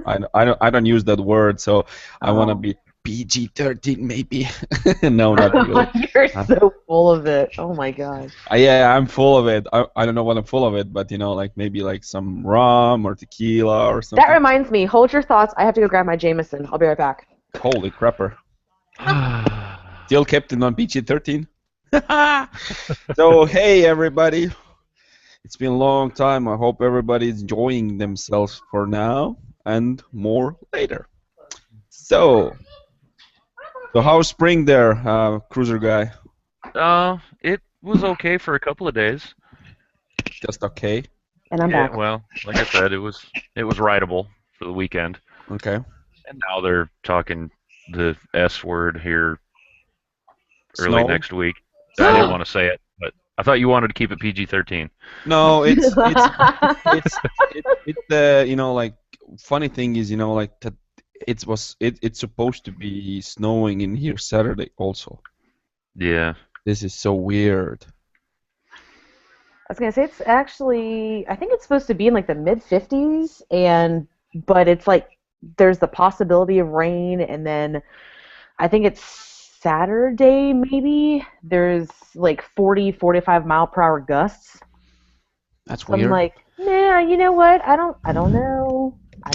I don't use that word, so I want to Oh. be PG-13 maybe. No, not really. You're so full of it. Oh my gosh. Yeah, I'm full of it. I don't know what I'm full of it, but like maybe like some rum or tequila or That something. reminds me. Hold your thoughts. I have to go grab my Jameson. I'll be right back. Holy crapper! Still kept it on PG-13. So hey everybody, it's been a long time. I hope everybody's enjoying themselves for now and more later. So how's spring there, cruiser guy? It was okay for a couple of days. Just okay. And I'm Yeah, back. well, like I said, it was rideable for the weekend, Okay. and now they're talking the S word here early Snow? next week. I didn't want to say it, but I thought you wanted to keep it PG-13. No, it's like funny thing is like that it's supposed to be snowing in here Saturday also. Yeah. This is so weird. I was gonna say it's actually. I think it's supposed to be in like the mid 50s, but it's like there's the possibility of rain, and then I think it's Saturday maybe. There's like 40, 45 mile per hour gusts. That's So I'm weird. like, nah, you know what? I don't know. I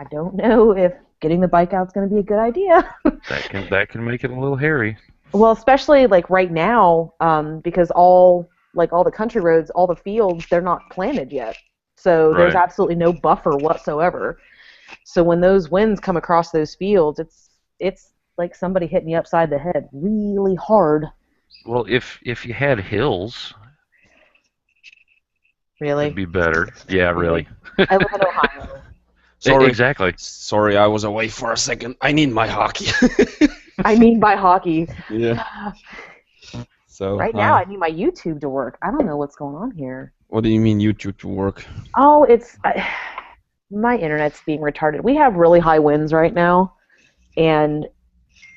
don't know if getting the bike out's gonna be a good idea. That can make it a little hairy. Well, especially like right now, because all the country roads, all the fields, they're not planted yet. So there's Right. absolutely no buffer whatsoever. So when those winds come across those fields, it's like somebody hitting you upside the head really hard. Well, if you had hills, Really. it'd be better. Yeah, really. I live in Ohio. Sorry. Exactly. Sorry, I was away for a second. I need my hockey. I mean by hockey. Yeah. So Right now, I need my YouTube to work. I don't know what's going on here. what do you mean YouTube to work? Oh, my internet's being retarded. We have really high winds right now, and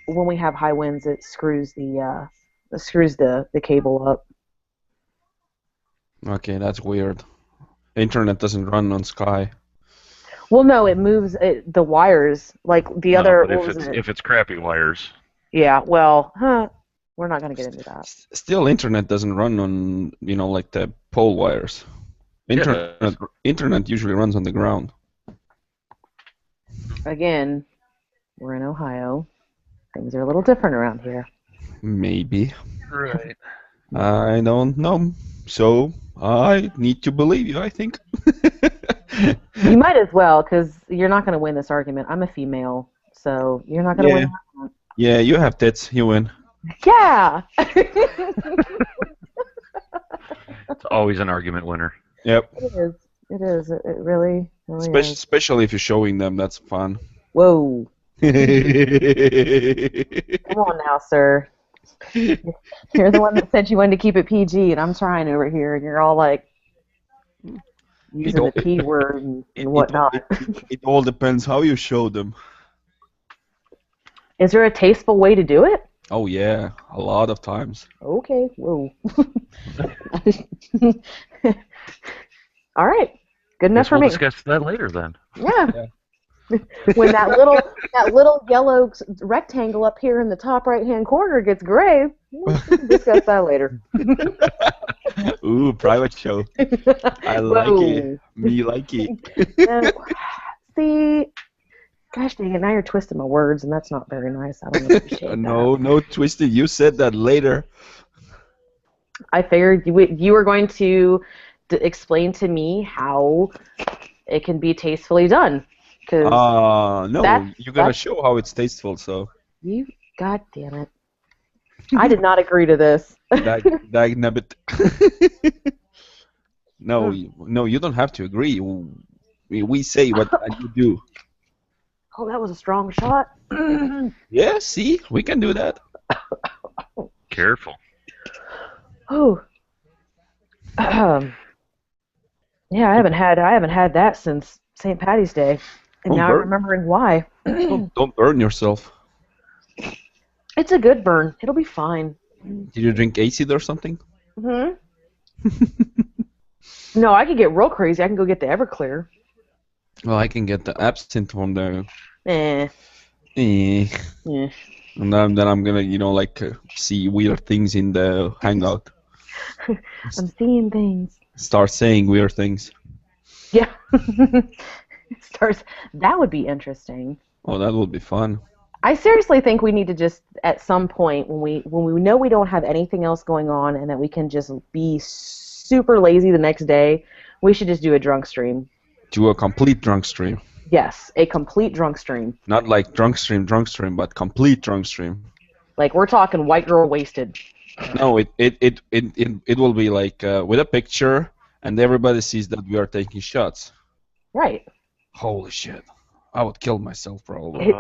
when we have high winds, it screws the cable up. Okay, that's weird. Internet doesn't run on Sky. Well, no, it moves the wires like the No, other. but What was it? if it's crappy wires, Yeah. Well, we're not gonna get into that. Still, internet doesn't run on like the pole wires. Internet usually runs on the ground. Again, we're in Ohio. Things are a little different around here. Maybe. right? I don't know. So I need to believe you, I think. You might as well, because you're not gonna win this argument. I'm a female, so you're not gonna win. Yeah, you have tits. You win. Yeah. It's always an argument winner. Yep. It is. It is. It really is. Especially if you're showing them, that's fun. Whoa. Come Come on now, sir. You're the one that said you wanted to keep it PG, and I'm trying over here, and you're all like using the P word and whatnot. It all depends how you show them. Is there a tasteful way to do it? Oh yeah, a lot of times. Okay. Whoa. All right. Good enough for We'll me. discuss that later then. Yeah. When that little yellow rectangle up here in the top right-hand corner gets gray, we'll discuss that later. Ooh, private show. I like it. Me like it. No. See, gosh dang it! Now you're twisting my words, and that's not very nice. I don't appreciate that. No twisted. You said that later. I figured you were going to explain to me how it can be tastefully done. No, you gotta show how it's tasteful. So. You, God damn it! I did not agree to this. Dag nabbit. No, you don't have to agree. We say what you do. Oh, that was a strong shot. Yeah, see, we can do that. Careful. Oh. Yeah, I haven't had that since St. Patty's Day, and now I'm remembering why. Don't burn yourself. It's a good burn. It'll be fine. Did you drink acid or something? Hmm. No, I could get real crazy. I can go get the Everclear. Well, I can get the absinthe from the. Eh. Eh. Eh. And then I'm gonna, see weird things in the hangout. I'm seeing things. Start saying weird things. Yeah. Stars. That would be interesting. Oh, that would be fun. I seriously think we need to just at some point when we know we don't have anything else going on and that we can just be super lazy the next day, we should just do a drunk stream. Do a complete drunk stream. Yes, a complete drunk stream. Not like drunk stream, but complete drunk stream. Like we're talking white girl wasted. No, it will be like with a picture, and everybody sees that we are taking shots. Right. Holy shit! I would kill myself probably.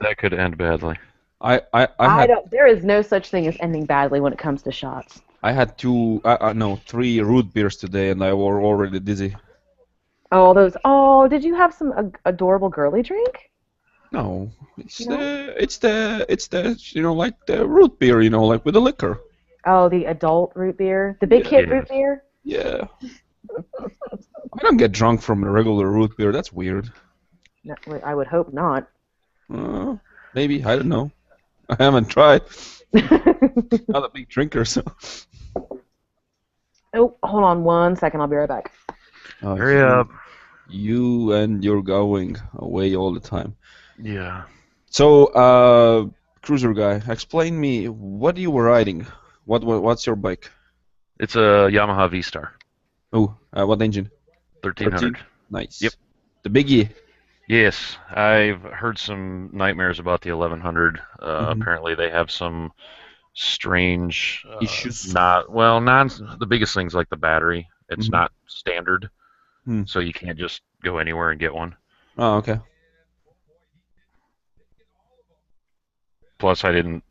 That could end badly. I I don't. There is no such thing as ending badly when it comes to shots. I had three root beers today, and I was already dizzy. Oh, those. Oh, did you have some adorable girly drink? No, it's No? the like the root beer, like with the liquor. Oh, the adult root beer, the big Yeah. kid Yeah. root beer. Yeah. I don't get drunk from a regular root beer. That's weird. No, I would hope not. Maybe, I don't know. I haven't tried. Not a big drinker, so. Oh, hold on 1 second. I'll be right back. Oh, Hurry up. You and you're going away all the time. Yeah. So, cruiser guy, explain me what you were riding. What's your bike? It's a Yamaha V-Star. Oh, what engine? 1300. Nice. Yep. The biggie. Yes, I've heard some nightmares about the 1100. Mhm. Apparently, they have some strange Issues. The biggest thing's like the battery. It's Mhm. not standard, Hmm. so you can't just go anywhere and get one. Oh, okay. Plus, I didn't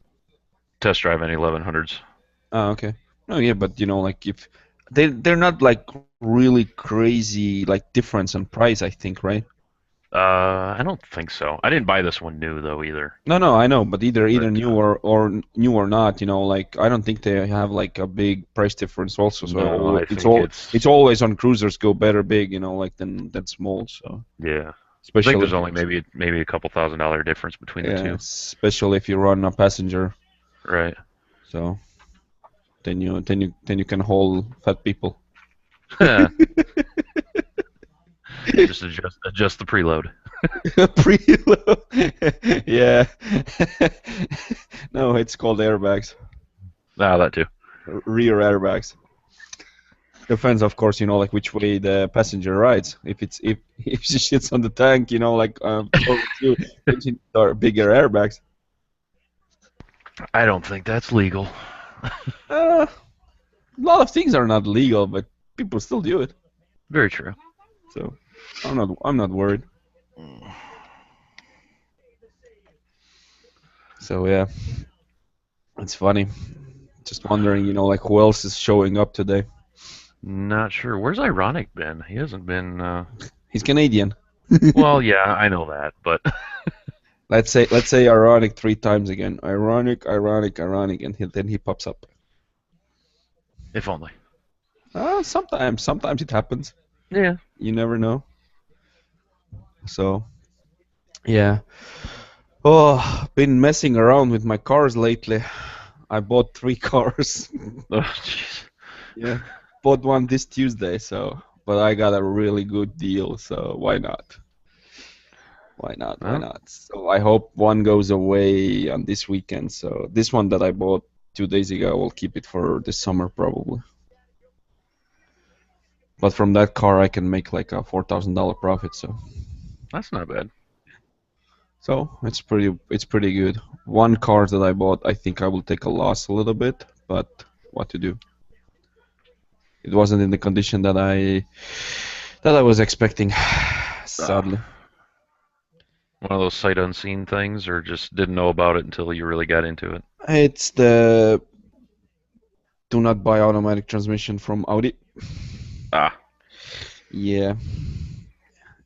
test drive any 1100s. Oh, okay. No, yeah, but like if they're not like really crazy like difference in price, I think, right? I don't think so. I didn't buy this one new though either. No, I know, but either But, new or new or not, like I don't think they have like a big price difference also. So No, I it's think it's always on cruisers go better big, like than small. So yeah. I especially think there's only maybe a couple $1,000 difference between the two. especially if you run a passenger. Right. So then you can haul fat people. Just adjust the preload. Preload. Yeah. No, it's called airbags. Ah, that too. Rear airbags. Depends, of course, like which way the passenger rides. If she shits on the tank, like you, then she start bigger airbags. I don't think that's legal. A lot of things are not legal, but people still do it. Very true. So I'm not worried. So yeah, it's funny. Just wondering, like who else is showing up today? Not sure. Where's Ironic been? He hasn't been. He's Canadian. Well, yeah, I know that, but Let's say ironic 3 times again. Ironic, and then he pops up. if only. Sometimes it happens. Yeah. You never know. So, yeah. Oh, been messing around with my cars lately. I bought 3 cars. Oh, jeez. Yeah. Bought one this Tuesday, but I got a really good deal, so why not? Why Huh? not? So I hope one goes away on this weekend. So this one that I bought 2 days ago, I will keep it for this summer probably. But from that car, I can make like a $4,000 profit. So That's not bad. it's pretty good. One car that I bought, I think I will take a loss a little bit, but what to do? It wasn't in the condition that I was expecting, sadly. One of those sight unseen things, or just didn't know about it until you really got into it. It's the do not buy automatic transmission from Audi. Ah. Yeah.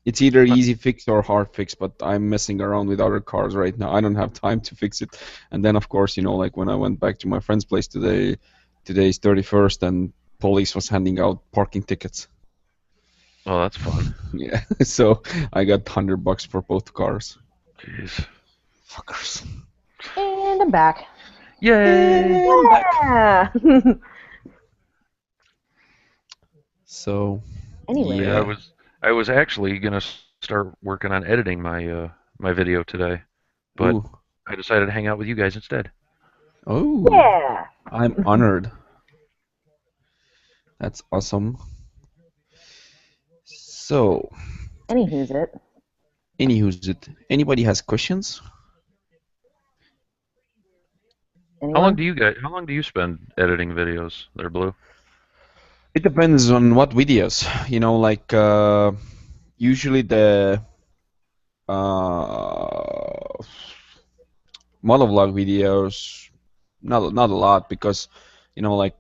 It's either easy fix or hard fix, but I'm messing around with other cars right now. I don't have time to fix it. And then, of course, like when I went back to my friend's place today, today's 31st, and police was handing out parking tickets. Oh, that's fun. Yeah, so I got $100 for both cars. Jeez. Fuckers. And I'm back. Yay! And back. Yeah. So, Anyway. Yeah, yeah. I was actually gonna start working on editing my video today, but Ooh. I decided to hang out with you guys instead. Oh, Yeah. I'm honored. That's awesome. So, Anywho's it. anywho's it? Anybody has questions? Anyone? How long do you spend editing videos there, Blue? It depends on what videos. You know, like usually the uh, motovlog videos, not a lot because, you know, like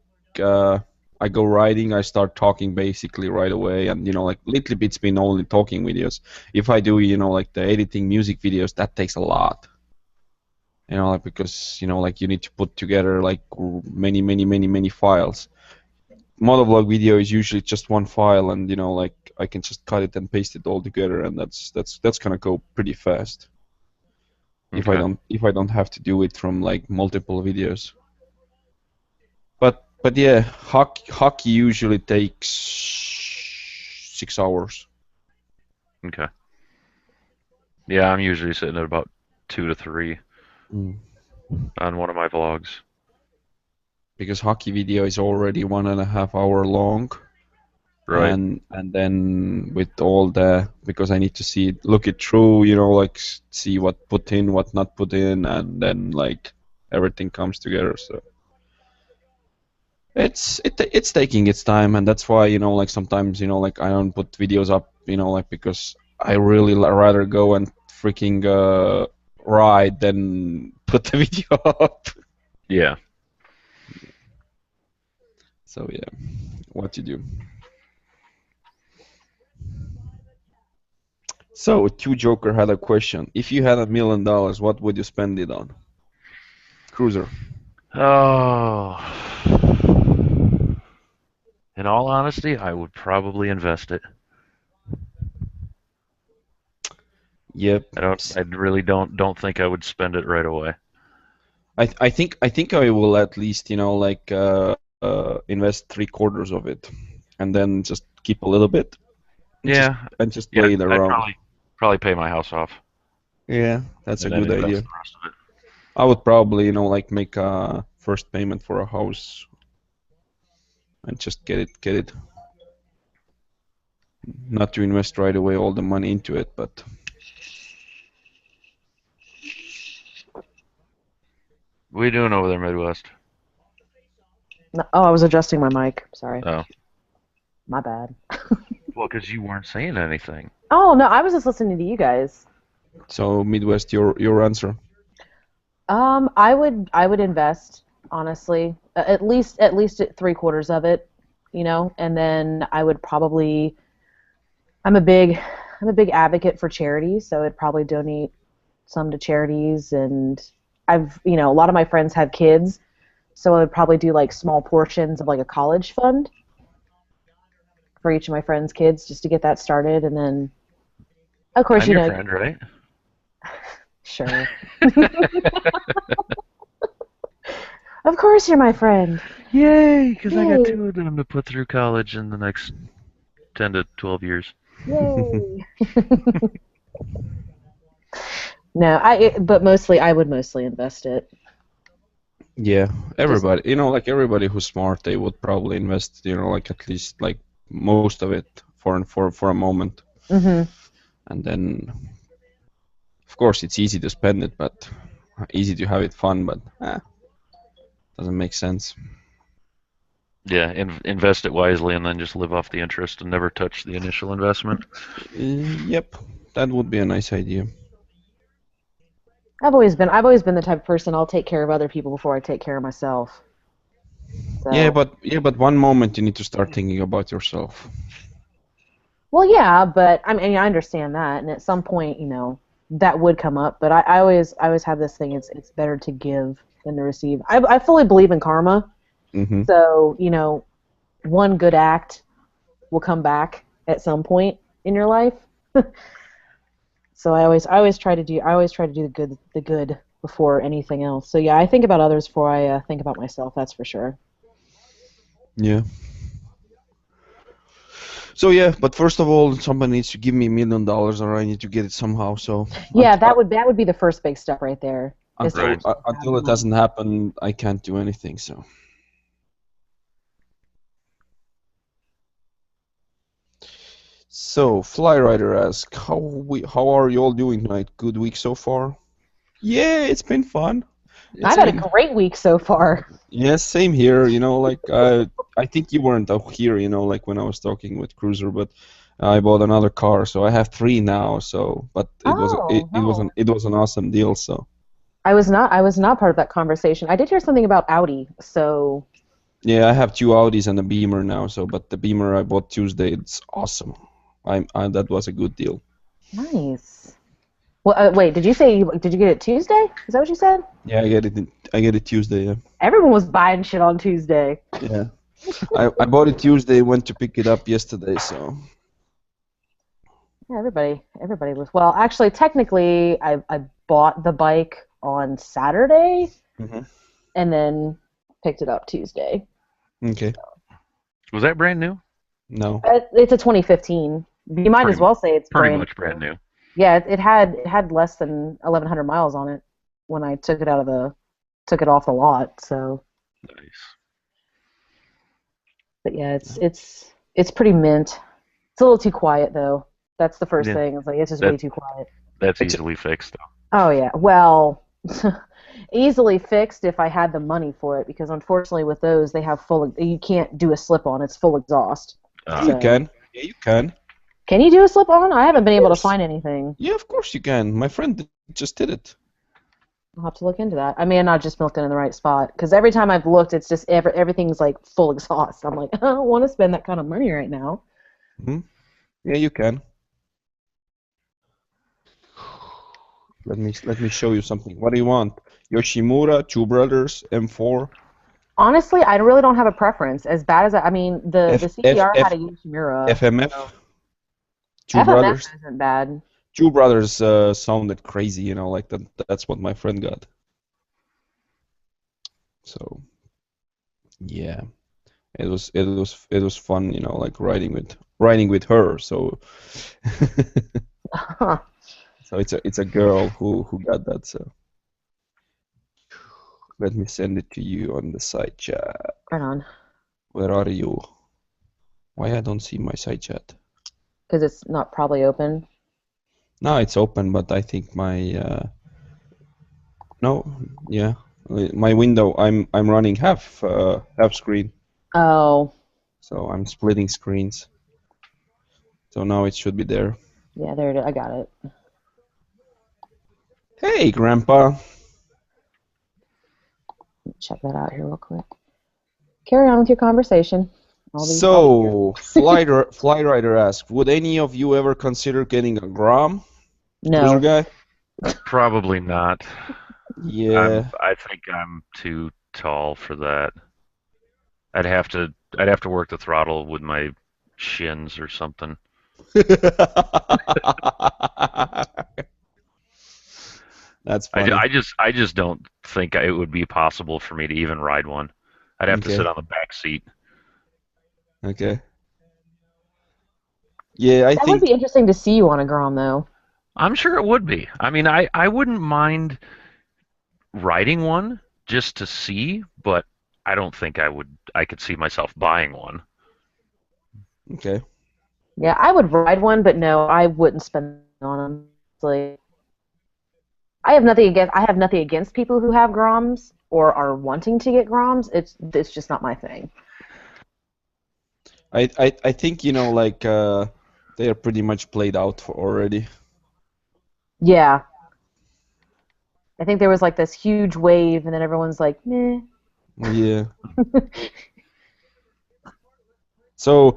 I go riding, I start talking basically right away, and you know, like lately it's been only talking videos. If I do, you know, like the editing music videos, that takes a lot. You know, like because you know, like you need to put together like many files. Motovlog video is usually just one file, and you know, like I can just cut it and paste it all together, and that's gonna go pretty fast Okay. if I don't have to do it from like multiple videos. But yeah, hockey usually takes 6 hours. Okay. Yeah, I'm usually sitting at about 2 to 3 Mm. on one of my vlogs. Because hockey video is already 1.5 hour long, Right. and then with all the because I need to see it, look it through, you know, like see what put in, what not put in, and then like everything comes together. So it's taking its time, and that's why you know like sometimes you know like I don't put videos up, you know, like because I really rather go and freaking ride than put the video up. Yeah. So yeah, what you do. So Two Joker had a question. If you had $1 million, what would you spend it on? Cruiser. Oh. In all honesty, I would probably invest it. Yep. I really don't think I would spend it right away. I think I will at least you know like invest 3/4 of it, and then just keep a little bit and just Yeah. Yeah, play it I'd around. probably pay my house off Yeah, that's a and then good invest idea. the rest of it. I would probably you know like make a first payment for a house and just get it. Not to invest right away all the money into it, but What are you doing over there, Midwest? Oh, I was adjusting my mic. Sorry. Oh. My bad. Well, because you weren't saying anything. Oh, no, I was just listening to you guys. so Midwest, your answer. I would invest, honestly. At least at 3/4 of it, you know, and then I would probably I'm a big advocate for charities, so I'd probably donate some to charities, and a lot of my friends have kids, so I would probably do like small portions of like a college fund for each of my friends' kids just to get that started, and then of course, I'm your friend, right? sure. Of course you're my friend. Yay! Because I got Yay. 2 of them to put through college in the next 10 to 12 years. Yay. No, but I would mostly invest it. Yeah, Just everybody, you know, like everybody who's smart, they would probably invest, you know, like at least like most of it for a moment, mhm. and then of course it's easy to spend it, but easy to have it fun, but doesn't make sense. Yeah, invest it wisely and then just live off the interest and never touch the initial investment. Yep, that would be a nice idea. I've always been the type of person I'll take care of other people before I take care of myself. Yeah, So, but one moment you need to start thinking about yourself. well, yeah, but I mean, I understand that, and at some point, that would come up. But I always have this thing. It's better to give than to receive. I fully believe in karma. Hmm. So, one good act will come back. at some point in your life. So I always try to do the good before anything else. So yeah, I think about others before I think about myself. That's for sure. Yeah. So yeah, but first of all, somebody needs to give me $1 million, or I need to get it somehow. So Yeah, that would be the first big step right there. Is to until Right. actually have until the it money. doesn't happen, I can't do anything. So Flyrider asks, how are you all doing tonight? Good week so far? Yeah, it's been fun. I've had a great week so far. Yeah, same here. Like I think you weren't out here. Like when I was talking with Cruiser, but I bought another car, so I have 3 now. So, but No. it was an awesome deal. So I was not part of that conversation. I did hear something about Audi, so yeah, I have 2 Audis and a Beamer now. So, but the Beamer I bought Tuesday, it's awesome. That was a good deal. nice. Well, wait, did you get it Tuesday? Is that what you said? Yeah, I get it Tuesday. Yeah. Everyone was buying shit on Tuesday. Yeah. I bought it Tuesday. Went to pick it up yesterday. So Yeah, everybody was. Well, actually, technically, I bought the bike on Saturday Mhm. and then picked it up Tuesday. Okay. Was that brand new? No. It's a 2015. You might as well say it's Pretty much brand new. Yeah, it had less than 1,100 miles on it when I took it off the lot. So, Nice. but yeah, it's pretty mint. It's a little too quiet though. That's the first Yeah. thing. It's like it's just way too quiet. That's easily fixed, though. Oh yeah. Well, easily fixed if I had the money for it, because unfortunately with those they have you can't do a slip on. It's full exhaust. You can. Yeah, you can. Can you do a slip on? I haven't been able to course. find anything. Yeah, of course you can. My friend just did it. I'll have to look into that. I may have not just milked it in the right spot, because every time I've looked, it's just everything's like full exhaust. I'm like, I don't want to spend that kind of money right now. Hmm. Yeah, you can. Let me show you something. What do you want? Yoshimura, Two Brothers, M4. Honestly, I really don't have a preference. As bad as I mean, the CTR had a Yoshimura. FMF. Two FMF Brothers. isn't bad. Two Brothers sounded crazy, like that. That's what my friend got. So, yeah, it was fun, like riding with her. So, Huh. so it's a girl who got that. So, let me send it to you on the side chat. Right on. Where are you? Why I don't see my side chat? Because it's not probably open. No, it's open, but I think my no, yeah, my window. I'm running half screen. Oh. So I'm splitting screens. So now it should be there. Yeah, there it is. I got it. Hey, Grandpa. Check that out here real quick. Carry on with your conversation. So, Flyrider asks, would any of you ever consider getting a Grom? No. Guy? Probably not. Yeah. I think I'm too tall for that. I'd have to work the throttle with my shins or something. That's funny. I just don't think it would be possible for me to even ride one. I'd have to sit on the back seat. Okay. Yeah, That would be interesting to see you on a Grom, though. I'm sure it would be. I mean, I wouldn't mind riding one just to see, but I don't think I could see myself buying one. Okay. Yeah, I would ride one, but no, I wouldn't spend on them. Like, I have nothing against people who have Groms or are wanting to get Groms. It's just not my thing. I think like they are pretty much played out for already. Yeah. I think there was like this huge wave, and then everyone's like, meh. Yeah. So,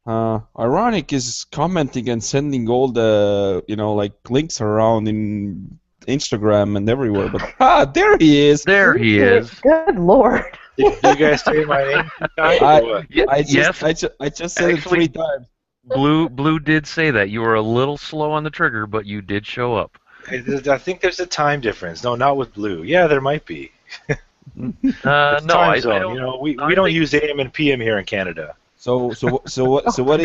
Ironic is commenting and sending all the like links around in Instagram and everywhere. But there he is. There he is. Good Lord. Did you guys say my name 2 times I or what? Yes, I just said it actually, 3 times. Blue did say that you were a little slow on the trigger, but you did show up. I think there's a time difference. No, not with Blue. Yeah, there might be. It's No, time I zone. don't. We I don't think use AM and PM here in Canada. So what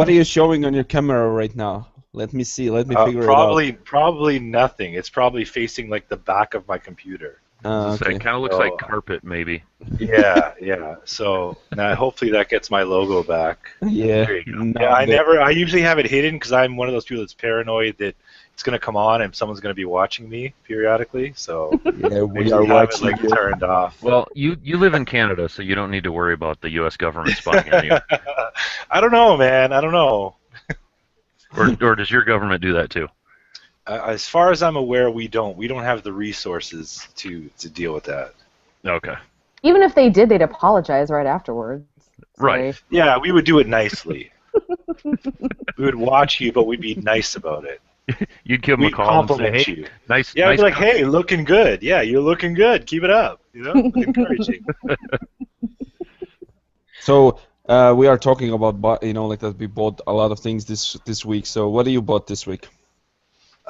are you showing on your camera right now? Let me see. Let me figure it out. Probably nothing. It's probably facing like the back of my computer. it Okay. kind of looks like carpet, maybe. Yeah. So now hopefully that gets my logo back. Yeah. There you go. No, Yeah, I usually have it hidden because I'm one of those people that's paranoid that it's gonna come on and someone's gonna be watching me periodically. So yeah, I we usually are have it watching like you. turned off. Well, you live in Canada, so you don't need to worry about the U.S. government spying on you. I don't know, man. I don't know. Or does your government do that too? As far as I'm aware, we don't. We don't have the resources to deal with that. Okay. Even if they did, they'd apologize right afterwards. Right. Say, Yeah, we would do it nicely. We would watch you, but we'd be nice about it. You'd give them a We'd call and say, compliment "Hey, you. nice, Yeah, I'd nice be like, cut." hey, looking good. Yeah, you're looking good. Keep it up. Encouraging. So we are talking about like that we bought a lot of things this week. So what do you bought this week?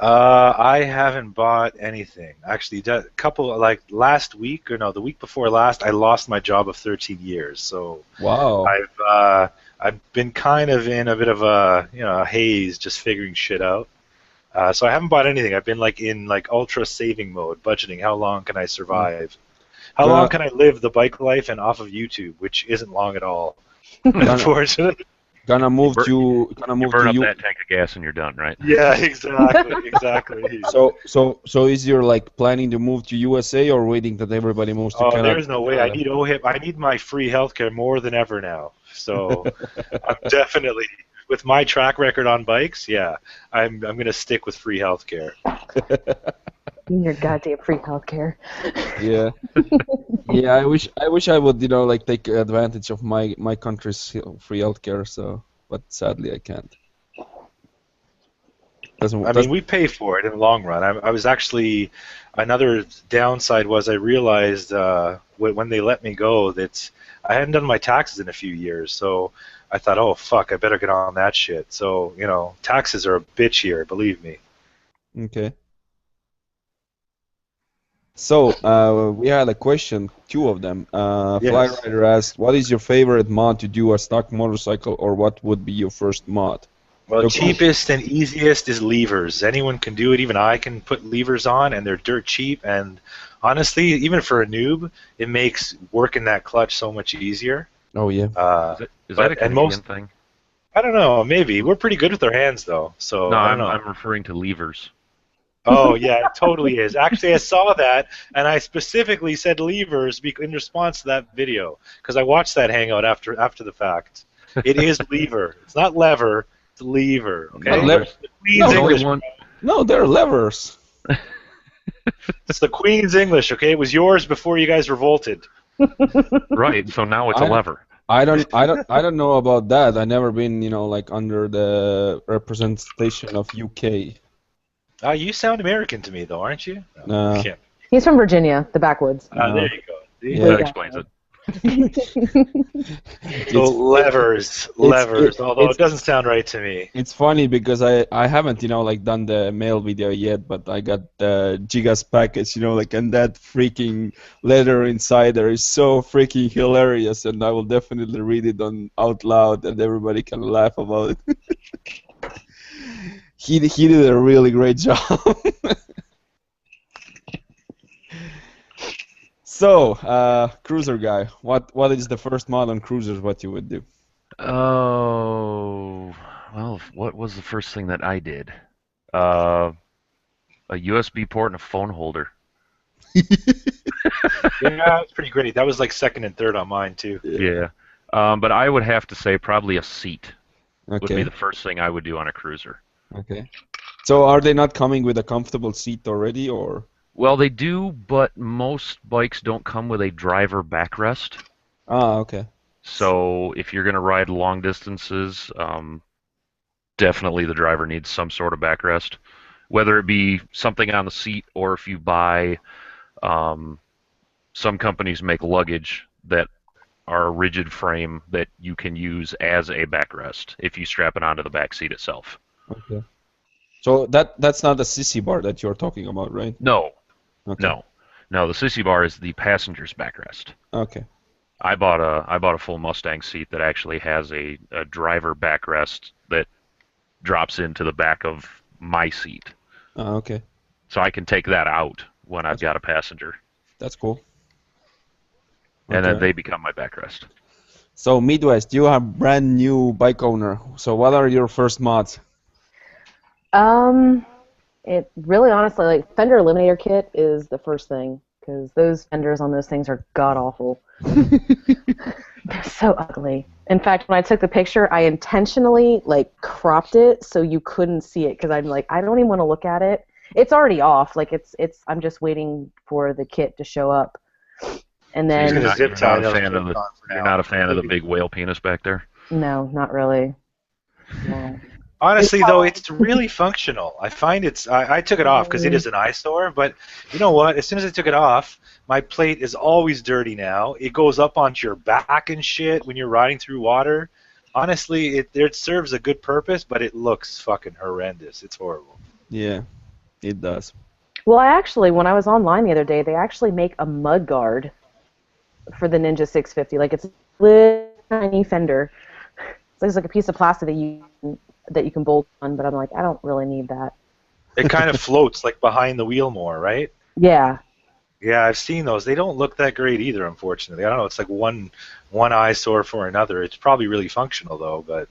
I haven't bought anything. Actually, a couple like last week or no, the week before last, I lost my job of 13 years. So Wow. I've been kind of in a bit of a haze, just figuring shit out. So I haven't bought anything. I've been like in like ultra saving mode, budgeting. How long can I survive? How Gonna- long can I live the bike life and off of YouTube, which isn't long at all, Gonna, unfortunately. gonna move Bur- to You move burn to up you. that tank of gas and you're done, right? Yeah, exactly. So is you're like planning to move to USA or waiting that everybody moves to Oh, Canada? there's no way. I need OHIP. I need my free healthcare more than ever now. So I'm definitely, with my track record on bikes, yeah, I'm gonna stick with free healthcare. your goddamn free healthcare. Yeah. Yeah, I wish I would, like take advantage of my country's free healthcare, so but sadly I can't. I mean, we pay for it in the long run. I was actually, another downside was I realized when they let me go that I hadn't done my taxes in a few years. So I thought, oh, fuck, I better get on that shit. So, taxes are a bitch here, believe me. Okay. So we had a question, two of them. Yes. Flyrider asked, "What is your favorite mod to do a stock motorcycle, or what would be your first mod?" Well, So- cheapest and easiest is levers. Anyone can do it. Even I can put levers on, and they're dirt cheap. And honestly, even for a noob, it makes working that clutch so much easier. Oh yeah. Is that a And Canadian thing? I don't know. Maybe we're pretty good with our hands, though. So No, I don't know. I'm referring to levers. Oh yeah, it totally is. Actually, I saw that, and I specifically said levers in response to that video because I watched that hangout after the fact. It is lever. It's not lever. It's lever. Okay. Not lever. The Queen's No, There's English. only one. No, they're levers. It's the Queen's English. Okay. It was yours before you guys revolted. Right, so now it's a lever. I don't know about that. I never been, like under the representation of UK. You sound American to me, though, aren't you? No. You can't. He's from Virginia, the backwoods. There you go. Yeah. That explains it. So levers. Although it doesn't sound right to me. It's funny because I haven't, like done the mail video yet, but I got the Gigas package, and that freaking letter inside there is so freaking hilarious, and I will definitely read it out loud, and everybody can laugh about it. He did a really great job. So, cruiser guy, what is the first mod on cruisers? What you would do? Oh, well, what was the first thing that I did? A USB port and a phone holder. Yeah, it's pretty great. That was like second and third on mine too. Yeah. But I would have to say probably a seat would be Okay. the first thing I would do on a cruiser. Okay. So are they not coming with a comfortable seat already, or? Well, they do, but most bikes don't come with a driver backrest. Ah, okay. So if you're going to ride long distances, definitely the driver needs some sort of backrest, whether it be something on the seat or if you buy some companies make luggage that are a rigid frame that you can use as a backrest if you strap it onto the back seat itself. Okay. So that's not the sissy bar that you're talking about, right? No, Okay. no. The sissy bar is the passenger's backrest. Okay. I bought a full Mustang seat that actually has a driver backrest that drops into the back of my seat. Okay. So I can take that out when I've got a passenger. That's cool. And then Okay. they become my backrest. So Midwest, you are brand new bike owner. So what are your first mods? It really honestly, like, fender eliminator kit is the first thing, because those fenders on those things are god awful. They're so ugly. In fact, when I took the picture, I intentionally like cropped it so you couldn't see it, because I'm like, I don't even want to look at it. It's already off. Like it's. I'm just waiting for the kit to show up, and then You're Zip not tie a those fan of things the on for you're now. not a fan of the big whale penis back there. no, not really. No. Honestly, though, it's really functional. I find I took it off because it is an eyesore, but you know what? As soon as I took it off, my plate is always dirty now. It goes up onto your back and shit when you're riding through water. Honestly, it serves a good purpose, but it looks fucking horrendous. It's horrible. Yeah, it does. Well, when I was online the other day, they actually make a mud guard for the Ninja 650. Like, it's a little tiny fender. It's like a piece of plastic that you can bolt on, but I'm like, I don't really need that. It kind of floats like behind the wheel more, right? Yeah. Yeah, I've seen those. They don't look that great either, unfortunately. I don't know. It's like one eyesore for another. It's probably really functional though, but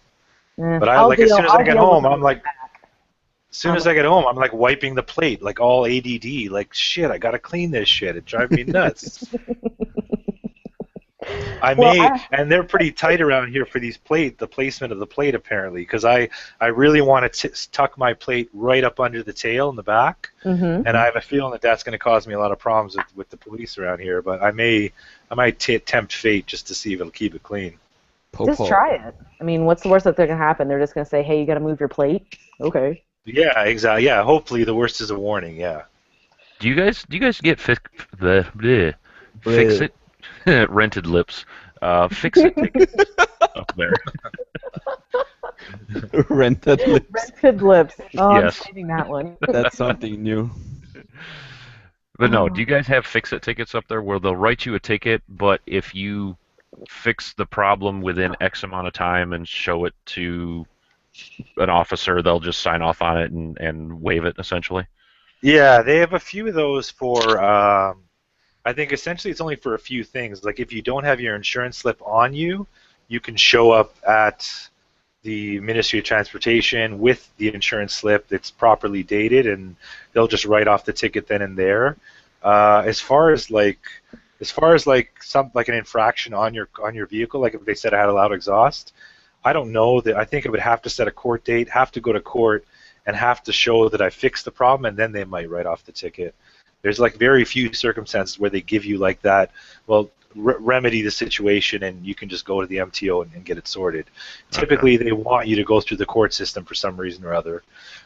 as soon as I get home, I'm like. As soon as I get home, I'm like wiping the plate, like all ADD, like shit. I gotta clean this shit. It drives me nuts. And they're pretty tight around here for the placement of the plate apparently, because I really want to tuck my plate right up under the tail in the back, and I have a feeling that's going to cause me a lot of problems with the police around here. But I might tempt fate just to see if it'll keep it clean. Just try it. I mean, what's the worst that's going to happen? They're just going to say, hey, you got to move your plate. Okay. Yeah, exactly. Yeah, hopefully the worst is a warning. Yeah. Do you guys get fix it rented lips? Fix it tickets up there. Rented lips. Rented lips. Oh, Yes. I'm saving that one. That's something new. But no, do you guys have fix-it tickets up there where they'll write you a ticket, but if you fix the problem within X amount of time and show it to an officer, they'll just sign off on it and waive it, essentially? Yeah, they have a few of those for, I think essentially it's only for a few things. Like if you don't have your insurance slip on you, you can show up at the Ministry of Transportation with the insurance slip that's properly dated, and they'll just write off the ticket then and there. As far as like an infraction on your vehicle, like if they said I had a loud exhaust, I don't know that. I think it would have to set a court date, have to go to court, and have to show that I fixed the problem, and then they might write off the ticket. There's like very few circumstances where they give you like that. Well, remedy the situation, and you can just go to the MTO and get it sorted. Okay. Typically, they want you to go through the court system for some reason or other.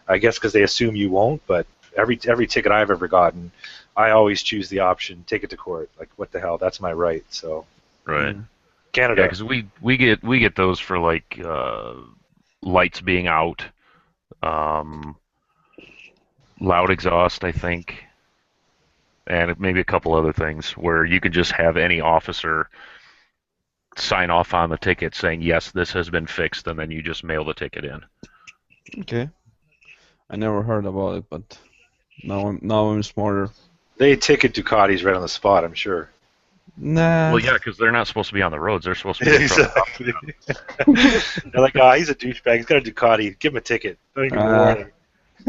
I guess because they assume you won't. But every ticket I've ever gotten, I always choose the option, take it to court. Like, what the hell? That's my right. So. Right. Canada. Yeah, because we get those for like lights being out, loud exhaust, I think, and maybe a couple other things where you can just have any officer sign off on the ticket saying yes, this has been fixed, and then you just mail the ticket in. Okay. I never heard about it, but now I'm smarter. They ticket Ducatis right on the spot, I'm sure. Nah. Well, yeah, because they're not supposed to be on the roads. They're supposed to be exactly. They're like, he's a douchebag. He's got a Ducati. Give him a ticket. Don't even warn him.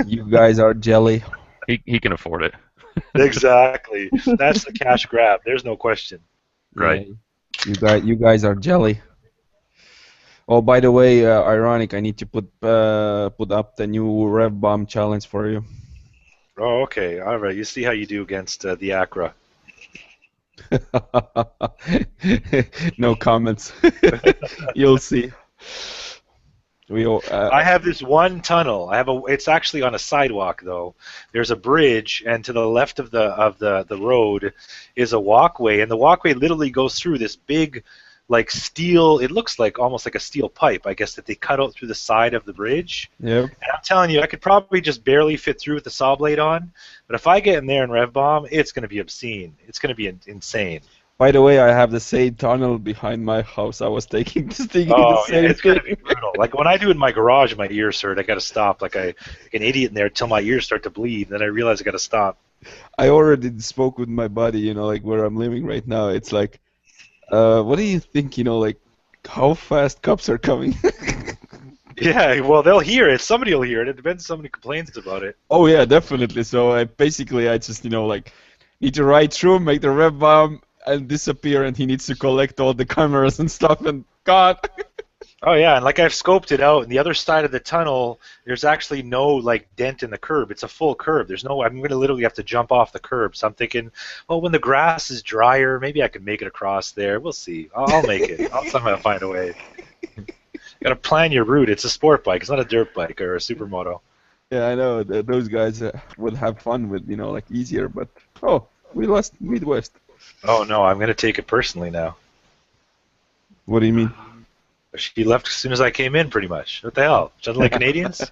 You guys are jelly. He can afford it. Exactly. That's the cash grab. There's no question. Right. Yeah. You guys are jelly. Oh, by the way, ironic. I need to put up the new Rev Bomb challenge for you. Oh, okay. All right. You see how you do against the Acura. No comments. You'll see. We all, I have this one tunnel. It's actually on a sidewalk though. There's a bridge, and to the left of the road is a walkway, and the walkway literally goes through this big, like steel. It looks like almost like a steel pipe, I guess, that they cut out through the side of the bridge. Yep. And I'm telling you, I could probably just barely fit through with the saw blade on. But if I get in there and rev bomb, it's going to be obscene. It's going to be insane. By the way, I have the same tunnel behind my house. I was thinking the Oh, yeah, same it's going to thing. be brutal. Like when I do it in my garage, my ears hurt. I got to stop like an idiot in there until my ears start to bleed. Then I realize I got to stop. I already spoke with my buddy, like where I'm living right now. It's like, what do you think, like, how fast cops are coming? Yeah, well, they'll hear it. Somebody will hear it. It depends if somebody complains about it. Oh yeah, definitely. So I just, like, need to ride through, make the rev bomb, and disappear, and he needs to collect all the cameras and stuff, and God. Oh yeah, and like I've scoped it out, and the other side of the tunnel, there's actually no like dent in the curb. It's a full curb. I'm going to literally have to jump off the curb. So I'm thinking, well, when the grass is drier, maybe I can make it across there. We'll see. I'll make it. I'll somehow find a way. Got to plan your route. It's a sport bike. It's not a dirt bike or a supermoto. Yeah, I know. Those guys would have fun with, like, easier, but, we lost Midwest. Oh no, I'm going to take it personally now. What do you mean? She left as soon as I came in, pretty much. What the hell? She doesn't like Canadians?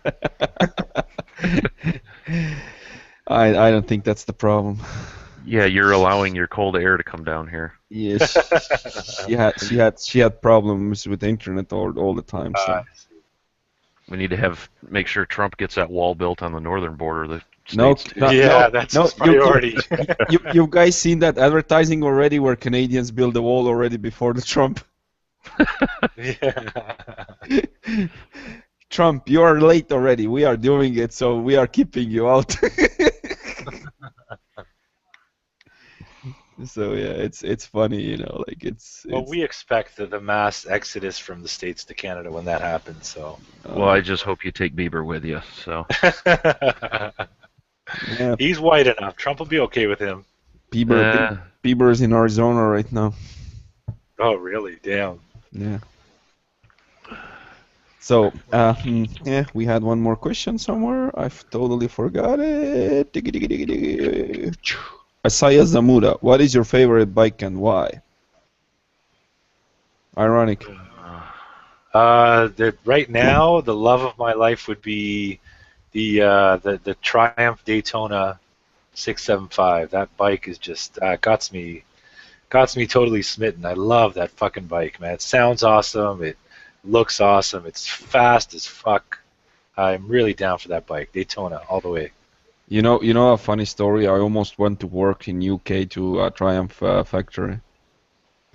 I don't think that's the problem. Yeah, you're allowing your cold air to come down here. Yes, she had problems with the internet all the time. So. We need to make sure Trump gets that wall built on the northern border of the No, states. That's his priority. You guys seen that advertising already where Canadians build a wall already before the Trump? Yeah. Trump, you are late already. We are doing it, so we are keeping you out. So yeah, it's funny, like it's. Well, we expect the mass exodus from the States to Canada when that happens. So. Well, I just hope you take Bieber with you. So. Yeah. He's white enough. Trump will be okay with him. Bieber's in Arizona right now. Oh, really? Damn. Yeah. So, yeah, we had one more question somewhere. I've totally forgot it. Asaya Zamura, what is your favorite bike and why? Ironic. Right now, the love of my life would be the Triumph Daytona 675. That bike is just got me totally smitten. I love that fucking bike, man. It sounds awesome. It looks awesome. It's fast as fuck. I'm really down for that bike. Daytona all the way. You know a funny story? I almost went to work in UK to a Triumph factory.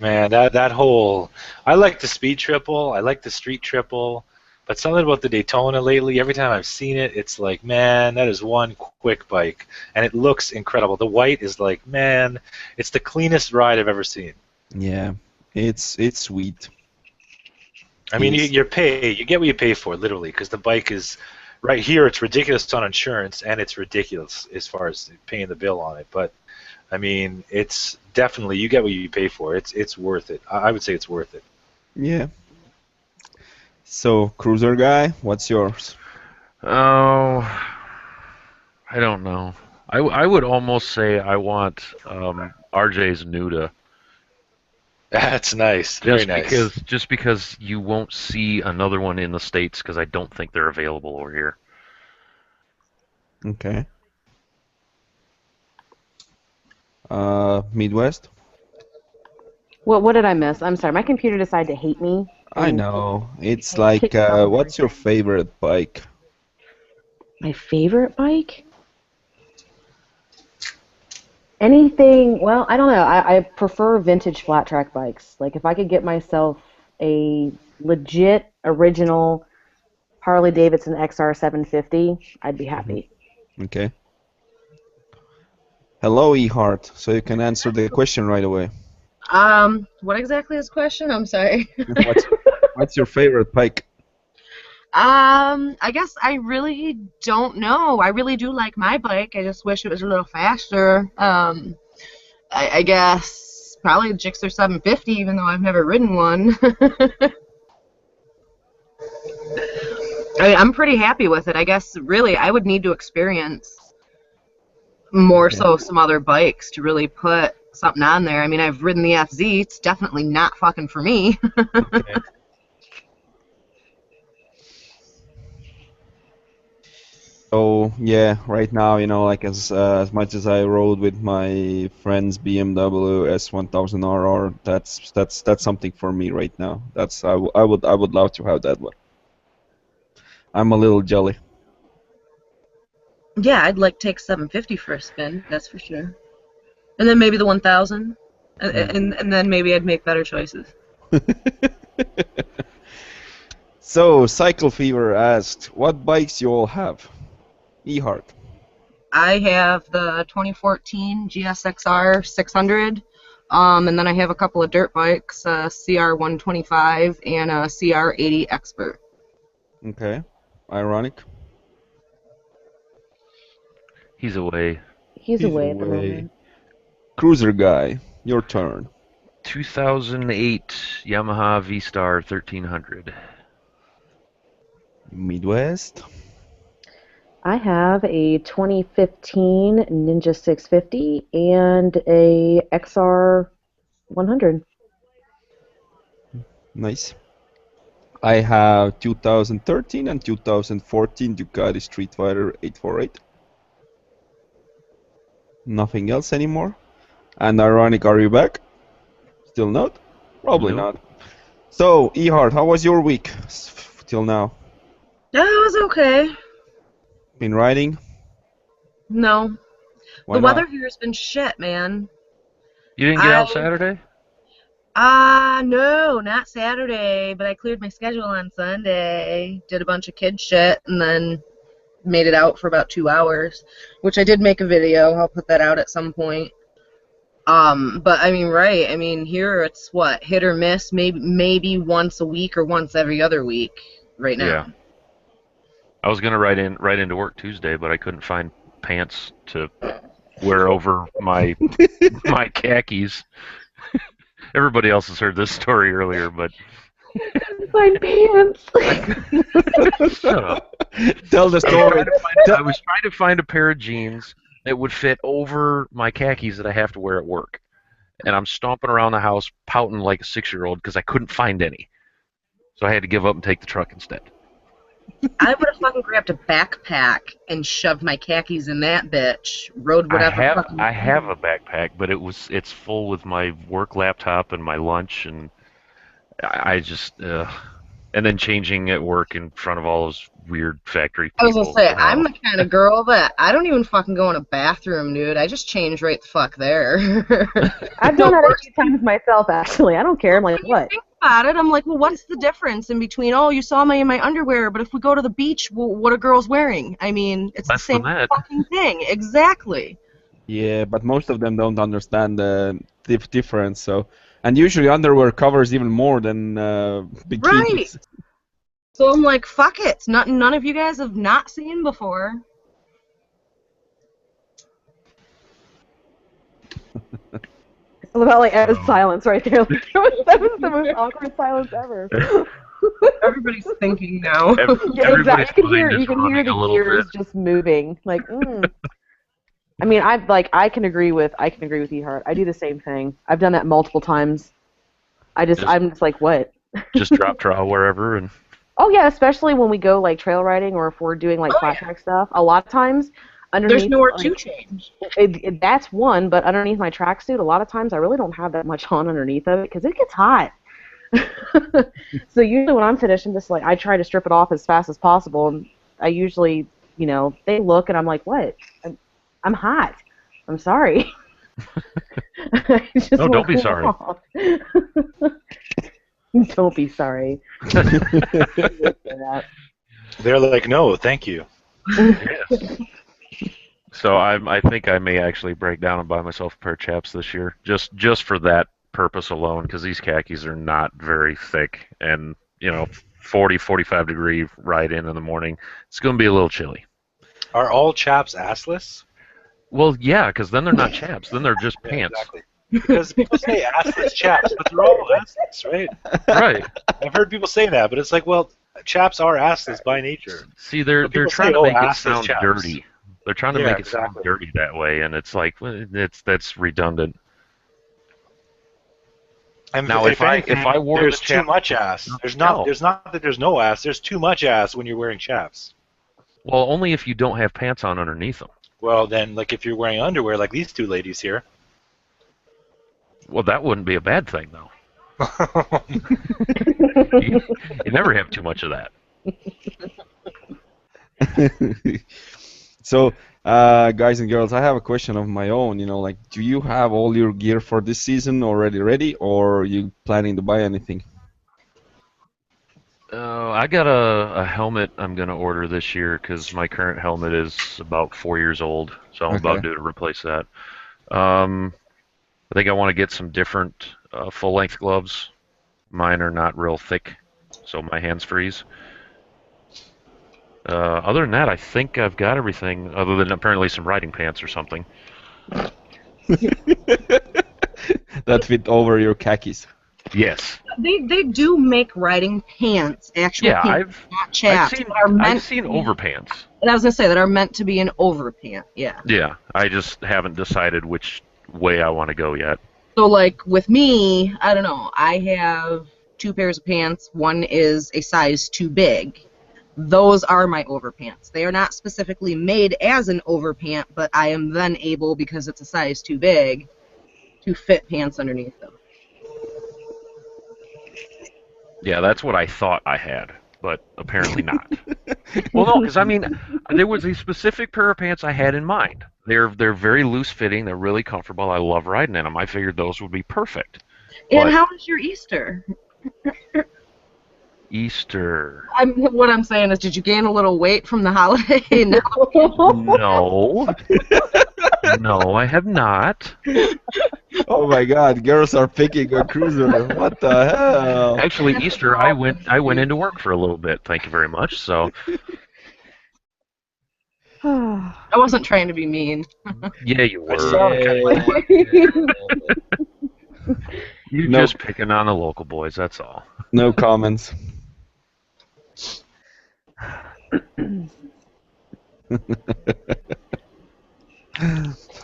Man, that whole... I like the speed triple. I like the street triple. But something about the Daytona lately, every time I've seen it, it's like, man, that is one quick bike. And it looks incredible. The white is like, man, it's the cleanest ride I've ever seen. Yeah, it's sweet. I mean, you get what you pay for, literally, because the bike is... Right here, it's ridiculous on insurance, and it's ridiculous as far as paying the bill on it. But, I mean, it's definitely, you get what you pay for. It's worth it. I would say it's worth it. Yeah. So, cruiser guy, what's yours? Oh, I don't know. I would almost say I want RJ's Nuda. That's nice. Very nice. Just because you won't see another one in the States because I don't think they're available over here. Okay. Midwest? What did I miss? I'm sorry. My computer decided to hate me. I know. It's like, what's your favorite bike? My favorite bike? Anything, well, I don't know. I prefer vintage flat track bikes. Like, if I could get myself a legit, original Harley-Davidson XR 750, I'd be happy. Okay. Hello, Ehart. So you can answer the question right away. What exactly is the question? I'm sorry. What's your favorite bike? I guess I really don't know. I really do like my bike. I just wish it was a little faster. I guess probably a Gixxer 750, even though I've never ridden one. I'm pretty happy with it. I guess really I would need to experience more so some other bikes to really put something on there. I mean, I've ridden the FZ. It's definitely not fucking for me. Okay. So yeah, right now, like as much as I rode with my friend's BMW S1000RR, that's something for me right now. I would love to have that one. I'm a little jelly. Yeah, I'd like to take 750 for a spin. That's for sure. And then maybe the 1000, and then maybe I'd make better choices. So Cycle Fever asked, what bikes you all have? Ehart. I have the 2014 GSXR 600, and then I have a couple of dirt bikes, a CR125 and a CR80 Expert. Okay. Ironic. He's away. He's away at the moment. Cruiser guy, your turn. 2008 Yamaha V-Star 1300. Midwest. I have a 2015 Ninja 650 and a XR 100. Nice. I have 2013 and 2014 Ducati Street Fighter 848. Nothing else anymore. And ironic, are you back? Still not? Probably Nope. not. So, Ehart, how was your week till now? That was okay. Been riding? No. Why The not? weather here has been shit, man. You didn't get out Saturday? No, not Saturday, but I cleared my schedule on Sunday, did a bunch of kid shit, and then made it out for about 2 hours, which I did make a video. I'll put that out at some point. But I mean, right, I mean, here it's what, hit or miss, maybe once a week or once every other week right now. Yeah. I was gonna ride into work Tuesday, but I couldn't find pants to wear over my khakis. Everybody else has heard this story earlier, but Find pants. shut up. Tell the story. I was trying to find a pair of jeans that would fit over my khakis that I have to wear at work. And I'm stomping around the house pouting like a 6-year-old because I couldn't find any. So I had to give up and take the truck instead. I would have fucking grabbed a backpack and shoved my khakis in that bitch, rode whatever I have a backpack, but it's full with my work laptop and my lunch, and I just and then changing at work in front of all those weird factory people. I was gonna say, I'm the kind of girl that I don't even fucking go in a bathroom, dude. I just change right the fuck there. I've done that a few times myself, actually. I don't care. I'm like, what? Think about it. I'm like, well, what's the difference in between? Oh, you saw me in my underwear, but if we go to the beach, well, what are girls wearing? I mean, it's Less the same than that. fucking thing. Exactly. Yeah, but most of them don't understand the difference. So, and usually underwear covers even more than bikinis. Right. So I'm like, fuck it. It's nothing none of you guys have not seen before. I love how like Eva's silence right there. Like, that was the most awkward silence ever. Everybody's thinking now. Yeah, exactly. Everybody's You can hear running a the little gears bit. just moving. Like, I mean, I can agree with Ehart. I do the same thing. I've done that multiple times. I'm just like, what? Just drop trowel wherever and. Oh yeah, especially when we go like trail riding or if we're doing like flat track stuff. A lot of times, underneath. There's nowhere to change. That's one, but underneath my tracksuit, a lot of times I really don't have that much on underneath of it because it gets hot. So usually when I'm finished, I'm just like I try to strip it off as fast as possible, and I usually, they look and I'm like, what? I'm hot. I'm sorry. No, don't be sorry. Don't be sorry. They're like, no, thank you. Yes. So I think I may actually break down and buy myself a pair of chaps this year, just for that purpose alone, because these khakis are not very thick, and 40, 45 degree ride in the morning, it's going to be a little chilly. Are all chaps assless? Well, yeah, because then they're not chaps, then they're just pants. Exactly. Because people say assless chaps, but they're all assless, right? Right. I've heard people say that, but it's like, well, chaps are assless by nature. See, they're But people trying say, to "Oh, make it assless sound chaps." dirty. They're trying to Yeah, make it sound exactly. dirty that way, and it's like that's redundant. And Now, if if anything, I wore the there's too chaps, much ass. no. There's not that there's no ass. There's too much ass when you're wearing chaps. Well, only if you don't have pants on underneath them. Well, then, like if you're wearing underwear, like these two ladies here. Well, that wouldn't be a bad thing, though. You never have too much of that. So, guys and girls, I have a question of my own. Like, do you have all your gear for this season already ready, or are you planning to buy anything? I got a helmet I'm going to order this year because my current helmet is about 4 years old, so I'm about Okay. due to replace that. I think I want to get some different full-length gloves. Mine are not real thick, so my hands freeze. Other than that, I think I've got everything, other than apparently some riding pants or something. That fit over your khakis. Yes. They do make riding pants, actual Yeah, pants, not chaps, that are meant I've seen to be, overpants. and I was gonna say that are meant to be an overpant. Yeah. Yeah, I just haven't decided which way I want to go yet. So like with me, I don't know. I have 2 pairs of pants. One is a size too big. Those are my overpants. They are not specifically made as an overpant, but I am then able, because it's a size too big, to fit pants underneath them. Yeah, that's what I thought I had, but apparently not. Well, no, because I mean, there was a specific pair of pants I had in mind. They're very loose fitting. They're really comfortable. I love riding in them. I figured those would be perfect. And But how was your Easter? Easter. What I'm saying is, did you gain a little weight from the holiday? No. No. No, I have not. Oh my God, girls are picking a cruiser. What the hell? Actually, Easter, I went into work for a little bit. Thank you very much. So, I wasn't trying to be mean. yeah, you I were. sound kind of like You're No. just picking on the local boys. That's all. No comments.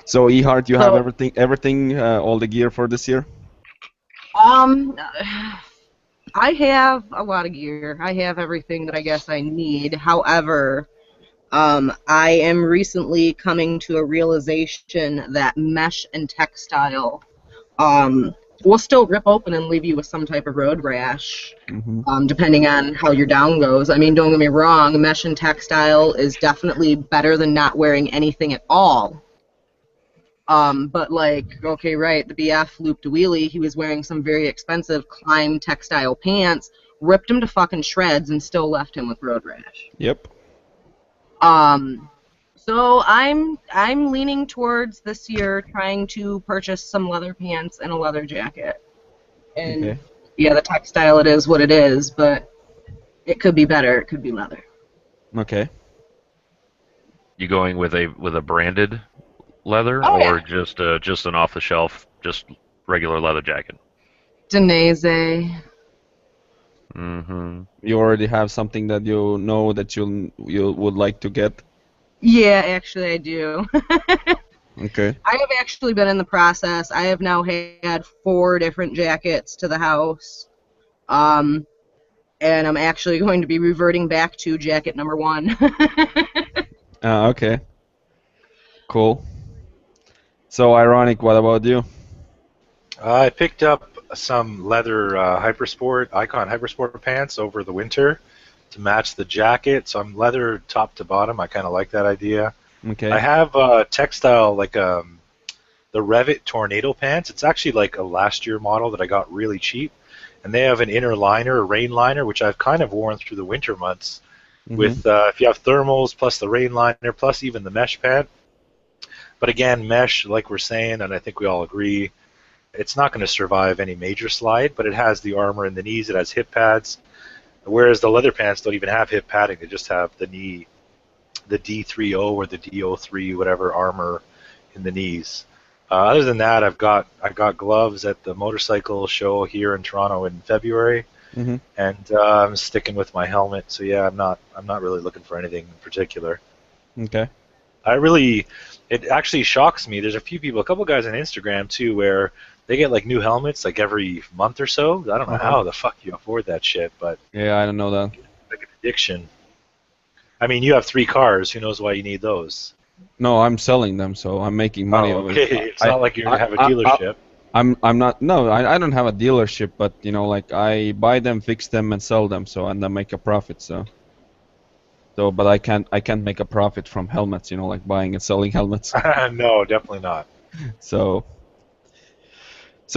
So, Ehart, you have So- everything, all the gear for this year? I have a lot of gear. I have everything that I guess I need. However, I am recently coming to a realization that mesh and textile will still rip open and leave you with some type of road rash, depending on how your down goes. I mean, don't get me wrong, mesh and textile is definitely better than not wearing anything at all. But like, okay, right, the BF looped a wheelie, he was wearing some very expensive Climb textile pants, ripped him to fucking shreds, and still left him with road rash. Yep. So I'm leaning towards this year trying to purchase some leather pants and a leather jacket. And Okay. yeah, the textile, it is what it is, but it could be better. It could be leather. Okay. You going with a branded leather, Oh, or yeah. just an off the shelf, just regular leather jacket? Denise. Mm-hmm. You already have something that you know that you would like to get? Yeah, actually I do. Okay. I have actually been in the process. I have now had 4 different jackets to the house. And I'm actually going to be reverting back to jacket number 1. Okay. Cool. So, Ironic, what about you? I picked up some leather Icon Hypersport pants over the winter to match the jacket. So I'm leather top to bottom. I kind of like that idea. Okay. I have textile like the Revit Tornado pants. It's actually like a last year model that I got really cheap, and they have an inner liner, a rain liner, which I've kind of worn through the winter months. With if you have thermals plus the rain liner plus even the mesh pant. But again, mesh, like we're saying, and I think we all agree, it's not going to survive any major slide, but it has the armor in the knees, it has hip pads, whereas the leather pants don't even have hip padding, they just have the knee, the D30 or the DO3, whatever armor in the knees. Other than that, I got gloves at the motorcycle show here in Toronto in February. Mhm. and I'm sticking with my helmet. So yeah, I'm not really looking for anything in particular. Okay. It actually shocks me. There's a few people, a couple guys on Instagram too, where they get like new helmets like every month or so. I don't know Uh-huh. how the fuck you afford that shit, but Yeah, I don't know that. like an addiction. I mean, you have 3 cars. Who knows why you need those? No, I'm selling them, so I'm making money Oh, of it. okay. It's not like you have a I, dealership. I'm not. No, I don't have a dealership, but like I buy them, fix them, and sell them. So and then make a profit. But I can't make a profit from helmets. Like buying and selling helmets. No, definitely not. So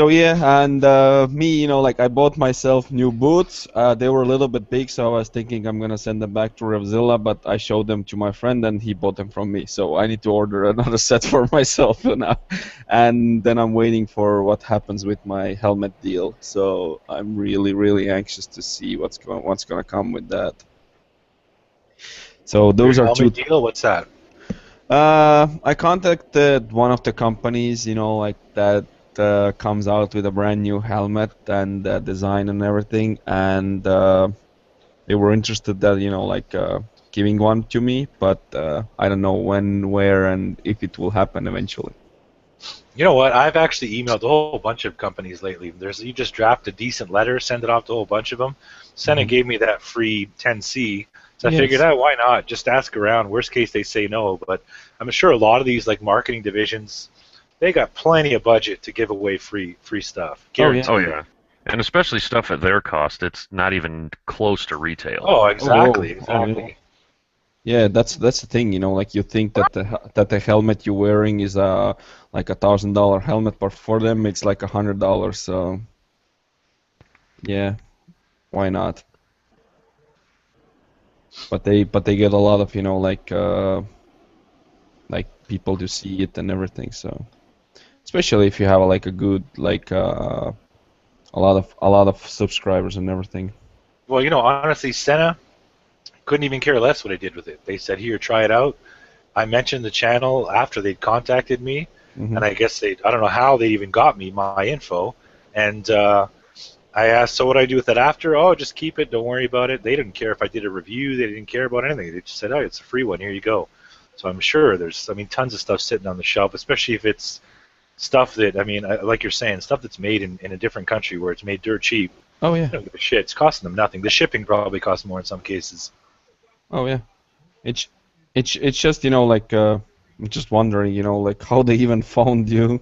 yeah, and me, like I bought myself new boots. They were a little bit big, so I was thinking I'm gonna send them back to Revzilla, but I showed them to my friend and he bought them from me. So I need to order another set for myself now, and then I'm waiting for what happens with my helmet deal. So I'm really, really anxious to see what's gonna come with that. So those Your are two. helmet deal? What's that? I contacted one of the companies, like that comes out with a brand new helmet and design and everything, and they were interested that, like giving one to me, but I don't know when, where, and if it will happen eventually. You know what? I've actually emailed a whole bunch of companies lately. You just draft a decent letter, send it off to a whole bunch of them. Senna Mhm. gave me that free 10C, so I figured, Yes. why not? Just ask around. Worst case, they say no. But I'm sure a lot of these like marketing divisions, they got plenty of budget to give away free stuff. Oh yeah. Oh Guaranteed. yeah, and especially stuff at their cost. It's not even close to retail. Oh, Oh, exactly, oh, yeah. exactly. Yeah, that's the thing, like you think that the helmet you're wearing is like $1,000 helmet, but for them it's like $100. So yeah, why not? But they get a lot of like people to see it and everything. So especially if you have like a good like a lot of subscribers and everything. Well, honestly, Senna couldn't even care less what I did with it. They said, "Here, try it out." I mentioned the channel after they'd contacted me, Hmm. and I guess I don't know how they even got me my info. And I asked, so what do I do with it after? Oh, just keep it. Don't worry about it. They didn't care if I did a review. They didn't care about anything. They just said, oh, it's a free one. Here you go. So I'm sure there's, tons of stuff sitting on the shelf, especially if it's stuff that, like you're saying, stuff that's made in a different country where it's made dirt cheap. Oh yeah. They don't give a shit. It's costing them nothing. The shipping probably costs more in some cases. Oh yeah. It's it's just like I'm just wondering like how they even found you.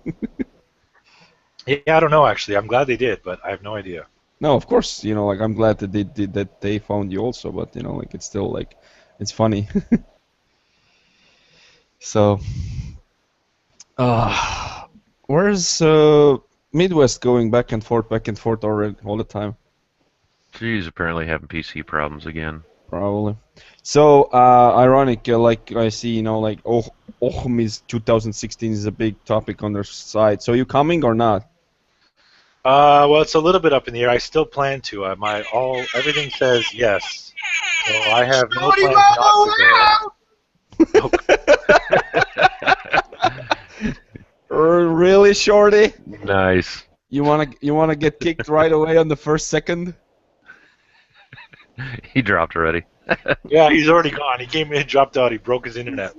Yeah, I don't know actually. I'm glad they did, but I have no idea. No, of course, like I'm glad that they did that they found you also, but like it's still like it's funny. So, uh where's Midwest going back and forth already all the time? She's apparently having PC problems again. Probably. So, ironic, like I see, like Ohm is 2016 is a big topic on their side. So you coming or not? Well, it's a little bit up in the air. I still plan to. Everything says yes, so I have no plans not to go. Really, Shorty? Nice. You wanna get kicked right away on the first second? He dropped already. Yeah, he's already gone. He came in, dropped out. He broke his internet.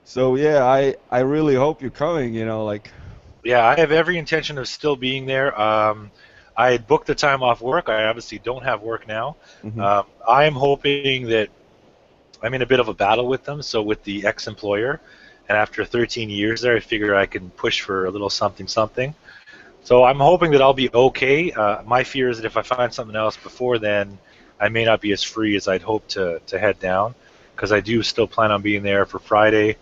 So yeah, I really hope you're coming. Like. Yeah, I have every intention of still being there. I had booked the time off work. I obviously don't have work now. Hmm. I am hoping that I'm in a bit of a battle with them, so with the ex-employer, and after 13 years there, I figure I can push for a little something something. So I'm hoping that I'll be okay. My fear is that if I find something else before then, I may not be as free as I'd hope to head down, because I do still plan on being there for Friday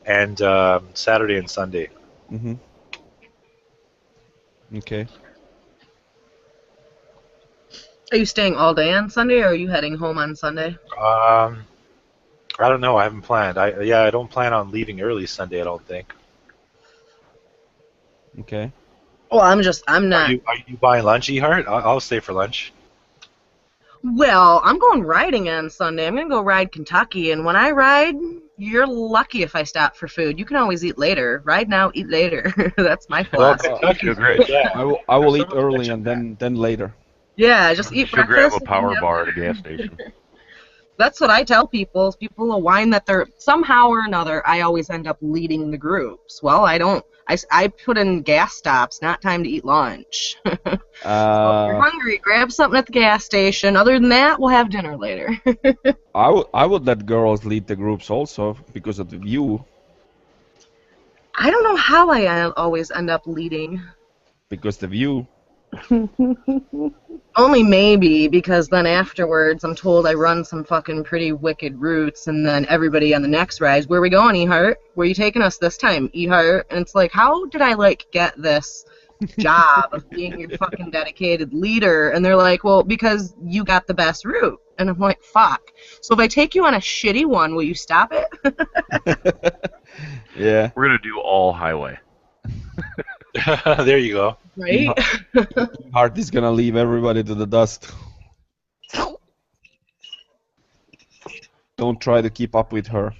and Saturday and Sunday. Hmm. Okay. Are you staying all day on Sunday, or are you heading home on Sunday? I don't know. I haven't planned. I don't plan on leaving early Sunday. I don't think. Okay. Well, I'm not. Are you buying lunch, Ehart? I'll stay for lunch. Well, I'm going riding on Sunday. I'm gonna go ride Kentucky, and when I ride, You're lucky if I stop for food. You can always eat later. Ride now, eat later. That's my Well, philosophy. Kentucky's great. Yeah. I will eat Someone early mentioned and then later. Yeah, just eat She'll grab breakfast. a power and have- bar at a gas station. That's what I tell people. Is people will whine that they're somehow or another. I always end up leading the groups. Well, I don't. I put in gas stops, not time to eat lunch. So if you're hungry, grab something at the gas station. Other than that, we'll have dinner later. I would let girls lead the groups also because of the view. I don't know how I always end up leading. Because the view. Only maybe, because then afterwards I'm told I run some fucking pretty wicked routes, and then everybody on the next ride, where are we going, Ehart? Where are you taking us this time, Ehart? And it's like, how did I, get this job of being your fucking dedicated leader? And they're like, well, because you got the best route. And I'm like, fuck. So if I take you on a shitty one, will you stop it? Yeah. We're gonna do all highway. There you go. Right? Hart is gonna leave everybody to the dust. Don't try to keep up with her.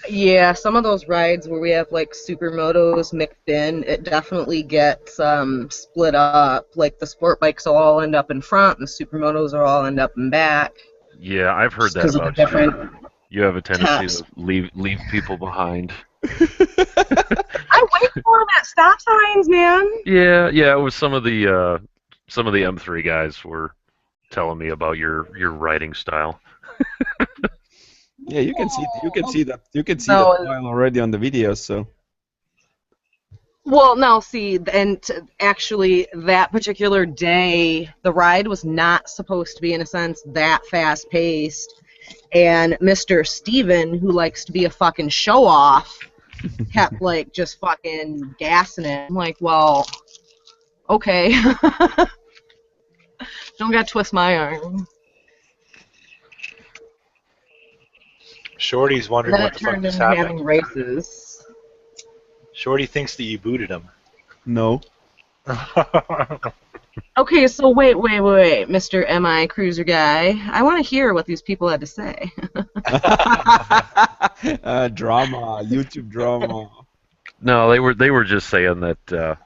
Yeah, some of those rides where we have supermotos mixed in, it definitely gets split up. Like the sport bikes will all end up in front, and the supermotos will all end up in back. Yeah, I've heard Just that 'cause of the about you. different You have a tendency taps. to leave people behind. I wait for them at stop signs, man. Yeah. It was some of the M3 guys were telling me about your riding style. Yeah, you can see that No. that file already on the videos. So Well, no, see, and actually, that particular day, the ride was not supposed to be, in a sense, that fast-paced. And Mr. Steven, who likes to be a fucking show-off, kept, just fucking gassing it. I'm like, well, okay. Don't gotta twist my arm. Shorty's wondering Then what it the fuck turned just into having happened. races. Shorty thinks that you booted him. no. Okay, so wait, Mr. MI Cruiser guy. I want to hear what these people had to say. Drama, YouTube drama. No, they were just saying that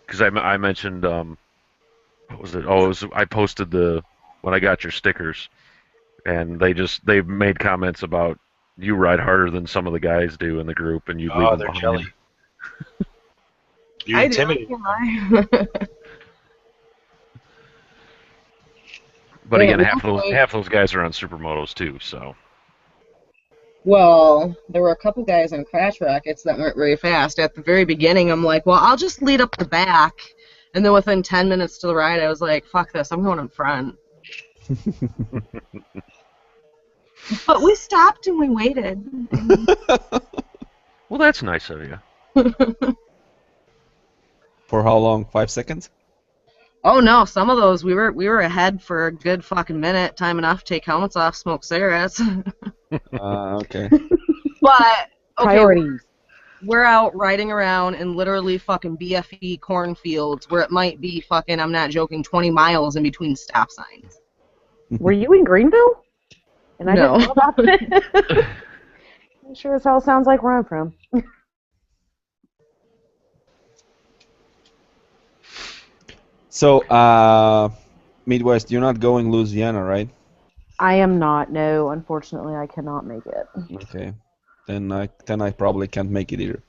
because I mentioned what was it? Oh, I posted when I got your stickers, and they made comments about you ride harder than some of the guys do in the group, and you leave them they're behind. jelly. You're I intimidating. do. But Yeah, again, at half one point- those guys are on supermotos too, so. Well, there were a couple guys on Crash Rockets that weren't very fast. At the very beginning, I'm like, well, I'll just lead up the back. And then within 10 minutes to the ride, I was like, fuck this, I'm going in front. But we stopped and we waited. Well, that's nice of you. For how long? 5 seconds? Oh no, some of those we were ahead for a good fucking minute, time enough to take helmets off, smoke cigarettes. Okay. But okay, Priorities. we're out riding around in literally fucking BFE cornfields where it might be fucking, I'm not joking, 20 miles in between stop signs. Were you in Greenville? And I No. didn't know about it. It sure as hell sounds like where I'm from. So, Midwest, you're not going Louisiana, right? I am not. No, unfortunately, I cannot make it. Okay. Then I probably can't make it either.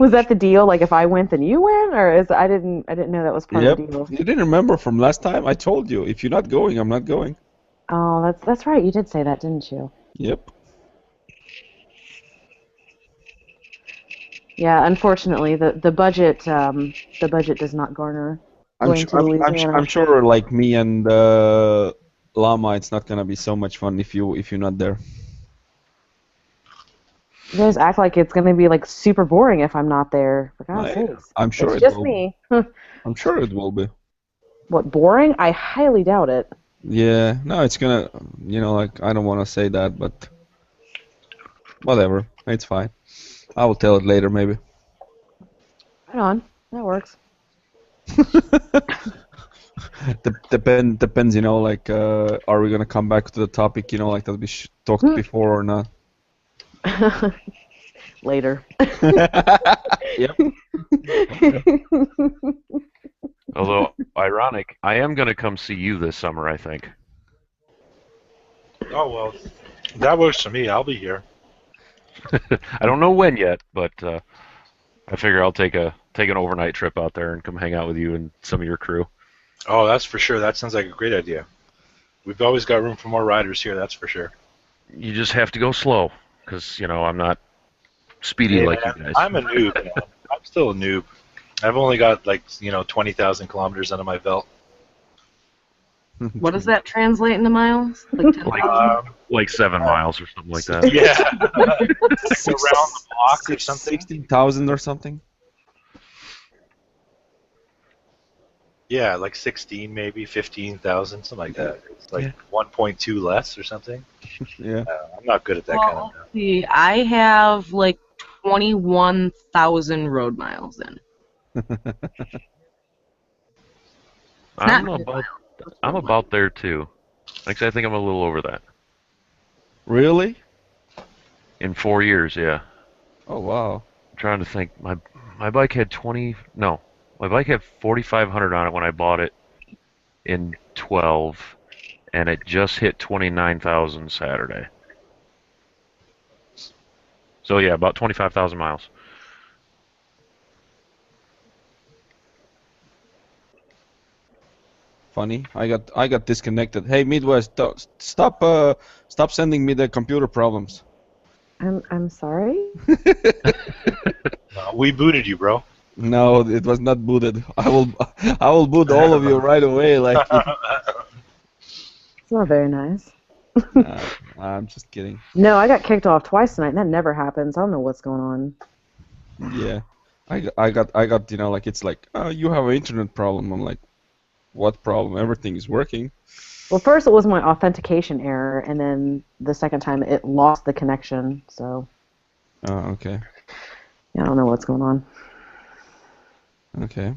Was that the deal? Like, if I went, then you win, or I didn't know that was part of the deal. You didn't remember from last time? I told you, if you're not going, I'm not going. Oh, that's right. You did say that, didn't you? Yep. Yeah. Unfortunately, the budget does not garner going to Louisiana. I'm sure, like me and Llama, it's not gonna be so much fun if you're not there. You guys act like it's going to be like super boring if I'm not there. For God's sakes. I'm sure It's it just will. me. I'm sure it will be. What, boring? I highly doubt it. Yeah, no, it's gonna, like, I don't want to say that, but whatever, it's fine. I will tell it later, maybe. Right on. That works. Depends, like, are we gonna come back to the topic, like that we talked before or not? Later. Yep. Although, ironic, I am going to come see you this summer, I think. Oh, well, that works for me. I'll be here. I don't know when yet, but I figure I'll take an overnight trip out there and come hang out with you and some of your crew. Oh, that's for sure. That sounds like a great idea. We've always got room for more riders here, that's for sure. You just have to go slow, because, I'm not speedy Hey, like man, you guys. I'm a noob, man. I'm still a noob. I've only got, 20,000 kilometers under my belt. What does that translate into miles? Like 10,000? Like 7 miles or something like that. Yeah. Like around the block or something. 16,000 or something. Yeah, like 16 maybe, 15,000, something like that. It's like Yeah. 1.2 less or something. Yeah. I'm not good at that kind of Let's see. I have like 21,000 road miles in. I'm about there too. Actually, I think I'm a little over that. Really? In 4 years, yeah. Oh wow. I'm trying to think. My bike had 4,500 on it when I bought it in 12, and it just hit 29,000 Saturday. So yeah, about 25,000 miles. Funny. I got disconnected. Hey Midwest, stop sending me the computer problems. I'm sorry. We booted you, bro. No, it was not booted. I will boot all of you right away. Like, It's not very nice. I'm just kidding. No, I got kicked off twice tonight, and that never happens. I don't know what's going on. Yeah, I got like it's like, oh, you have an internet problem. I'm like, what problem? Everything is working. Well, first it was my authentication error, and then the second time it lost the connection. So Oh, okay. yeah, I don't know what's going on. Okay.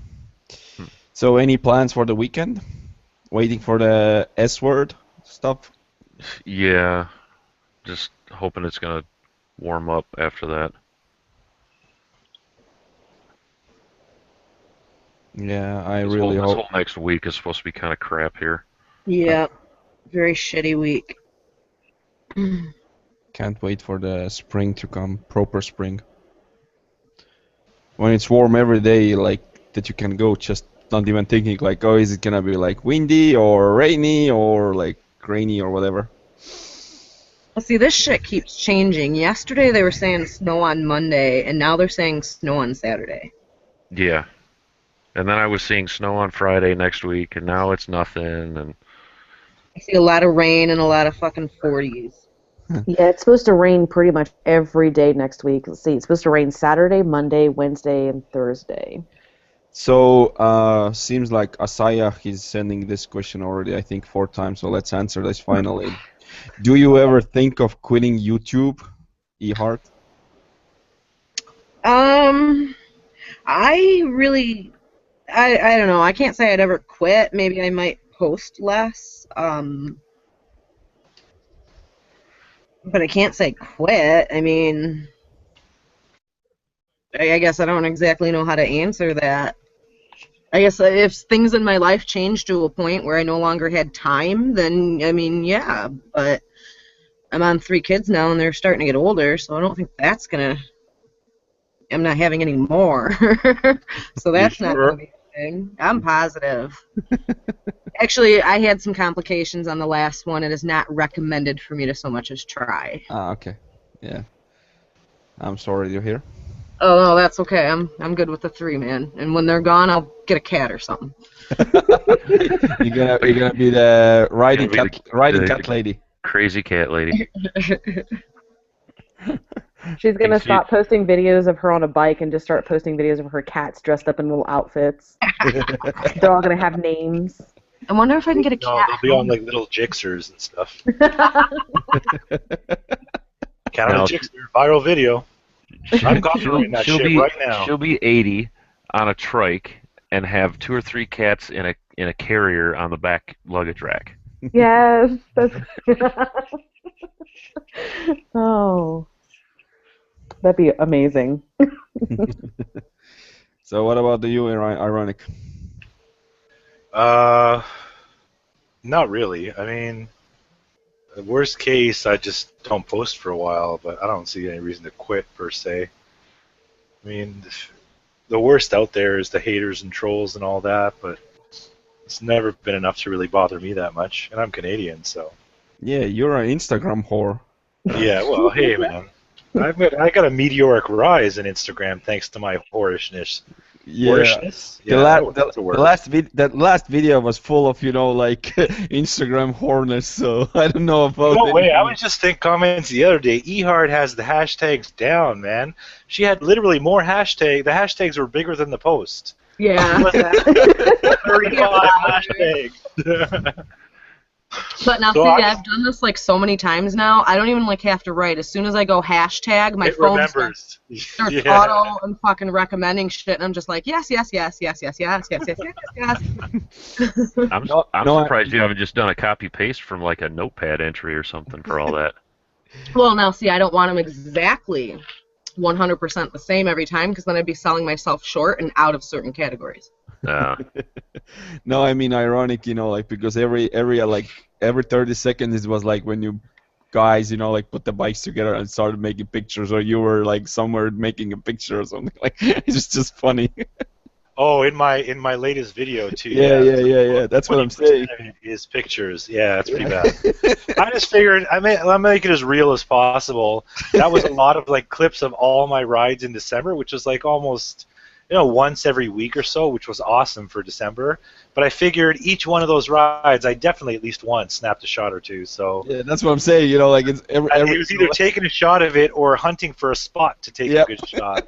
So, any plans for the weekend? Waiting for the S word stuff? Yeah, just hoping it's gonna warm up after that. Yeah, I This really whole hope. next week is supposed to be kind of crap here. Yeah. Very shitty week. Can't wait for the spring to come, proper spring. When it's warm every day, like that you can go, just not even thinking like, oh, is it gonna be like windy or rainy or like rainy or whatever. Well, see, this shit keeps changing. Yesterday they were saying snow on Monday, and now they're saying snow on Saturday. Yeah. And then I was seeing snow on Friday next week, and now it's nothing. And I see a lot of rain and a lot of fucking 40s. Yeah, it's supposed to rain pretty much every day next week. Let's see, it's supposed to rain Saturday, Monday, Wednesday, and Thursday. So, seems like Asaya is sending this question already, I think 4 times. So let's answer this finally. Do you ever think of quitting YouTube, Ehart? I don't know. I can't say I'd ever quit. Maybe I might post less. But I can't say quit. I mean, I guess I don't exactly know how to answer that. I guess if things in my life changed to a point where I no longer had time, then, I mean, yeah. But I'm on 3 kids now, and they're starting to get older, so I don't think that's going to... I'm not having any more. So that's not going to be a thing. I'm positive. Actually, I had some complications on the last one. It is not recommended for me to so much as try. Ah, okay. Yeah. I'm sorry you're here. Oh, no, that's okay. I'm good with the 3, man. And when they're gone, I'll get a cat or something. You're gonna be the riding cat lady. crazy cat lady. She's gonna Think she- stop posting videos of her on a bike and just start posting videos of her cats dressed up in little outfits. They're all gonna have names. I wonder if I can get a No, cat. they'll be on like little Jixers and stuff. Cat on No. a Jixer, viral video. I'm copyrighting that shit right now. She'll be 80 on a trike and have 2 or 3 cats in in a carrier on the back luggage rack. Yes. That's oh, that'd be amazing. So what about you, Ironic? Not really. I mean, the worst case, I just don't post for a while, but I don't see any reason to quit per se. I mean, the worst out there is the haters and trolls and all that, but it's never been enough to really bother me that much, and I'm Canadian, so. Yeah, you're an Instagram whore. Yeah, well, hey, man. I got a meteoric rise in Instagram thanks to my whorishness. Yeah. Whorishness? The, Yeah, that's a the word. that last video was full of, like Instagram whoreness, so I don't know about No way, I anything. was just thinking comments the other day. Ehart has the hashtags down, man. She had literally more hashtag. The hashtags were bigger than the post. Yeah. 35 hashtags. But now, So see, I- I've done this like so many times now. I don't even like have to write. As soon as I go hashtag, my It phone remembers. starts Yeah. auto and fucking recommending shit, and I'm just like, yes, yes, yes, yes, yes, yes, yes, yes, yes, yes. I'm No, surprised you haven't just done a copy paste from like a notepad entry or something for all that. Well, now, see, I don't want them exactly 100% the same every time, because then I'd be selling myself short and out of certain categories. No, I mean ironic, like because every 30 seconds it was like when you guys, like put the bikes together and started making pictures, or you were like somewhere making a picture or something. Like it's just funny. Oh, in my latest video too. Yeah. That's what I'm 20% saying. of it is pictures. Yeah, it's pretty bad. I just figured I'll make it as real as possible. That was a lot of like clips of all my rides in December, which was like almost once every week or so, which was awesome for December. But I figured each one of those rides, I definitely at least once snapped a shot or two. So Yeah, that's what I'm saying. Like it's and it was either taking a shot of it or hunting for a spot to take Yep. a good shot.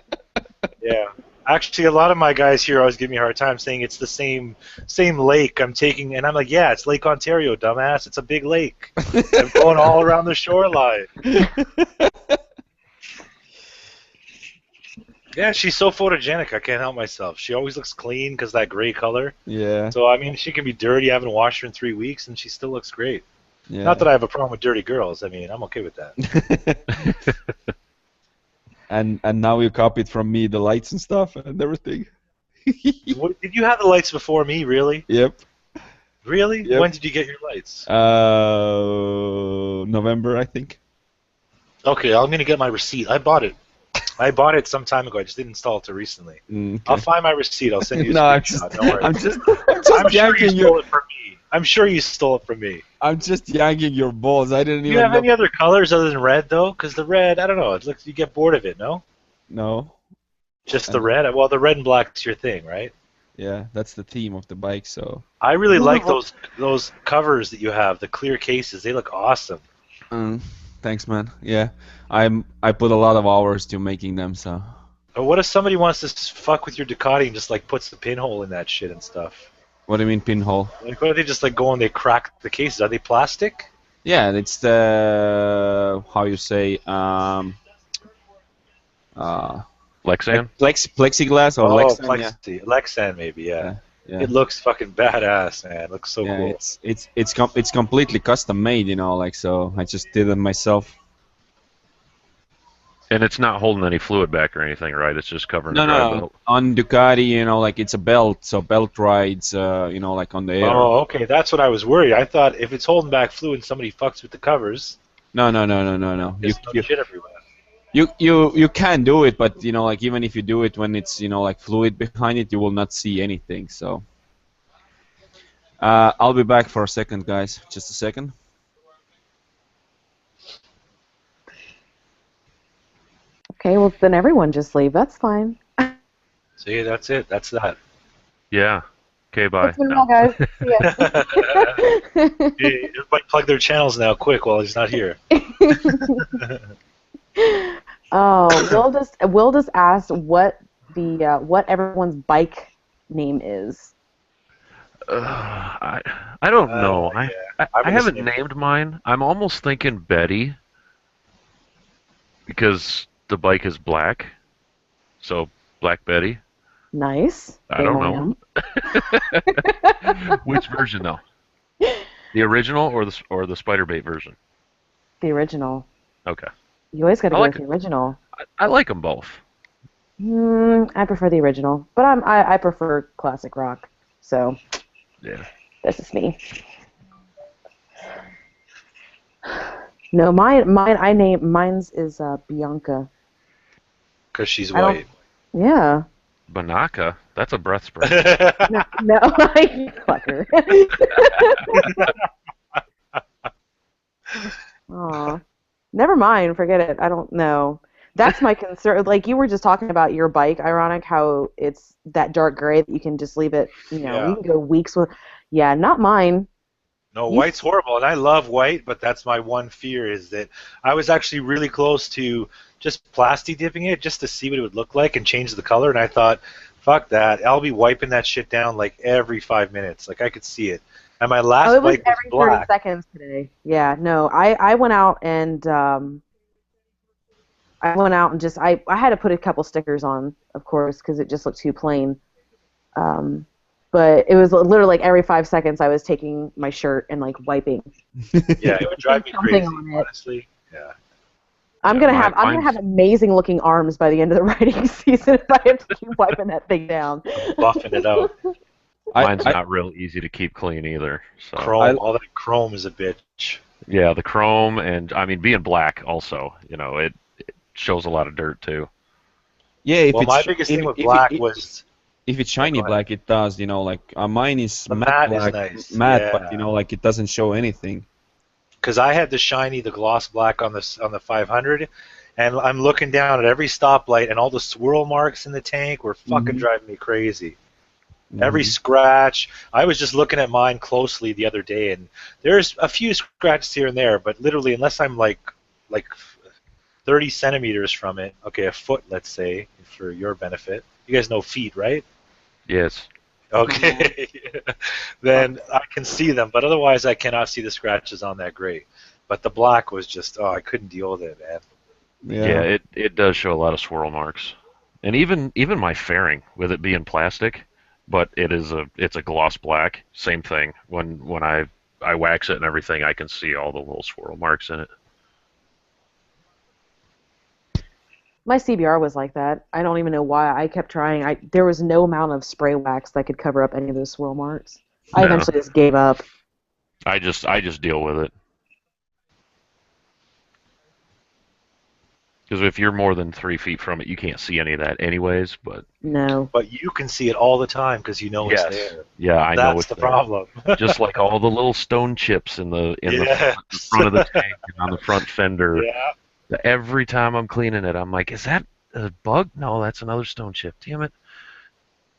Yeah. Actually, a lot of my guys here always give me a hard time saying it's the same lake I'm taking, and I'm like, yeah, it's Lake Ontario, dumbass. It's a big lake. I'm going all around the shoreline. Yeah, she's so photogenic. I can't help myself. She always looks clean because that gray color. Yeah. So I mean, she can be dirty. I haven't washed her in 3 weeks, and she still looks great. Yeah. Not that I have a problem with dirty girls. I mean, I'm okay with that. and now you copied from me the lights and stuff and everything. Did you have the lights before me? Really? Yep. Really? Yep. When did you get your lights? November, I think. Okay, I'm gonna get my receipt. I bought it. I bought it some time ago. I just didn't install it till recently. Okay. I'll find my receipt. I'll send you a No, screenshot. Don't worry. I'm just I'm sure you yanking stole it from me. I'm sure you stole it from me. I'm just yanking your balls. I didn't Do even you have know. any other colors other than red, though? Because the red, I don't know. It looks you get bored of it, no? No. Just the red. Well, the red and black's your thing, right? Yeah, that's the theme of the bike. So. I really like those covers that you have, the clear cases. They look awesome. Thanks, man. Yeah, I put a lot of hours to making them. So. But what if somebody wants to fuck with your Ducati and just like puts the pinhole in that shit and stuff? What do you mean pinhole? Like, what if they just like go and they crack the cases? Are they plastic? Yeah, it's the how you say Lexan? plexiglass or Lexan, yeah. Lexan maybe, yeah. Yeah. It looks fucking badass, man. It looks so Yeah, cool. it's completely custom made, like so. I just did it myself. And it's not holding any fluid back or anything, right? It's just covering No, the drive no. belt. On Ducati, like it's a belt, so belt rides, like on the air. Oh, okay. That's what I was worried. I thought if it's holding back fluid and somebody fucks with the covers, No. there's no shit everywhere. You can do it, but like even if you do it when it's like fluid behind it, you will not see anything. So I'll be back for a second, guys. Just a second. Okay, well then everyone just leave. That's fine. See, that's it. That's that. Yeah. Okay, bye. That's been all, guys. See ya. Hey, everybody plug their channels now, quick, while he's not here. Oh, Will just asked what what everyone's bike name is. I don't know. yeah. I haven't named mine. I'm almost thinking Betty because the bike is black, so Black Betty. Nice. I don't know. Which version though? The original or the spider bait version? The original. Okay. You always got to I go like with the original. I like them both. I prefer the original, but I prefer classic rock. So Yeah. that's just me. No, mine's is Bianca. Because she's I don't- white. Yeah. Banaka, that's a breath spray. No, you fucker. Aw. Never mind, forget it. I don't know. That's my concern. Like you were just talking about your bike, ironic how it's that dark gray that you can just leave it, Yeah. you can go weeks with. Yeah, not mine. No, white's horrible, and I love white, but that's my one fear is that I was actually really close to just plastic dipping it just to see what it would look like and change the color, and I thought, fuck that, I'll be wiping that shit down like every 5 minutes. Like I could see it. And my last It was bike was every 30 black. seconds today. Yeah, no, I went out and just I had to put a couple stickers on, of course, because it just looked too plain. But it was literally like every 5 seconds I was taking my shirt and like wiping. Yeah, it would drive me Something crazy, on it. honestly. Yeah. I'm gonna have amazing looking arms by the end of the riding season if I have to keep wiping that thing down. Buffing it out. Mine's not real easy to keep clean either. So. Chrome, all that chrome is a bitch. Yeah, the chrome, and I mean being black also, it shows a lot of dirt too. Yeah, Well, my biggest thing with black was if it's shiny black, it does. Like mine is the matte matte black, is nice. matte, Yeah. but like it doesn't show anything. Because I had the gloss black on the 500, and I'm looking down at every stoplight, and all the swirl marks in the tank were fucking driving me crazy. Every scratch. I was just looking at mine closely the other day, and there's a few scratches here and there, but literally, unless I'm like 30 centimeters from it, okay, a foot, let's say, for your benefit. You guys know feet, right? Yes. Okay. Then I can see them, but otherwise I cannot see the scratches on that gray. But the black was just, I couldn't deal with it, man. Yeah, it does show a lot of swirl marks. And even my fairing, with it being plastic, but it's a gloss black, same thing. When I wax it and everything, I can see all the little swirl marks in it. My CBR was like that. I don't even know why. I kept trying. There was no amount of spray wax that could cover up any of those swirl marks. I eventually just gave up. I just deal with it. Because if you're more than 3 feet from it, you can't see any of that anyways. But no. But you can see it all the time because you know it's there. Yeah, I know it's That's the problem. Just like all the little stone chips in the front of the tank and on the front fender. Yeah. Every time I'm cleaning it, I'm like, is that a bug? No, that's another stone chip. Damn it.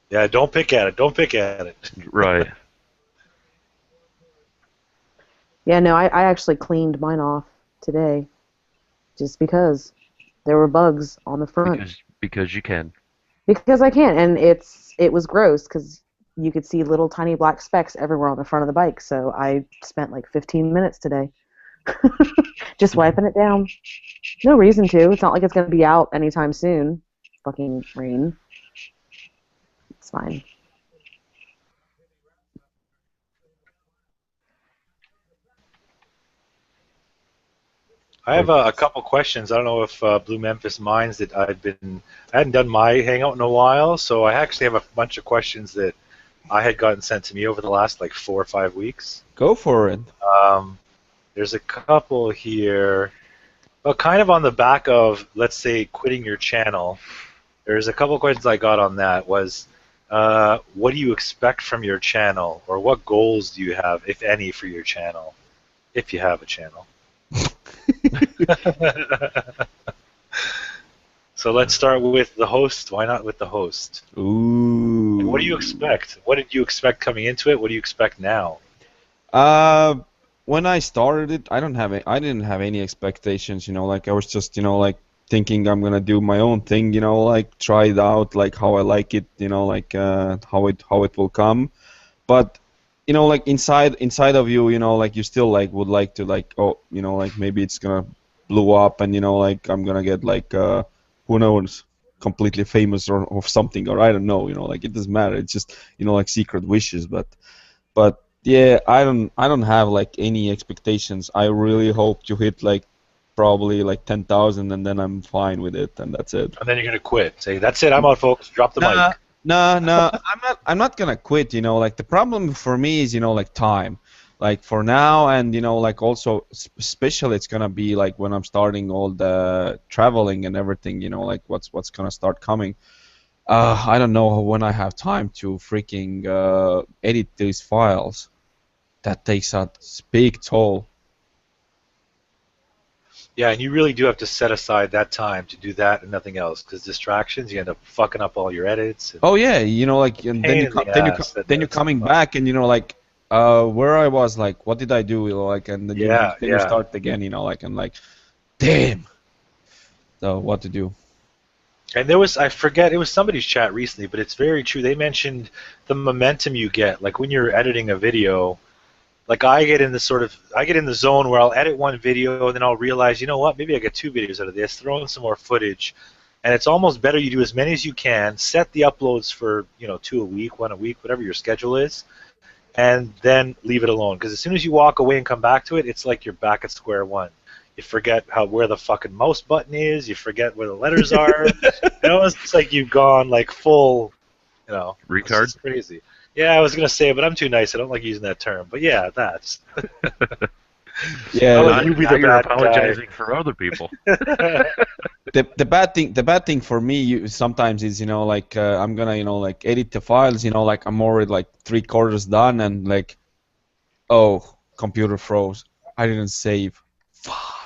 Yeah, don't pick at it. Don't pick at it. Right. Yeah, no, I actually cleaned mine off today just because there were bugs on the front. Because you can. Because I can, and it was gross because you could see little tiny black specks everywhere on the front of the bike, so I spent like 15 minutes today just wiping it down. No reason to. It's not like it's going to be out anytime soon. Fucking rain. It's fine. I have a couple questions. I don't know if Blue Memphis minds that I hadn't done my hangout in a while, so I actually have a bunch of questions that I had gotten sent to me over the last 4 or 5 weeks. Go for it. There's a couple here. Well, kind of on the back of, let's say, quitting your channel, there's a couple of questions I got on that was, what do you expect from your channel, or what goals do you have, if any, for your channel, if you have a channel? So let's start with the host. Why not with the host? Ooh. What do you expect? What did you expect coming into it? What do you expect now? When I started it, I didn't have any expectations, I was just, thinking I'm gonna do my own thing, try it out, how I like it, how it will come. But, inside of you, you still would like to maybe it's gonna blow up and I'm gonna get who knows. completely famous or something, or I don't know, you know, like it doesn't matter. It's just, you know, like secret wishes. But yeah, I don't have like any expectations. I really hope to hit like probably like 10,000, and then I'm fine with it, and that's it. And then you're gonna quit. Say, that's it. I'm out, folks. Drop the mic. No, I'm not gonna quit. You know, like the problem for me is, you know, like time. Like for now, and you know, like also especially it's gonna be like when I'm starting all the traveling and everything. You know, like what's gonna start coming. I don't know when I have time to freaking edit these files. That takes a big toll. Yeah, and you really do have to set aside that time to do that and nothing else, because distractions, you end up fucking up all your edits. Oh yeah, you know, like, and then Pain in the ass, then you're that's coming fun. back, and you know, like, where I was, like, what did I do, you know, like, and then you start again, you know, like, and like, damn. So what to do? And there was, I forget, it was somebody's chat recently, but it's very true. They mentioned the momentum you get, like when you're editing a video. Like I get in the zone where I'll edit one video and then I'll realize, you know what, maybe I get 2 videos out of this, throw in some more footage, and it's almost better you do as many as you can, set the uploads for, you know, 2 a week, 1 a week, whatever your schedule is, and then leave it alone. Because as soon as you walk away and come back to it, it's like you're back at square one. You forget where the fucking mouse button is, you forget where the letters are. You know, it's like you've gone like full, you know. Retard? It's just crazy. Yeah, I was going to say it, but I'm too nice. I don't like using that term. But yeah, that's... Yeah, Oh, Now, you be now the you're bad apologizing for other people. the bad thing for me sometimes is, you know, like, I'm gonna, you know, like, edit the files, you know, like, I'm already like 3/4 done, and like, oh, computer froze. I didn't save. Fuck.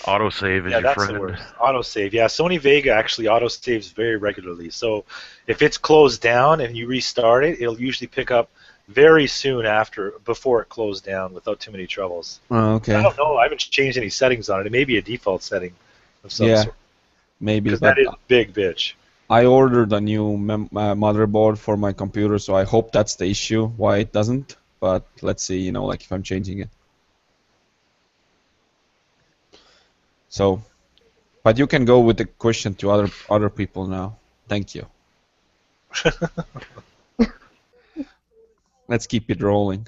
Autosave is Yeah, your that's the friend. worst. Autosave. Yeah, Sony Vega actually autosaves very regularly. So if it's closed down and you restart it, it'll usually pick up very soon before it closed down without too many troubles. Oh, I okay. don't know. I haven't changed any settings on it. It may be a default setting of some Yeah, sort. maybe, Because but that is a big bitch. I ordered a new motherboard for my computer, so I hope that's the issue why it doesn't. But let's see, you know, like if I'm changing it. So, but you can go with the question to other people now. Thank you. Let's keep it rolling.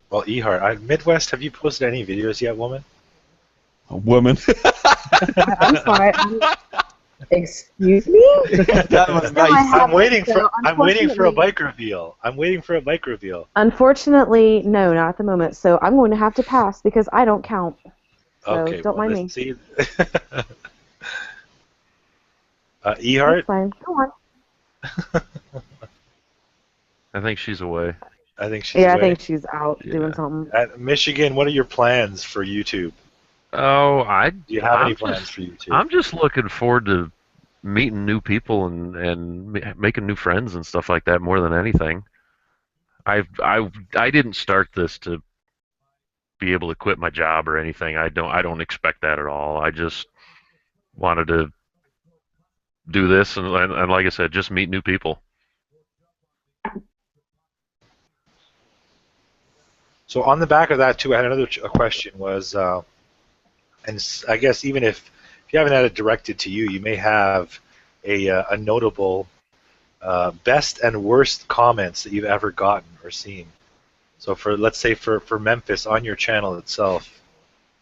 Well, Ehart, Midwest, have you posted any videos yet, woman? A woman. I'm sorry. Excuse me? That was No, I nice. have- I'm waiting so for a unfortunately- bike reveal. I'm waiting for a bike reveal. Unfortunately, no, not at the moment. So I'm going to have to pass because I don't count. So Okay, don't well, mind me. let's see. That's Ehart, fine. Go on. I think she's away. I think she's Yeah, I away. think she's out Yeah. doing something. At Michigan, what are your plans for YouTube? Oh, Do you have any I'm plans just, for YouTube? I'm just looking forward to meeting new people and making new friends and stuff like that more than anything. I didn't start this to be able to quit my job or anything. I don't expect that at all. I just wanted to do this and like I said, just meet new people. So on the back of that too, I had another a question was, I guess even if you haven't had it directed to you, you may have a notable best and worst comments that you've ever gotten or seen. So let's say for Memphis on your channel itself,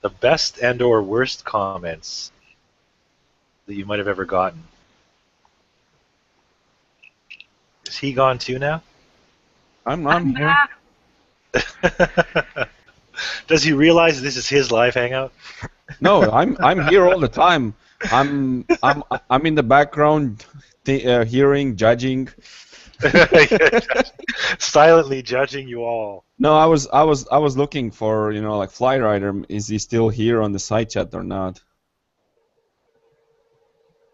the best and or worst comments that you might have ever gotten. Is he gone too now? I'm here. Does he realize this is his live hangout? No, I'm here all the time. I'm in the background, hearing, judging. Silently judging you all. No, I was looking for, you know, like Flyrider. Is he still here on the side chat or not?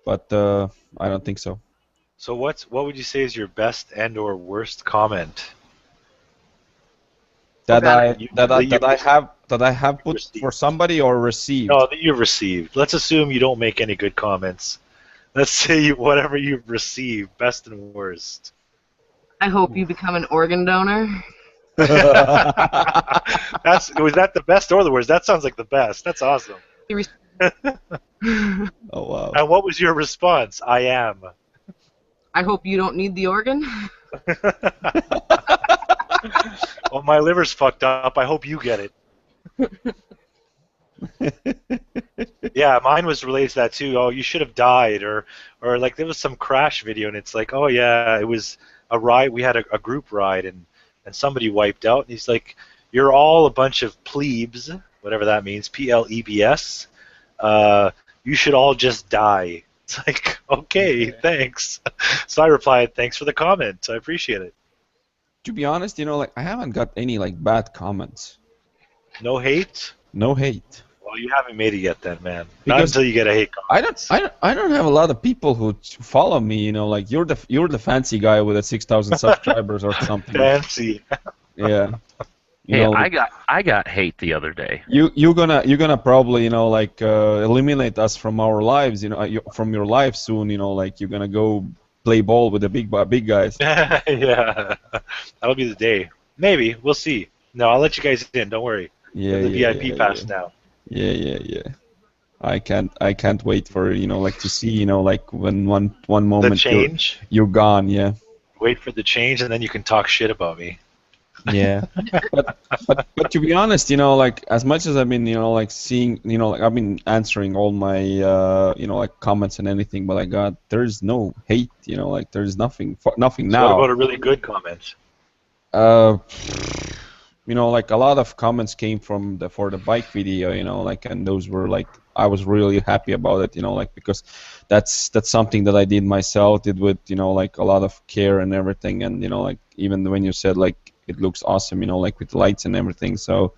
But I don't think so. So what would you say is your best and or worst comment? That I have put received. for somebody or received. No, that you've received. Let's assume you don't make any good comments. Let's say whatever you've received, best and worst. I hope you become an organ donor. Was that the best or the worst? That sounds like the best. That's awesome. Oh wow. And what was your response? I am. I hope you don't need the organ. Well, my liver's fucked up. I hope you get it. Yeah, mine was related to that too. Oh, you should have died, or like there was some crash video, and it's like, oh yeah, it was a ride. We had a group ride, and somebody wiped out, and he's like, you're all a bunch of plebes, whatever that means, plebs. You should all just die. It's like, okay, thanks. So I replied, thanks for the comment. I appreciate it. To be honest, like I haven't got any like bad comments. No hate? No hate. Well, you haven't made it yet then, man. Not Because until you get a hate comment. I don't have a lot of people who follow me. Like you're the fancy guy with 6,000 subscribers or something. Fancy. Yeah. Hey, Like, I got hate the other day. you're gonna probably like eliminate us from our lives. From your life soon. Like you're gonna go play ball with the big guys. Yeah. That'll be the day. Maybe. We'll see. No, I'll let you guys in. Don't worry. Yeah. The Yeah, VIP yeah, pass yeah. now. Yeah. I can't wait for like to see like when one moment The change. you're gone. Yeah. Wait for the change, and then you can talk shit about me. Yeah, but to be honest, like as much as I've been, like seeing, like I've been answering all my, like comments and anything, but there's no hate, like there's nothing So now. what about a really good comment? Uh, like a lot of comments came from for the bike video, like, and those were like I was really happy about it, like because that's something that I did myself, did with, like a lot of care and everything, and like even when you said like it looks awesome, like with lights and everything. So,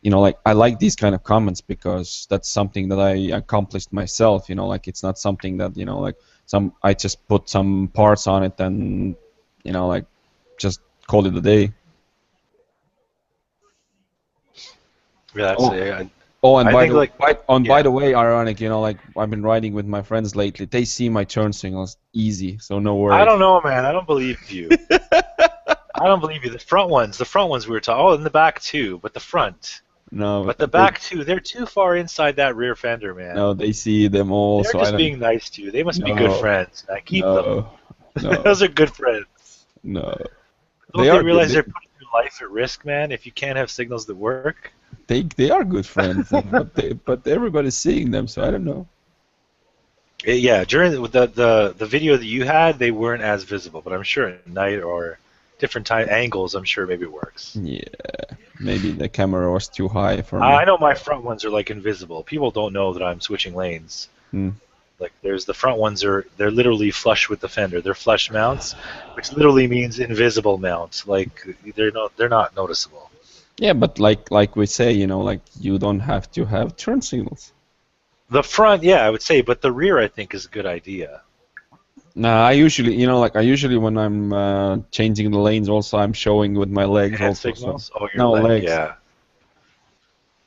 like I like these kind of comments because that's something that I accomplished myself. Like it's not something that like I just put some parts on it and like just call it a day. Yeah, that's it. Oh, and I by think, the like, by the way, ironic, like I've been riding with my friends lately. They see my turn signals easy, so no worries. I don't know, man. I don't believe you. I don't believe you. The front ones we were talking. Oh, in the back too, but the front. No, But the back too, they're too far inside that rear fender, man. No, they see them all. They're so just I being nice to you. They must be No. good friends. I keep them. No, Those are good friends. no. Don't They they are realize good. they're putting your life at risk, man? If you can't have signals that work. They are good friends, but everybody's seeing them, so I don't know. Yeah, during the video that you had, they weren't as visible, but I'm sure at night or different time angles, I'm sure maybe it works. Yeah, maybe the camera was too high for me. I know my front ones are like invisible. People don't know that I'm switching lanes. Hmm. Like there's the front ones they're literally flush with the fender. They're flush mounts, which literally means invisible mounts. Like they're not noticeable. Yeah, but like we say, like you don't have to have turn signals. The front, yeah, I would say, but the rear, I think, is a good idea. Nah, I usually when I'm changing the lanes, also I'm showing with my legs Hand also. signals. So. Oh, your No, leg, legs. yeah.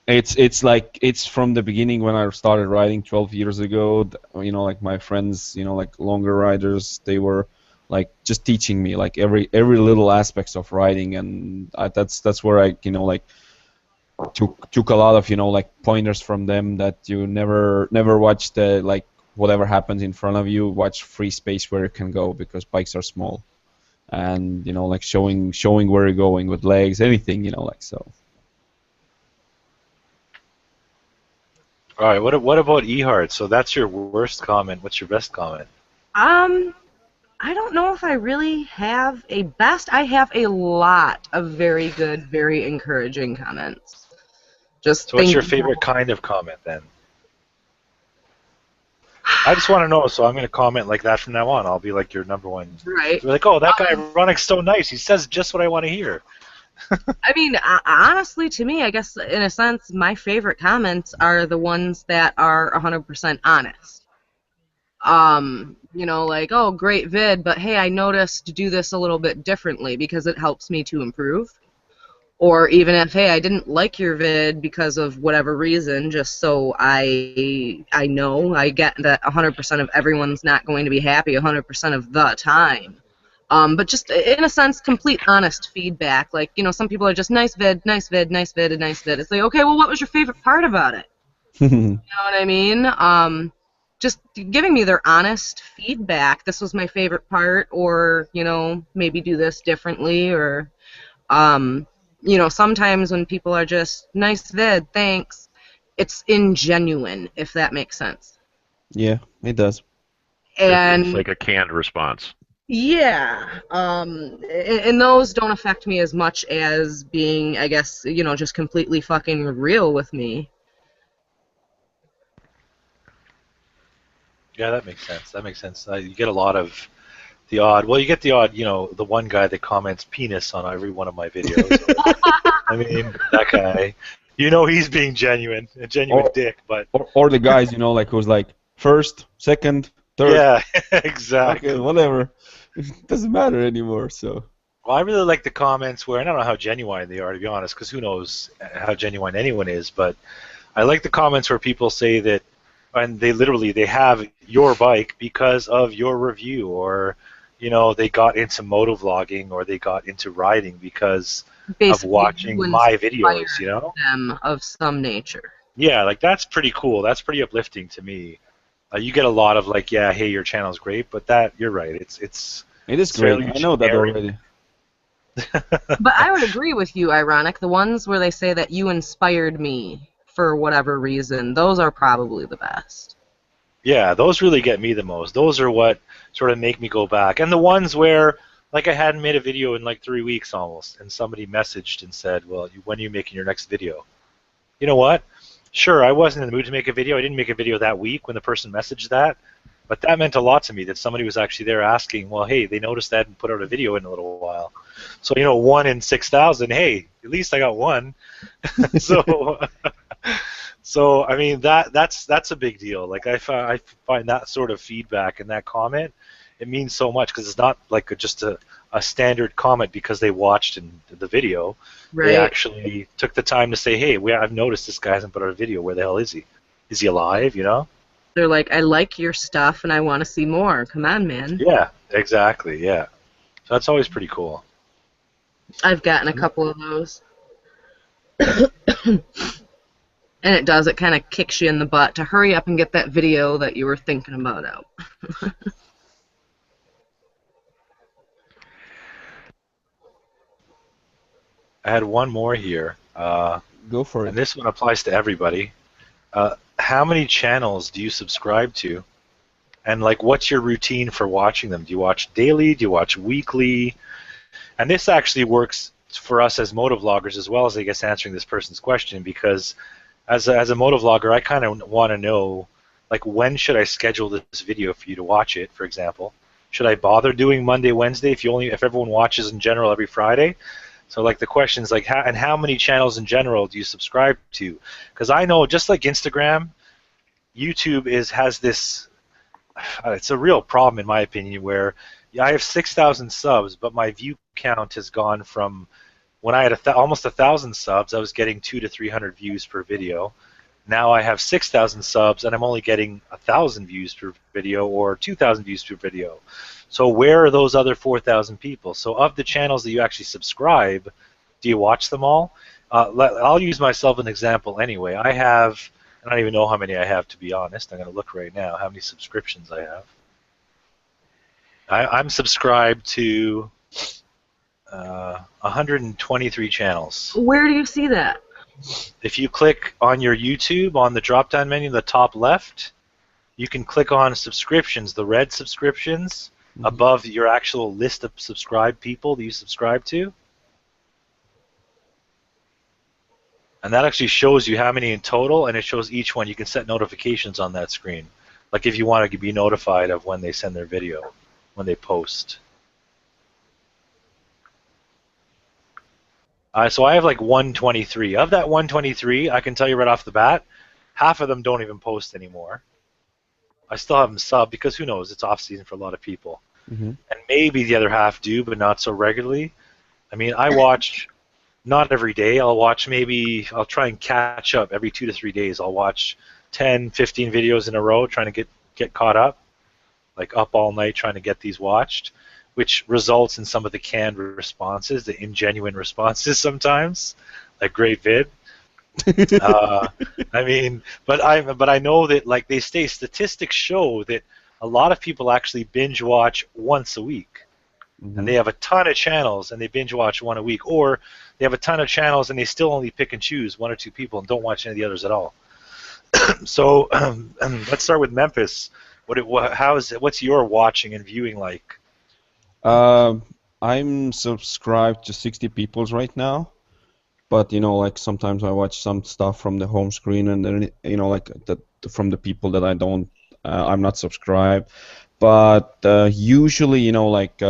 It's from the beginning when I started riding 12 years ago. Like my friends, like longer riders, they were like just teaching me like every little aspects of riding, and that's where I like took a lot of like pointers from them that you never watch the like whatever happens in front of you. Watch free space where you can go because bikes are small, and like showing where you're going with legs, anything like so. All right. What about Ehart? So that's your worst comment. What's your best comment? I don't know if I really have a best. I have a lot of very good, very encouraging comments. Just So what's your thank favorite kind of comment then? I just want to know, so I'm going to comment like that from now on. I'll be like your number one. Right. You're like, oh, that guy Ronic's so nice. He says just what I want to hear. I mean, honestly, to me, I guess in a sense, my favorite comments are the ones that are 100% honest. Like, oh, great vid, but hey, I noticed to do this a little bit differently because it helps me to improve. Or even if, hey, I didn't like your vid because of whatever reason, just so I know, I get that 100% of everyone's not going to be happy 100% of the time. But just in a sense, complete honest feedback. Like, you know, some people are just nice vid, nice vid, nice vid, and nice vid. It's like, okay, well, what was your favorite part about it? You know what I mean? Just giving me their honest feedback. This was my favorite part, or, you know, maybe do this differently, or, you know, sometimes when people are just nice vid, thanks, it's ingenuine, if that makes sense. Yeah, it does. It's And like a canned response. yeah, and those don't affect me as much as being, I guess, you know, just completely fucking real with me. Yeah, that makes sense. That makes sense. You get a lot of the odd. Well, you get the odd. You know, the one guy that comments penis on every one of my videos. I mean, that guy. You know, he's being genuine, a genuine Or, dick. But or the guys, you know, like who's like first, second, third. yeah, exactly. Okay, whatever. It doesn't matter anymore. So. Well, I really like the comments where, and I don't know how genuine they are, to be honest, because who knows how genuine anyone is. But I like the comments where people say that, and they have your bike because of your review, or you know, they got into motovlogging or they got into riding because of Basically, watching you my inspired videos. You know? them of some nature. Yeah, like that's pretty cool. That's pretty uplifting to me. You get a lot of like, yeah, hey, your channel's great, but that you're right. It is It's great. fairly I know that generic. already. But I would agree with you, Ironic. The ones where they say that you inspired me for whatever reason, those are probably the best. Yeah, those really get me the most. Those are what sort of make me go back. And the ones where, like, I hadn't made a video in like 3 weeks almost, and somebody messaged and said, well, when are you making your next video? You know what? Sure, I wasn't in the mood to make a video. I didn't make a video that week when the person messaged that, but that meant a lot to me that somebody was actually there asking, well, hey, they noticed that and put out a video in a little while. So, you know, 1 in 6,000, hey, at least I got one. So, so I mean, that's a big deal. Like, I find that sort of feedback and that comment, it means so much because it's not like just a standard comment because they watched in the video. Right. They actually took the time to say, hey, I've noticed this guy hasn't put out a video. Where the hell is he? Is he alive, you know? They're like, I like your stuff and I want to see more. Come on, man. Yeah, exactly, yeah. So that's always pretty cool. I've gotten a couple of those. And it does, it kind of kicks you in the butt to hurry up and get that video that you were thinking about out. I had one more here. Go for it. And this one applies to everybody. How many channels do you subscribe to? And like, what's your routine for watching them? Do you watch daily? Do you watch weekly? And this actually works for us as motovloggers as well as, I guess, answering this person's question, because as a motovlogger, I kind of want to know, like, when should I schedule this video for you to watch it, for example? Should I bother doing Monday, Wednesday if everyone watches in general every Friday? So, like, the question is, like, how many channels in general do you subscribe to? Because I know, just like Instagram, YouTube has this, it's a real problem in my opinion, where I have 6,000 subs, but my view count has gone from, when I had almost 1,000 subs, I was getting 200 to 300 views per video. Now I have 6,000 subs, and I'm only getting 1,000 views per video or 2,000 views per video. So where are those other 4,000 people? So of the channels that you actually subscribe, do you watch them all? I'll use myself as an example anyway. I don't even know how many I have, to be honest. I'm going to look right now how many subscriptions I have. I'm subscribed to 123 channels. Where do you see that? If you click on your YouTube on the drop-down menu in the top left, you can click on subscriptions, the red subscriptions, above your actual list of subscribed people that you subscribe to. And that actually shows you how many in total, and it shows each one. You can set notifications on that screen, like if you want to be notified of when they send their video, when they post. So I have like 123. Of that 123, I can tell you right off the bat, half of them don't even post anymore. I still have them sub because who knows, it's off season for a lot of people. And maybe the other half do, but not so regularly. I mean, I watch not every day. I'll try and catch up every 2 to 3 days. I'll watch 10, 15 videos in a row trying to get caught up, like up all night trying to get these watched. which results in some of the canned responses, the ingenuine responses sometimes, like great vid. I mean, but I know that like they say statistics show that a lot of people actually binge watch once a week, and they have a ton of channels and they binge watch one a week, or they have a ton of channels and they still only pick and choose one or two people and don't watch any of the others at all. So let's start with Memphis. What's your watching and viewing like? I'm subscribed to 60 people's right now, but like sometimes I watch some stuff from the home screen, and then like from the people that I'm not subscribed. But usually, like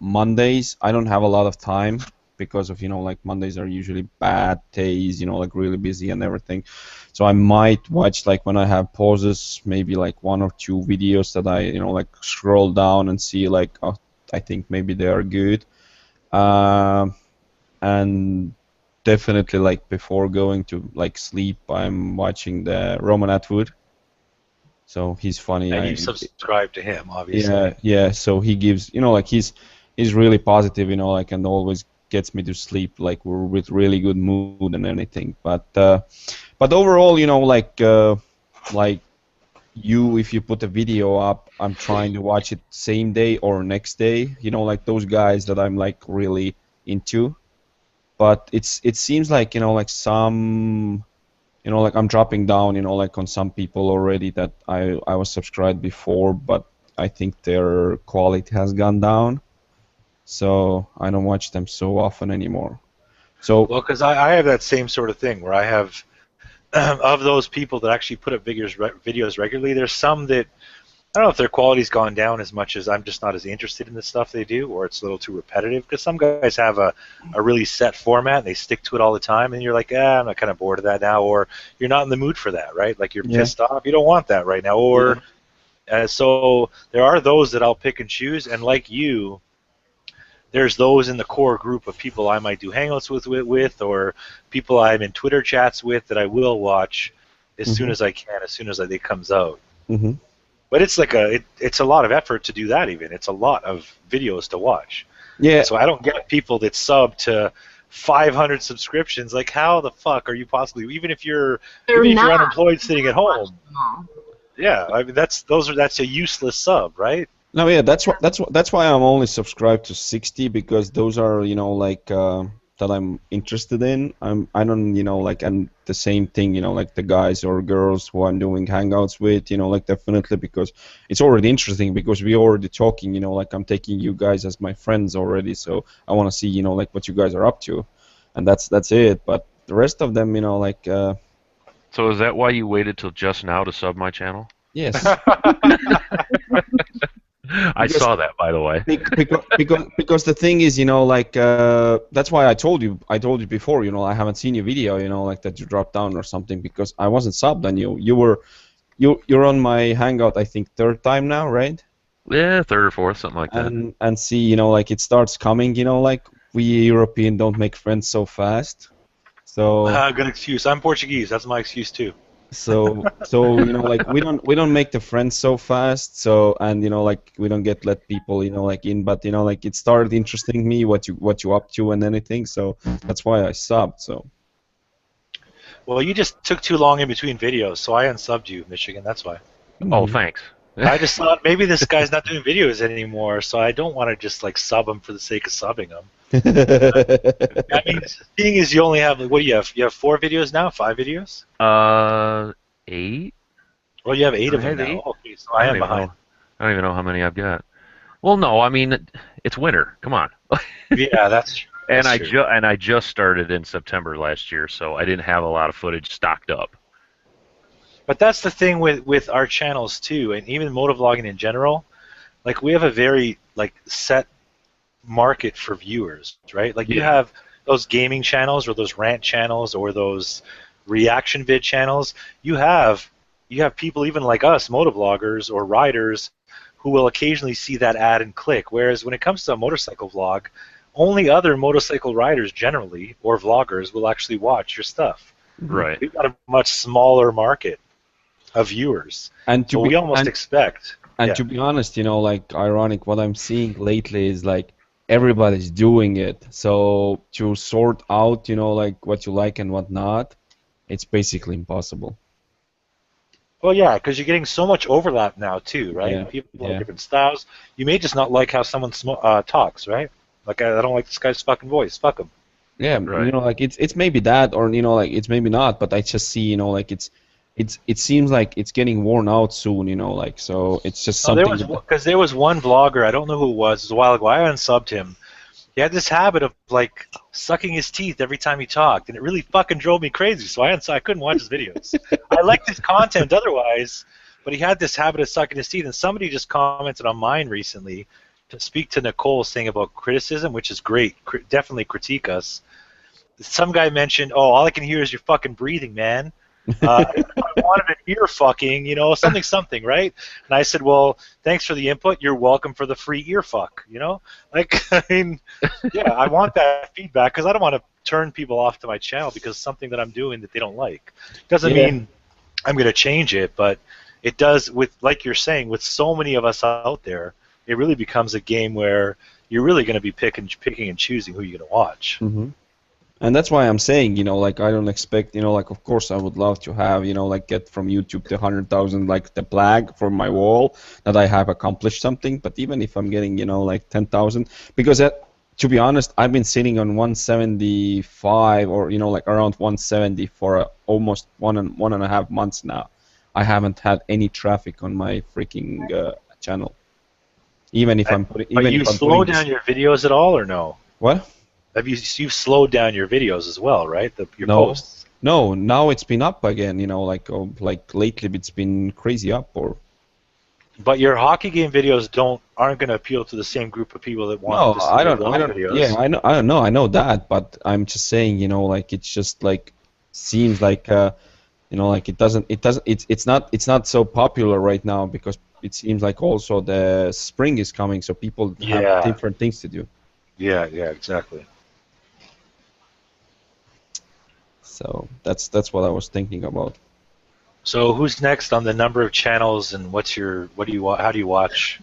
Mondays, I don't have a lot of time because of like Mondays are usually bad days, like really busy and everything. So I might watch like when I have pauses, maybe like one or two videos that I like scroll down and see like, oh, I think maybe they are good. And definitely like before going to like sleep, I'm watching the Roman Atwood. So he's funny. And you subscribe to him, obviously. Yeah. So he gives, like he's really positive, like, and always gets me to sleep like we're with really good mood and anything. But overall, like you, if you put a video up, I'm trying to watch it same day or next day. Like those guys that I'm like really into. But it seems like like some. Like I'm dropping down, like on some people already that I was subscribed before, but I think their quality has gone down, so I don't watch them so often anymore. So well, because I have that same sort of thing where I have of those people that actually put up videos regularly. There's some that I don't know if their quality's gone down as much as I'm just not as interested in the stuff they do, or it's a little too repetitive. Because some guys have a really set format, and they stick to it all the time, and you're like, I'm kind of bored of that now, or you're not in the mood for that, right? Like you're pissed off, you don't want that right now, or so there are those that I'll pick and choose, and like you, there's those in the core group of people I might do hangouts with, or people I'm in Twitter chats with that I will watch as soon as I can, as soon as it comes out. Mm-hmm. But it's like it's a lot of effort to do that. Even it's a lot of videos to watch. Yeah. So I don't get people that sub to 500 subscriptions. Like, how the fuck are you possibly? Even if you're unemployed sitting at home. Yeah, I mean that's a useless sub, right? No, yeah, that's why I'm only subscribed to 60, because those are like that I'm interested in. I don't like, and the same thing like the guys or girls who I'm doing hangouts with, like definitely, because it's already interesting, because we already talking, like I'm taking you guys as my friends already, so I want to see like what you guys are up to, and that's it. But the rest of them, like. So is that why you waited till just now to sub my channel? Yes. I saw that, by the way. Because the thing is, like that's why I told you before, I haven't seen your video, like that you dropped down or something, because I wasn't subbed on you. You're on my hangout, I think third time now, right? Yeah, third or fourth, something like that. And see, like it starts coming, like we European don't make friends so fast. So good excuse. I'm Portuguese. That's my excuse too. So like we don't make the friends so fast, so, and like we don't let people like in, but like it started interesting me what you up to and anything, so that's why I subbed. So well, you just took too long in between videos, so I unsubbed you, Michigan. That's why. Oh, thanks. I just thought maybe this guy's not doing videos anymore, so I don't want to just like sub him for the sake of subbing him. I mean, the thing is, you only have, what do you have? You have 4 videos now? 5 videos? 8. Well, you have 8 of them now. 8? Okay, so I am behind. I don't even know how many I've got. Well, no, I mean, it's winter. Come on. Yeah, that's true. And I just started in September last year, so I didn't have a lot of footage stocked up. But that's the thing with our channels too, and even motovlogging in general. Like, we have a very like set market for viewers, right? Like you have those gaming channels or those rant channels or those reaction vid channels. You have people even like us, motovloggers or riders, who will occasionally see that ad and click. Whereas when it comes to a motorcycle vlog, only other motorcycle riders generally or vloggers will actually watch your stuff. Right. We've got a much smaller market of viewers, and so we almost expect. And Yeah. to be honest, like ironic, what I'm seeing lately is like everybody's doing it. So to sort out, like what you like and what not, it's basically impossible. Well, yeah, because you're getting so much overlap now too, right? Yeah, People have yeah, different styles. You may just not like how someone talks, right? Like I don't like this guy's fucking voice. Fuck him. yeah. Right. Like it's maybe that, or like it's maybe not. But I just see, like it seems like it's getting worn out soon, like so. It's just Oh, there something was that. because there was one vlogger. I don't know who it was a while ago. I unsubbed him. He had this habit of like sucking his teeth every time he talked, and it really fucking drove me crazy. So I couldn't watch his videos. I liked his content otherwise, but he had this habit of sucking his teeth. And somebody just commented on mine recently to speak to Nicole's thing about criticism, which is great. Definitely critique us. Some guy mentioned, "Oh, all I can hear is your fucking breathing, man." I wanted an ear fucking, something, right? And I said, well, thanks for the input. You're welcome for the free ear fuck, Like, I mean, yeah, I want that feedback because I don't want to turn people off to my channel because it's something that I'm doing that they don't like. Doesn't Yeah. mean I'm going to change it, but it does, like you're saying, with so many of us out there, it really becomes a game where you're really going to be picking and choosing who you're going to watch. Mm-hmm. And that's why I'm saying, like I don't expect, like of course I would love to have, like get from YouTube the 100,000 like the flag from my wall that I have accomplished something. But even if I'm getting, like 10,000, because to be honest, I've been sitting on 175 or like around 170 for almost one and a half months now. I haven't had any traffic on my freaking channel. Even if I'm putting, But even you if I'm slow putting down your videos at all, or no? what? You've slowed down your videos as well, right? Your No. posts. No, now it's been up again, like lately it's been crazy up or But your hockey game videos aren't going to appeal to the same group of people that want no, to see your I long don't yeah, videos. I know that, but I'm just saying, like it's just like seems like like it's not so popular right now because it seems like also the spring is coming, so people have Yeah, different things to do. yeah, exactly. So that's what I was thinking about. So who's next on the number of channels, and how do you watch?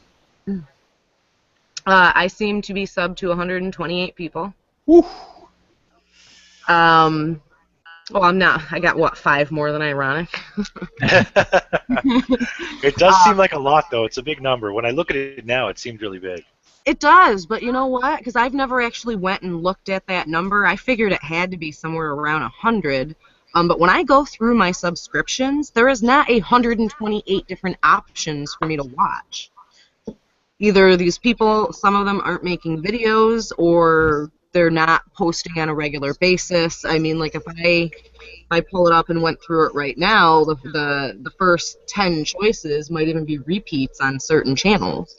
I seem to be subbed to 128 people. Woo. Well, I'm not. I got, what, 5 more than ironic? It does seem like a lot, though. It's a big number. When I look at it now, it seemed really big. It does, but you know what? Because I've never actually went and looked at that number. I figured it had to be somewhere around 100. But when I go through my subscriptions, there is not 128 different options for me to watch. Either these people, some of them aren't making videos, or they're not posting on a regular basis. I mean, like if I pull it up and went through it right now, the first 10 choices might even be repeats on certain channels.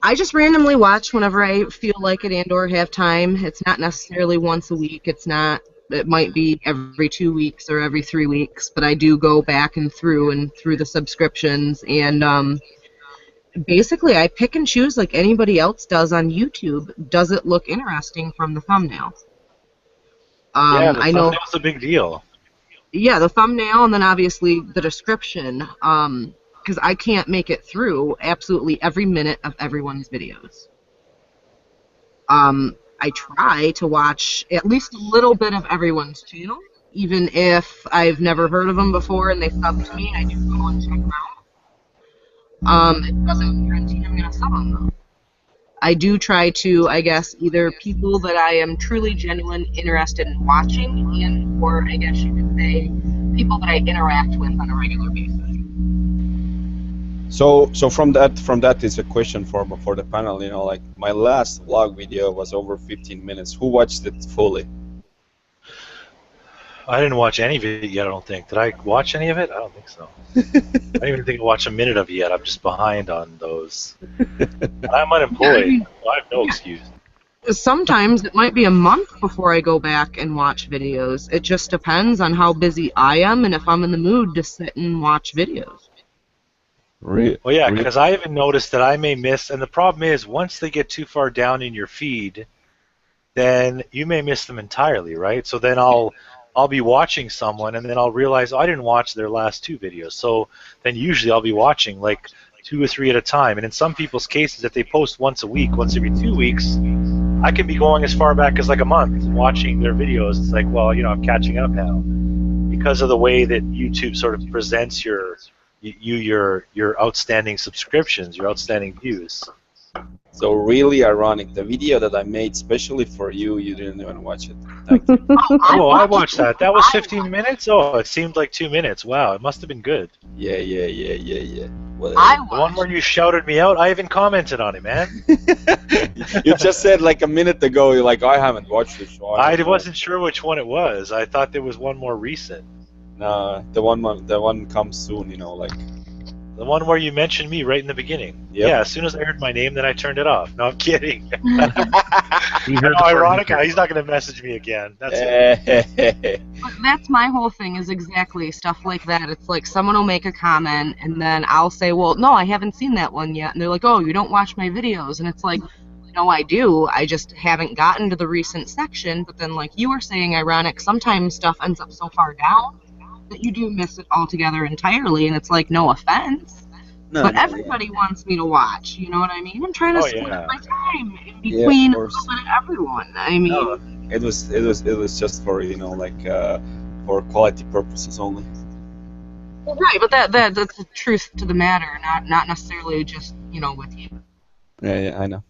I just randomly watch whenever I feel like it and or have time. It's not necessarily once a week. It might be every 2 weeks or every 3 weeks, but I do go back and through the subscriptions, and basically I pick and choose like anybody else does on YouTube. Does it look interesting from the thumbnail? Yeah, the I know, thumbnail's a big deal. yeah, the thumbnail, and then obviously the description, because I can't make it through absolutely every minute of everyone's videos. I try to watch at least a little bit of everyone's channel, even if I've never heard of them before and they sub to me. I do go and check them out. It doesn't guarantee I'm gonna sub them though. I do try to, I guess, either people that I am truly genuine interested in watching, and or I guess you could say people that I interact with on a regular basis. So from that is a question for the panel. Like my last vlog video was over 15 minutes. Who watched it fully? I didn't watch any of it yet, I don't think. Did I watch any of it? I don't think so. I don't even think I watched a minute of it yet. I'm just behind on those. I'm unemployed. I have no excuse. Sometimes it might be a month before I go back and watch videos. It just depends on how busy I am and if I'm in the mood to sit and watch videos. Really? Well, yeah, because I even noticed that I may miss, and the problem is once they get too far down in your feed, then you may miss them entirely, right? So then I'll I'll be watching someone, and then I'll realize, oh, I didn't watch their last 2 videos. So then usually I'll be watching like 2 or 3 at a time. And in some people's cases, if they post once a week, once every 2 weeks, I can be going as far back as like a month and watching their videos. It's like, well, I'm catching up now because of the way that YouTube sort of presents your outstanding subscriptions, your outstanding views. So really ironic. The video that I made specially for you, you didn't even watch it. Thank you. Oh, I watched that. That was 15 minutes? Oh, it seemed like 2 minutes. Wow, it must have been good. Yeah. Well, The one where you shouted me out, I even commented on it, man. you just said like a minute ago, you're like, I haven't watched the show. I wasn't sure which one it was. I thought there was one more recent. No, the one comes soon, like. The one where you mentioned me right in the beginning. Yep. Yeah, as soon as I heard my name, then I turned it off. No, I'm kidding. He heard How the ironic. part- He's not going to message me again. That's it. But that's my whole thing, is exactly stuff like that. It's like someone will make a comment, and then I'll say, well, no, I haven't seen that one yet. And they're like, oh, you don't watch my videos. And it's like, no, I do. I just haven't gotten to the recent section. But then, like you were saying, ironic, sometimes stuff ends up so far down that you do miss it altogether entirely. And it's like, no offense. No, But no, everybody wants me to watch, you know what I mean? I'm trying to Oh, split yeah. my time in Yeah, between of course. everyone. I mean, No, it was just for for quality purposes only. right, but that's the truth to the matter, not necessarily just with you. Yeah, I know.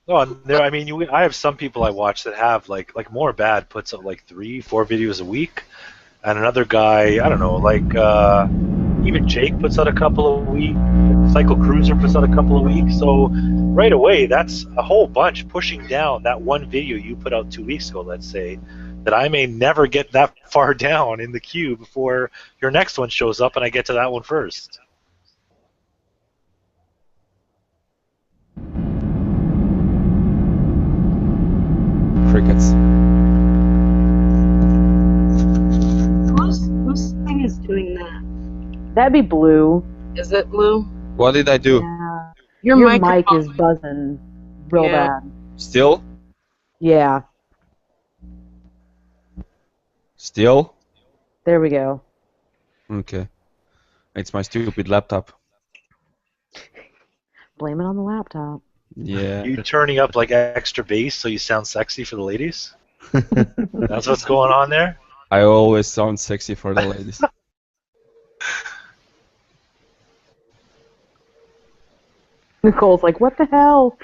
No, and there. I mean, I have some people I watch that have like More Bad puts up like 3-4 videos a week, and another guy, I don't know, even Jake puts out a couple a week. Cycle Cruiser puts out a couple a week. So right away, that's a whole bunch pushing down that one video you put out 2 weeks ago, let's say, that I may never get that far down in the queue before your next one shows up and I get to that one first. Crickets. Whose thing is doing that? That'd be Blue. Is it Blue? What did I do? Yeah. Your Your mic microphone. is buzzing real Yeah. bad. Still? Yeah. Still? There we go. Okay. It's my stupid laptop. Blame it on the laptop. Yeah. You turning up like extra bass so you sound sexy for the ladies? That's what's going on there? I always sound sexy for the ladies. Nicole's like, what the hell?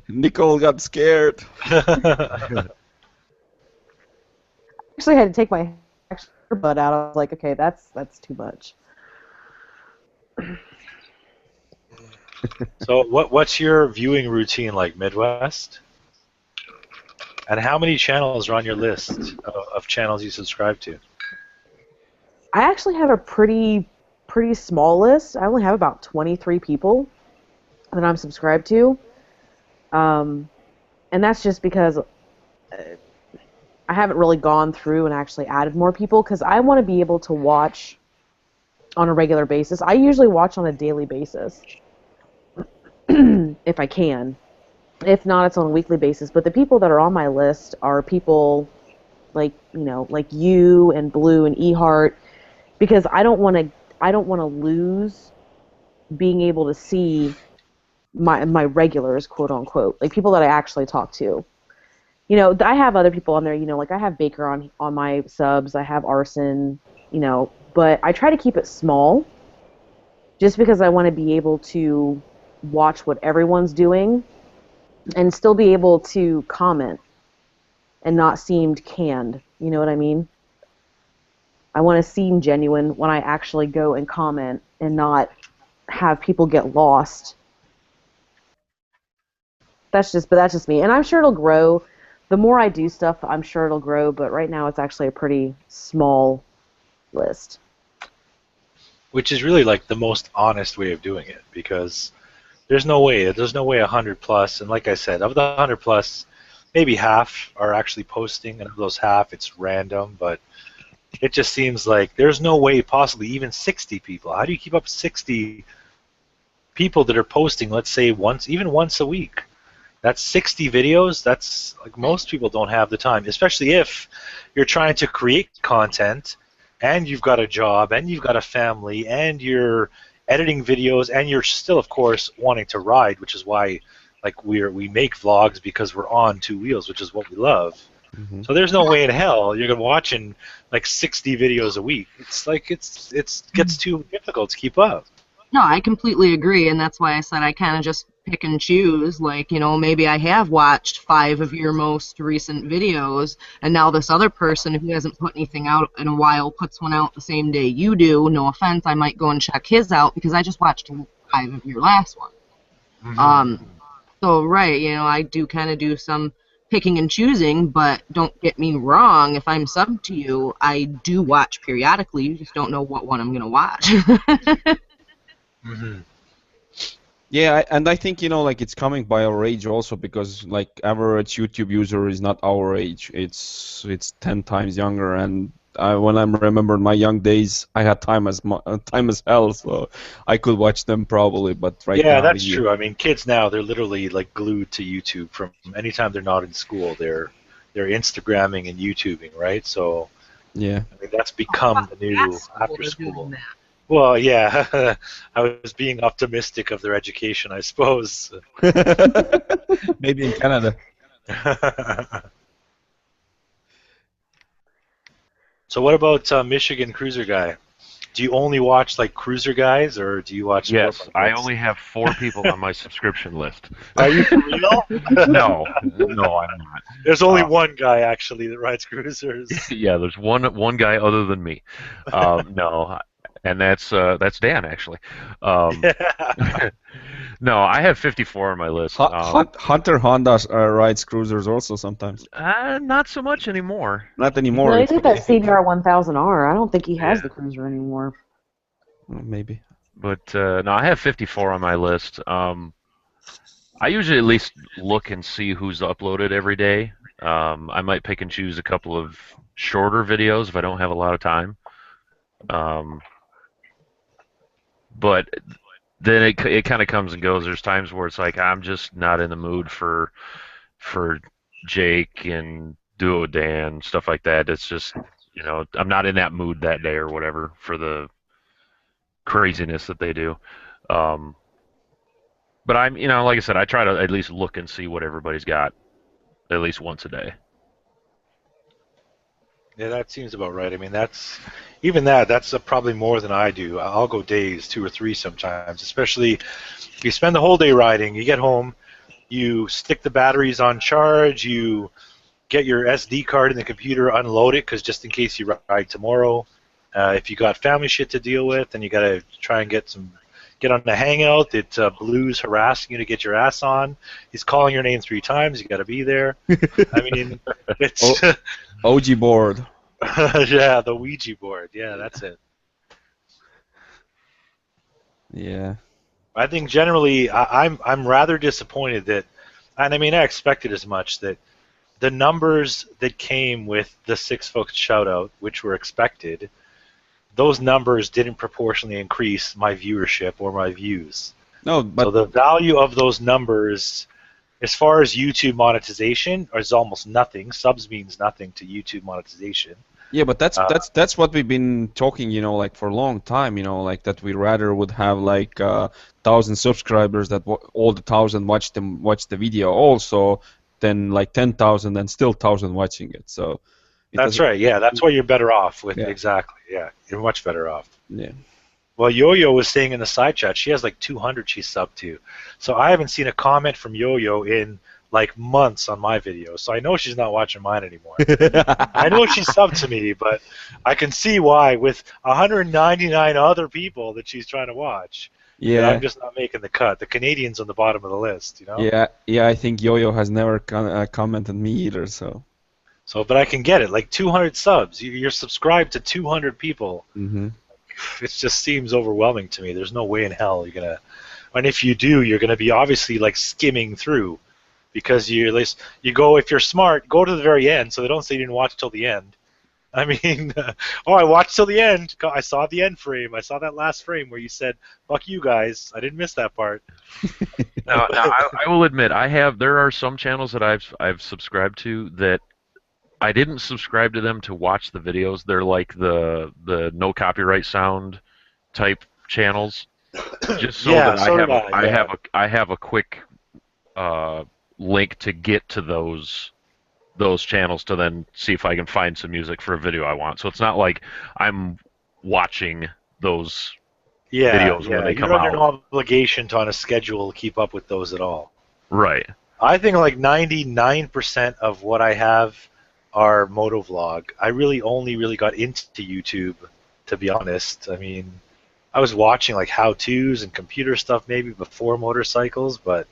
Nicole got scared. Actually, I had to take my earbud out. I was like, okay, that's too much. So what's your viewing routine like, Midwest? And how many channels are on your list of channels you subscribe to? I actually have a pretty small list. I only have about 23 people that I'm subscribed to. And that's just because I haven't really gone through and actually added more people because I want to be able to watch on a regular basis. I usually watch on a daily basis if I can. If not, it's on a weekly basis. But the people that are on my list are people like you and Blue and Ehart, because I don't want to lose being able to see my regulars, quote unquote, like people that I actually talk to. I have other people on there. Like I have Baker on my subs. I have Arson. But I try to keep it small, just because I want to be able to watch what everyone's doing and still be able to comment and not seem canned. You know what I mean? I want to seem genuine when I actually go and comment and not have people get lost. That's just me. And I'm sure it'll grow. The more I do stuff, I'm sure it'll grow, but right now it's actually a pretty small list. Which is really like the most honest way of doing it, because there's no way 100 plus, and like I said, of the 100 plus, maybe half are actually posting, and of those half, it's random. But it just seems like there's no way possibly even 60 people. How do you keep up 60 people that are posting, let's say once a week? That's 60 videos. That's like most people don't have the time, especially if you're trying to create content and you've got a job and you've got a family and you're editing videos and you're still, of course, wanting to ride, which is why like we make vlogs, because we're on two wheels, which is what we love. Mm-hmm. So there's no way in hell you're gonna be watching like 60 videos a week. It's like it gets too difficult to keep up. No, I completely agree, and that's why I said I kind of just pick and choose. Like, you know, maybe I have watched 5 of your most recent videos, and now this other person who hasn't put anything out in a while puts one out the same day you do. No offense, I might go and check his out because I just watched 5 of your last one. Mm-hmm. So, right, you know, I do kind of do some picking and choosing, but don't get me wrong, if I'm subbed to you, I do watch periodically. You just don't know what one I'm going to watch. Mm-hmm. Yeah, and I think, you know, like it's coming by our age also, because like average YouTube user is not our age. It's 10 times younger, and when I remember my young days, I had time as hell, so I could watch them probably. But right Yeah, now, that's true. I mean, kids now, they're literally like glued to YouTube from anytime they're not in school. They're Instagramming and YouTubing, right? So yeah. I mean, that's become the new That's after they're school. doing that. Well, yeah, I was being optimistic of their education, I suppose. Maybe in Canada. So what about Michigan Cruiser Guy? Do you only watch like cruiser guys, or do you watch? Yes, sport I bikes? only have 4 people on my subscription list. Are you for real? No, I'm not. There's only one guy actually that rides cruisers. Yeah, there's one guy other than me. No, and that's Dan actually. No, I have 54 on my list. Hunter Honda rides cruisers also sometimes. Not so much anymore. Not anymore. No, he's got that CBR 1000R. I don't think he has Yeah. the cruiser anymore. Maybe. But no, I have 54 on my list. I usually at least look and see who's uploaded every day. I might pick and choose a couple of shorter videos if I don't have a lot of time. But then it kind of comes and goes. There's times where it's like I'm just not in the mood for Jake and Duo Dan, stuff like that. It's just, you know, I'm not in that mood that day or whatever for the craziness that they do. But I'm, you know, like I said, I try to at least look and see what everybody's got at least once a day. Yeah, that seems about right. I mean, that's probably more than I do. I'll go days, 2 or 3 sometimes, especially if you spend the whole day riding. You get home, you stick the batteries on charge, you get your SD card in the computer, unload it, because just in case you ride tomorrow. If you got family shit to deal with, then you got to try and get on the hangout that Blue's harassing you to get your ass on. He's calling your name 3 times. You got to be there. I mean, it's OG board. yeah, the Ouija board. Yeah, that's it. Yeah. I think generally I'm rather disappointed that, and I mean I expected as much, that the numbers that came with the 6 folks shout out, which were expected, those numbers didn't proportionally increase my viewership or my views. No, but So the value of those numbers, as far as YouTube monetization, is almost nothing. Subs means nothing to YouTube monetization. yeah, but that's what we've been talking, you know, like for a long time, you know, like that we rather would have like 1,000 subscribers that all the 1,000 watch the video also than like 10,000 and still 1,000 watching it. So That's right. Yeah, that's why you're better off with Yeah. exactly. Yeah, you're much better off. Yeah. Well, Yo-Yo was saying in the side chat she has like 200 she's subbed to. So I haven't seen a comment from Yo-Yo in like months on my videos. So I know she's not watching mine anymore. I know she's subbed to me, but I can see why with 199 other people that she's trying to watch. that Yeah. I'm just not making the cut. The Canadian's on the bottom of the list, you know. Yeah, I think Yo-Yo has never commented me either, so. So, but I can get it. Like 200 subs. You're subscribed to 200 people. Mm-hmm. It just seems overwhelming to me. There's no way in hell you're gonna. And if you do, you're gonna be obviously like skimming through, because you at least you go, if you're smart, go to the very end, so they don't say you didn't watch till the end, I mean, I watched till the end. I saw the end frame. I saw that last frame where you said, "Fuck you guys." I didn't miss that part. Now I will admit there are some channels that I've subscribed to that I didn't subscribe to them to watch the videos. They're like the no copyright sound type channels, just so Yeah, that so did I. Yeah. I have a quick link to get to those channels to then see if I can find some music for a video I want. So it's not like I'm watching those Yeah, videos when yeah. they You're come under out. no obligation to on a schedule keep up with those at all. Right. I think like 99% of what I have are motovlog. I really only really got into YouTube, to be honest. I mean, I was watching like how-tos and computer stuff maybe before motorcycles, but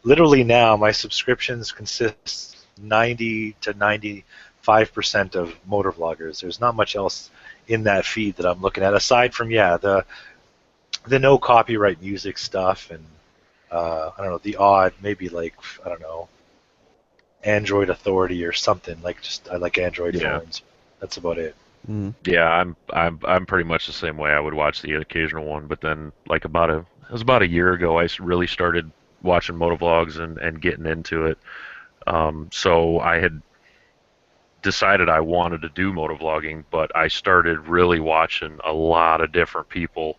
literally now my subscriptions consist 90 to 95% of motovloggers. There's not much else in that feed that I'm looking at aside from the no copyright music stuff and I don't know, the odd maybe like I don't know, Android Authority or something like just I like Android Yeah. phones. That's about it. Yeah, I'm pretty much the same way. I would watch the occasional one, but then like it was about a year ago I really started watching motovlogs and getting into it. So I had decided I wanted to do motovlogging, but I started really watching a lot of different people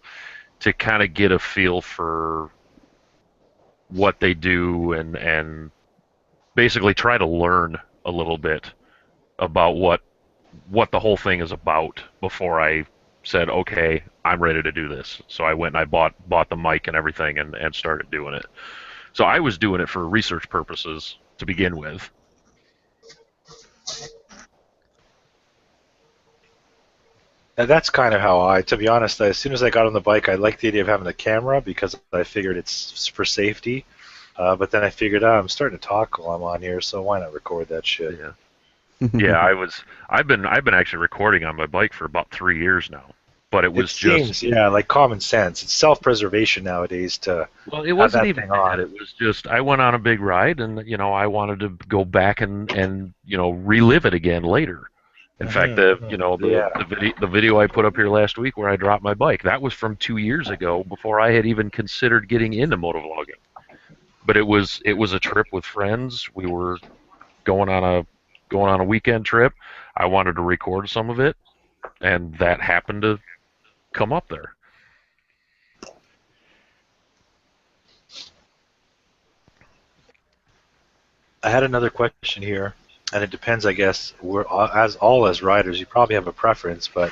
to kind of get a feel for what they do and basically try to learn a little bit about what the whole thing is about before I said, okay, I'm ready to do this. So I went and I bought the mic and everything and started doing it. So I was doing it for research purposes to begin with. And that's kind of how to be honest, as soon as I got on the bike, I liked the idea of having a camera because I figured it's for safety. But then I figured, I'm starting to talk while I'm on here, so why not record that shit? Yeah. Yeah, I've been actually recording on my bike for about 3 years now. But it was seems, yeah, like common sense. It's self-preservation nowadays to well, it have wasn't that even thing that. on. It was just I went on a big ride and I wanted to go back and relive it again later. In fact, Yeah. the video I put up here last week where I dropped my bike, that was from 2 years ago before I had even considered getting into motovlogging. But it was a trip with friends. We were going on a weekend trip. I wanted to record some of it, and that happened to come up there. I had another question here, and it depends, I guess. We're as riders, you probably have a preference, but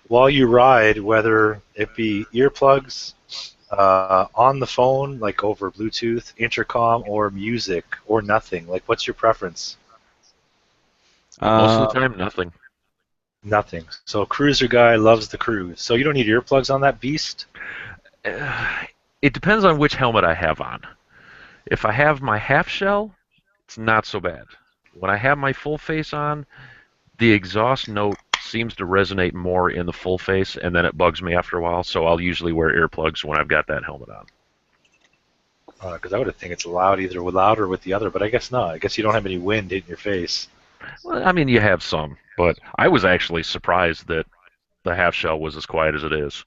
while you ride, whether it be earplugs, on the phone, like over Bluetooth, intercom, or music, or nothing, like what's your preference? Most of the time, nothing. Nothing. So cruiser guy loves the cruise. So you don't need earplugs on that beast? It depends on which helmet I have on. If I have my half shell, it's not so bad. When I have my full face on, the exhaust note seems to resonate more in the full face, and then it bugs me after a while, so I'll usually wear earplugs when I've got that helmet on. Because I would think it's loud either with loud or with the other, but I guess not. I guess you don't have any wind hitting your face. Well, I mean, you have some, but I was actually surprised that the half shell was as quiet as it is.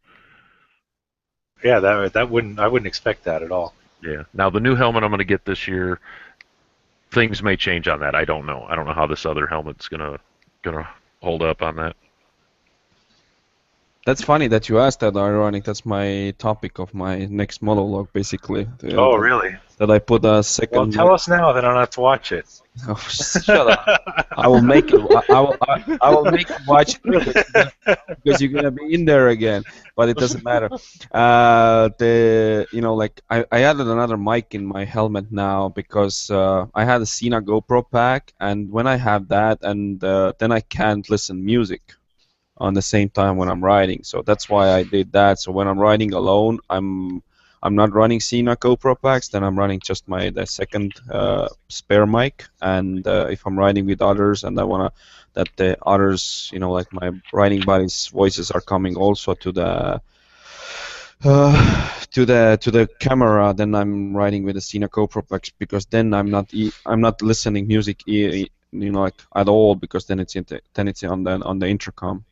Yeah, I wouldn't expect that at all. Yeah. Now the new helmet I'm going to get this year, things may change on that. I don't know. I don't know how this other helmet's gonna hold up on that. That's funny that you asked that, ironic. That's my topic of my next monologue, basically. Oh, really? That I put a second. Well, tell us now, then I don't have to watch it. Oh, shut up! I will make it. I will make you watch it because you're gonna be in there again. But it doesn't matter. Like I added another mic in my helmet now because I had a Sena GoPro pack, and when I have that, and then I can't listen music on the same time when I'm riding. So that's why I did that. So when I'm riding alone, I'm not running Sena GoPro packs. Then I'm running just the second spare mic. And if I'm riding with others and I wanna that the others, like my riding buddies' voices are coming also to the camera, then I'm riding with the Sena GoPro packs because then I'm not listening music like at all, because then it's on the intercom.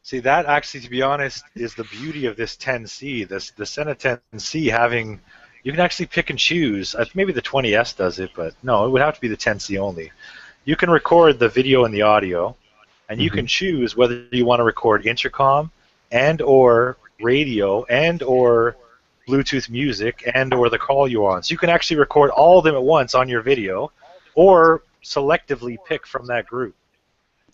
See, that actually, to be honest, is the beauty of this 10C. The Senna 10C having, you can actually pick and choose. Maybe the 20S does it, but no, it would have to be the 10C only. You can record the video and the audio, and you can choose whether you want to record intercom and or radio and or Bluetooth music and or the call you want. So you can actually record all of them at once on your video, or selectively pick from that group.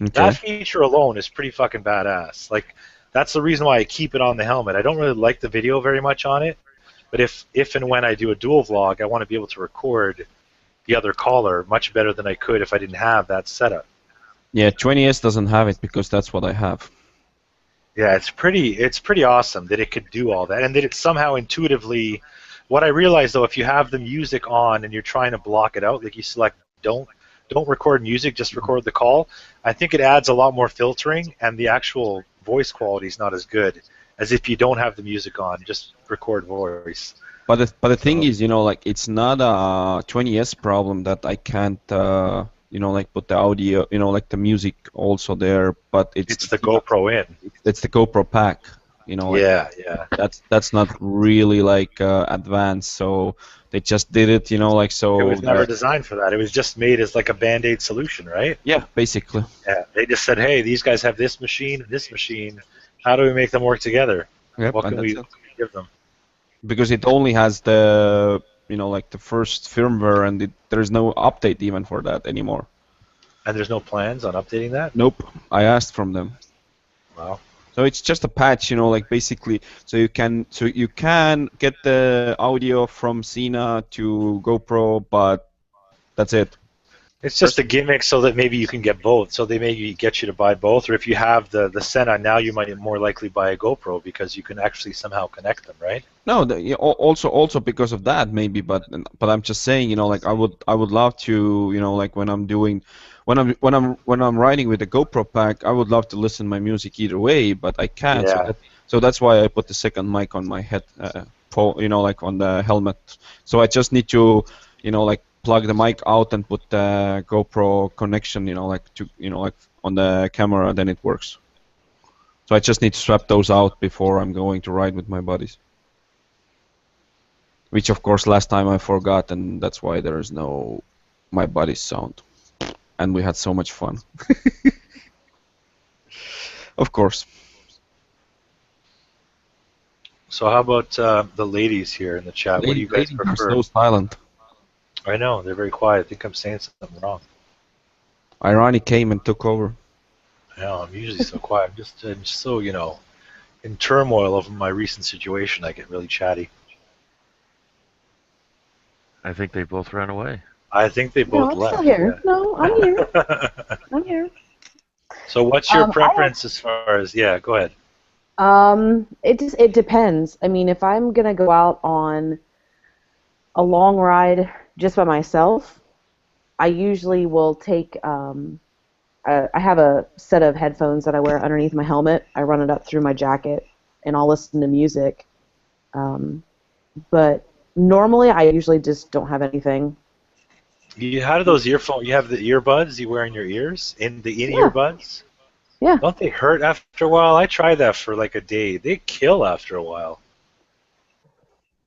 Okay. That feature alone is pretty fucking badass. Like, that's the reason why I keep it on the helmet. I don't really like the video very much on it, but if and when I do a dual vlog, I want to be able to record the other caller much better than I could if I didn't have that setup. Yeah, 20S doesn't have it, because that's what I have. Yeah, it's pretty awesome that it could do all that, and that it's somehow intuitively. What I realized, though, if you have the music on and you're trying to block it out, like you select don't record music, just record the call, I think it adds a lot more filtering, and the actual voice quality is not as good as if you don't have the music on, just record voice. But the thing is, like, it's not a 20S problem that I can't, like, put the audio, like the music also there, but It's the GoPro in. It's the GoPro pack, like, Yeah. That's not really like advanced, so they just did it, like, so. It was never designed for that. It was just made as like a Band-Aid solution, right? Yeah, basically. Yeah, they just said, hey, these guys have this machine and this machine. How do we make them work together? Yep, What can we give them? Because it only has the, like the first firmware, and there's no update even for that anymore. And there's no plans on updating that? Nope. I asked from them. Wow. So it's just a patch, like, basically, so you can get the audio from Cena to GoPro, but that's it. It's just a gimmick so that maybe you can get both. So they maybe get you to buy both, or if you have the Senna, now you might more likely buy a GoPro because you can actually somehow connect them, right? No, also because of that maybe, but I'm just saying, like, I would love to, like, when I'm riding with the GoPro pack, I would love to listen to my music either way, but I can't. Yeah. So that's why I put the second mic on my head, like on the helmet. So I just need to, like, plug the mic out and put the GoPro connection, like on the camera, then it works. So I just need to swap those out before I'm going to ride with my buddies. Which, of course, last time I forgot, and that's why there is no my buddies sound. And we had so much fun. Of course. So how about the ladies here in the chat? What do you guys prefer? So silent. I know, they're very quiet. I think I'm saying something wrong. Ironic came and took over. I know, I'm usually so quiet. I'm just so, in turmoil over my recent situation, I get really chatty. I think they both ran away. I think they both I'm left. still here. Yeah. No, I'm here. I'm here. So what's your preference as far as, yeah, go ahead. It depends. I mean, if I'm gonna go out on a long ride just by myself, I usually will take. I have a set of headphones that I wear underneath my helmet. I run it up through my jacket, and I'll listen to music. But normally, I usually just don't have anything. How do those earphones? You have the earbuds you wear in your ears, in-ear buds. Yeah. Don't they hurt after a while? I tried that for like a day. They kill after a while.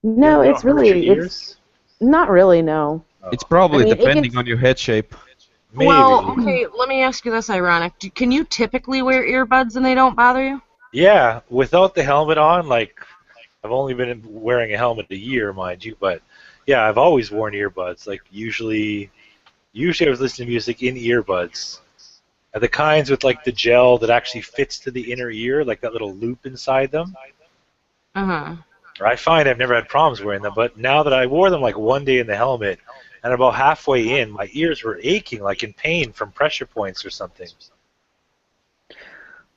No, it's really it's not really. No. It's probably I mean, depending on your head shape. Maybe. Well, okay, let me ask you this, Ironic. Can you typically wear earbuds and they don't bother you? Yeah, without the helmet on, like, I've only been wearing a helmet a year, mind you, but yeah, I've always worn earbuds. Like, usually I was listening to music in earbuds. The kinds with, like, the gel that actually fits to the inner ear, like that little loop inside them. Uh-huh. I find I've never had problems wearing them, but now that I wore them, like, one day in the helmet, and about halfway in, my ears were aching, like in pain from pressure points or something.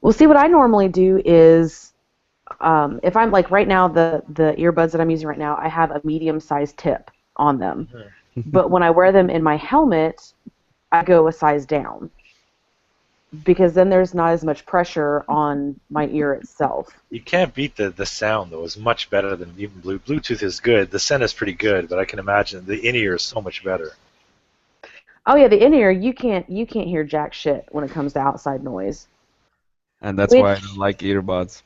Well, see, what I normally do is, if I'm, like, right now, the earbuds that I'm using right now, I have a medium-sized tip on them. But when I wear them in my helmet, I go a size down, because then there's not as much pressure on my ear itself. You can't beat the sound, though. It's much better than even Bluetooth is good. The Senna's pretty good, but I can imagine the in-ear is so much better. Oh yeah, the in-ear you can't hear jack shit when it comes to outside noise. And that's why I Which don't like earbuds.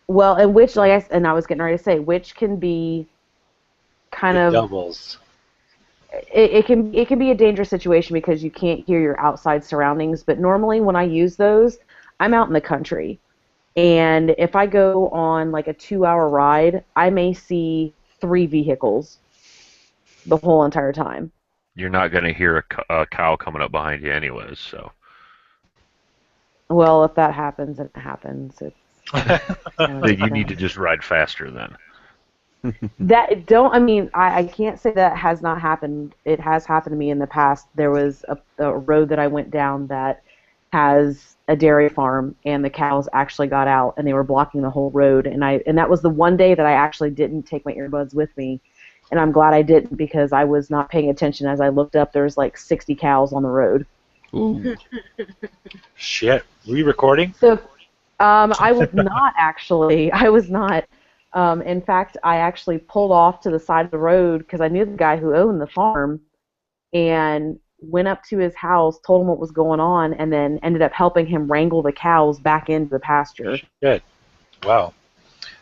well, and which I was getting ready to say, which can be kind It of doubles. it can be a dangerous situation because you can't hear your outside surroundings. But normally when I use those, I'm out in the country, and if I go on like a 2-hour ride, I may see 3 vehicles the whole entire time. You're not going to hear a cow coming up behind you anyways, so. Well, if that happens, it happens. It's kind of, You need to just ride faster then. that don't. I mean, I can't say that has not happened. It has happened to me in the past. There was a road that I went down that has a dairy farm, and the cows actually got out, and they were blocking the whole road. And that was the one day that I actually didn't take my earbuds with me, and I'm glad I didn't because I was not paying attention. As I looked up, there was like 60 cows on the road. Ooh. Shit. Were we recording? So, I was not actually. I was not. In fact, I actually pulled off to the side of the road because I knew the guy who owned the farm, and went up to his house, told him what was going on, and then ended up helping him wrangle the cows back into the pasture. Shit. Wow.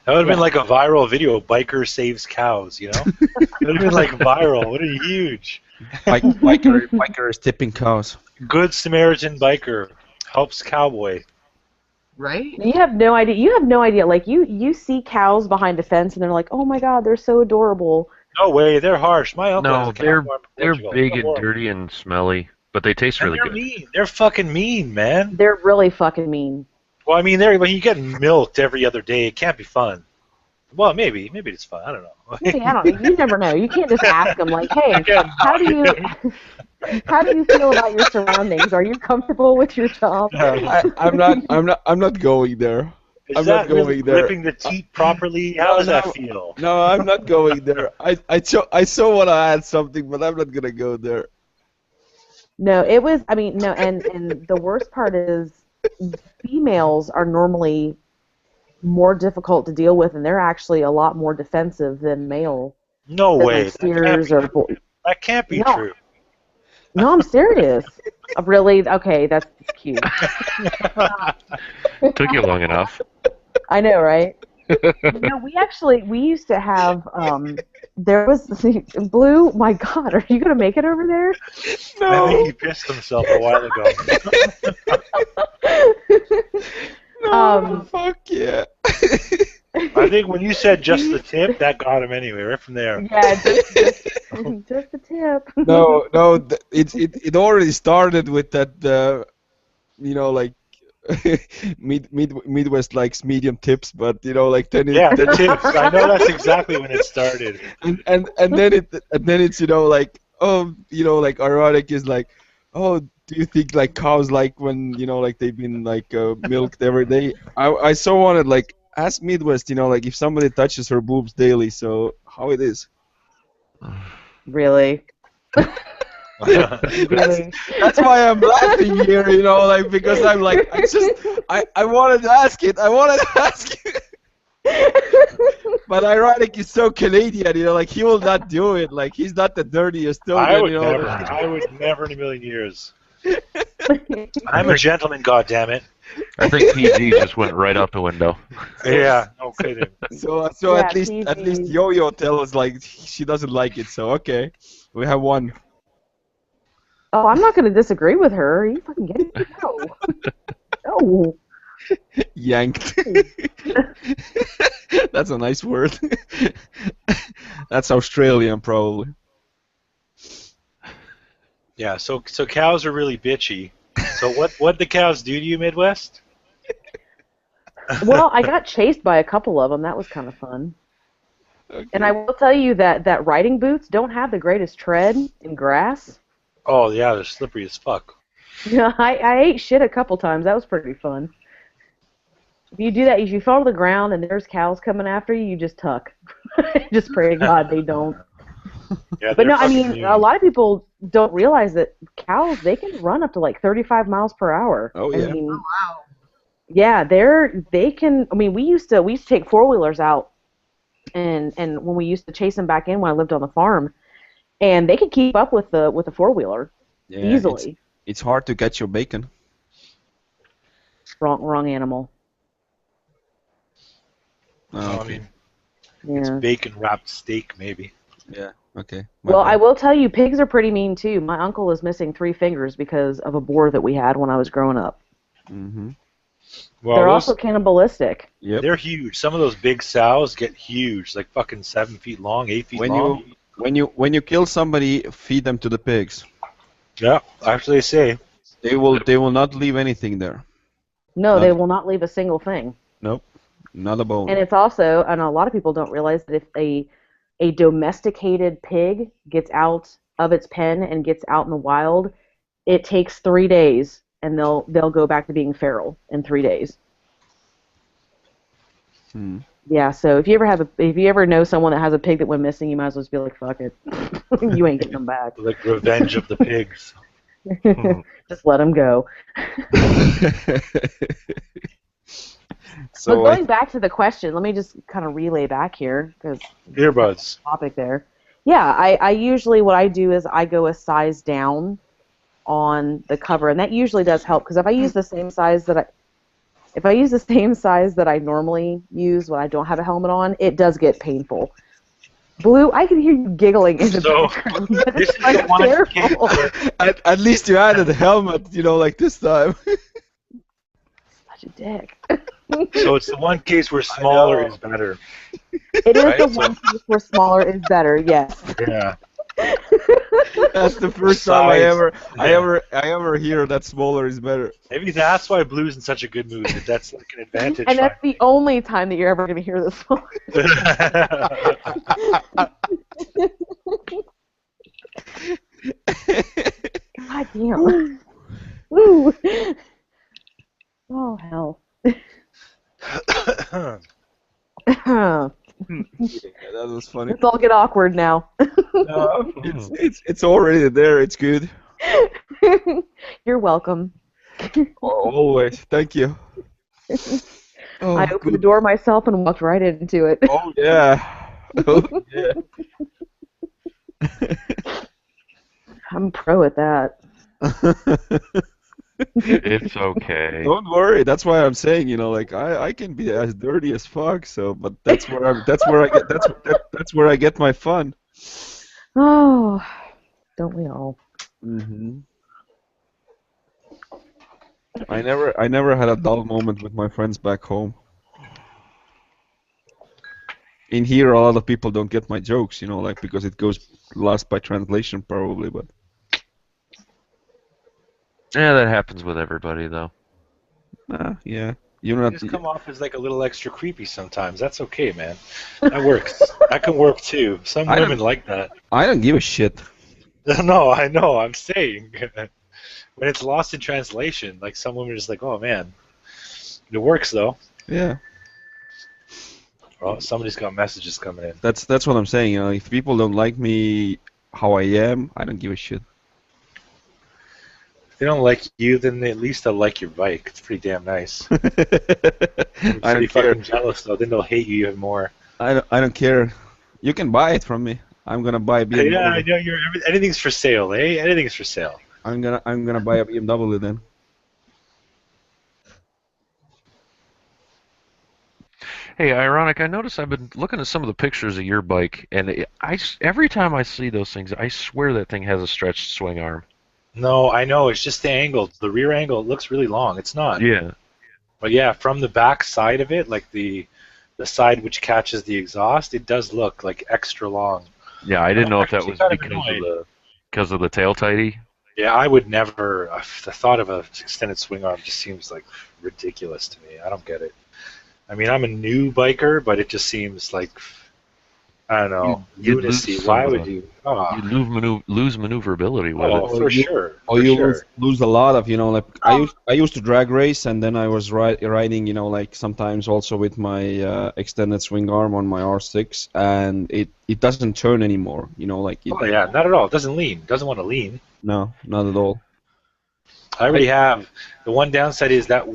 That would have been Yeah. like a viral video. Biker saves cows, you know? It would have been like viral. What a huge. Biker is tipping cows. Good Samaritan biker helps cowboy. Right? You have no idea. You have no idea. Like you see cows behind a fence, and they're like, "Oh my God, they're so adorable." No way, they're harsh. My uncle has No, a cow farm in they're Portugal. big They're and horrible. dirty and smelly, but they taste And really they're good. mean. They're fucking mean, man. They're really fucking mean. Well, I mean, when you get milked every other day, it can't be fun. Well, maybe it's fun. I don't know. See, I don't. You never know. You can't just ask them like, "Hey, how do you feel about your surroundings? Are you comfortable with your job?" I'm not going there. Is I'm that not really going there. gripping the teat properly? How does that feel? No, I'm not going there. I so want to add something, but I'm not gonna go there. No, it was. I mean, no, and the worst part is, females are normally more difficult to deal with, and they're actually a lot more defensive than male. No way. Steers or That can't be No. true. No, I'm serious. Really? Okay, that's cute. Took you long enough. I know, right? No, we used to have, there was, Blue, my God, are you going to make it over there? I think he pissed himself a while ago. Fuck yeah. I think when you said just the tip, that got him anyway, right from there. Yeah, just the tip. No, it already started with that, like Midwest likes medium tips, but like then Yeah, the tips. I know that's exactly when it started. and then it's like, oh, like ironic is like, oh, do you think like cows like when like they've been like milked every day? I so wanted like ask Midwest, like if somebody touches her boobs daily, so how it is. Really? That's why I'm laughing here, like because I'm like I wanted to ask it. But ironic is so Canadian, like he will not do it. Like he's not the dirtiest dog. I would never in a million years. I'm a gentleman, goddammit. I think PG just went right out the window. Yeah, no kidding. So Yeah, at least PG. Yo-Yo tells us like she doesn't like it. So okay, we have one. Oh, I'm not going to disagree with her. Are you fucking kidding me? No. No. Yanked. That's a nice word. That's Australian, probably. Yeah, so cows are really bitchy. So what the cows do to you, Midwest? Well, I got chased by a couple of them. That was kind of fun. Okay. And I will tell you that riding boots don't have the greatest tread in grass. Oh yeah, they're slippery as fuck. Yeah, I ate shit a couple times. That was pretty fun. If you do that, if you fall to the ground and there's cows coming after you, you just tuck. Just pray to God they don't. Yeah, But no, I fucking mean, mean. a lot of people don't realize that cows, they can run up to like 35 miles per hour. Oh, I yeah. mean, Oh, wow. yeah, they can. I mean, we used to take 4-wheelers out, and when we used to chase them back in when I lived on the farm, and they could keep up with the 4-wheeler. Yeah, easily. it's hard to get your bacon. Wrong animal. Oh, Well, I okay. mean, it's Yeah. bacon wrapped steak, maybe. Yeah. Okay. My Well, bad. I will tell you, pigs are pretty mean too. My uncle is missing 3 fingers because of a boar that we had when I was growing up. Mm-hmm. Well, They're also cannibalistic. Yep. they're huge. Some of those big sows get huge, like fucking 7 feet long, 8 feet When long. you kill somebody, feed them to the pigs. Yeah, actually, they say. They will not leave anything there. No, Not they will not leave a single thing. Nope. Not a bone. And it's also, and a lot of people don't realize that if a domesticated pig gets out of its pen and gets out in the wild, it takes 3 days, and they'll go back to being feral in 3 days. Hmm. Yeah, so if you ever know someone that has a pig that went missing, you might as well just be like, fuck it, you ain't getting them back. Like Revenge of the Pigs. Just let them go. So But going back to the question, let me just kind of relay back here because Earbuds. topic there. Yeah, I usually what I do is I go a size down on the cover, and that usually does help because if I use the same size that I normally use when I don't have a helmet on, it does get painful. Blue, I can hear you giggling in the So, background. this It's is the one terrible. at least you added a helmet, like this time. Such a dick. So it's the one case where smaller is better. It is Right, the so- one case where smaller is better. Yes. Yeah. That's the first time Size. I ever hear that smaller is better. Maybe that's why Blue's in such a good mood. That's like an advantage. And that's the only time that you're ever going to hear this one. God damn. Woo. Oh, hell. Yeah, that was funny. Let's all get awkward now. No, it's already there. It's good. You're welcome. Always. Thank you. Oh, I opened the good. door myself and walked right into it. Oh yeah. Oh yeah. I'm pro at that. It's okay. Don't worry. That's why I'm saying, I can be as dirty as fuck. So, but that's where I get my fun. Oh, don't we all? Hmm. I never had a dull moment with my friends back home. In here, a lot of people don't get my jokes, because it goes lost by translation probably, but. Yeah, that happens with everybody, though. Yeah. You You're not. just come off as like a little extra creepy sometimes. That's okay, man. That works. That can work too. Some I women like that. I don't give a shit. No, I know. I'm saying when it's lost in translation, like some women are just like, oh man, it works though. Yeah. Oh, somebody's got messages coming in. That's what I'm saying. If people don't like me how I am, I don't give a shit. If they don't like you, then at least they'll like your bike. It's pretty damn nice. I'm I pretty don't care. fucking jealous though. Then they'll hate you even more. I don't care. You can buy it from me. I'm gonna buy a BMW. Yeah, I know anything's for sale, eh? Anything's for sale. I'm gonna buy a BMW then. Hey, ironic, I noticed I've been looking at some of the pictures of your bike, and every time I see those things, I swear that thing has a stretched swing arm. No, I know. It's just the angle. The rear angle, it looks really long. It's not. Yeah. But yeah, from the back side of it, like the side which catches the exhaust, it does look like extra long. Yeah, I didn't know if that Actually was kind of because of the tail tighty. Yeah, I would never. The thought of an extended swing arm just seems like ridiculous to me. I don't get it. I mean, I'm a new biker, but it just seems like, I don't know, You'd lose lunacy. some Why of would the- you? Oh, You lose maneuverability with oh it. for sure. Or For you sure. lose a lot of, like I used to drag race, and then I was riding, like sometimes also with my extended swing arm on my R6, and it doesn't turn anymore, like it, Oh yeah, not at all. It doesn't lean. It doesn't want to lean. no, not at all. I already have. The one downside is that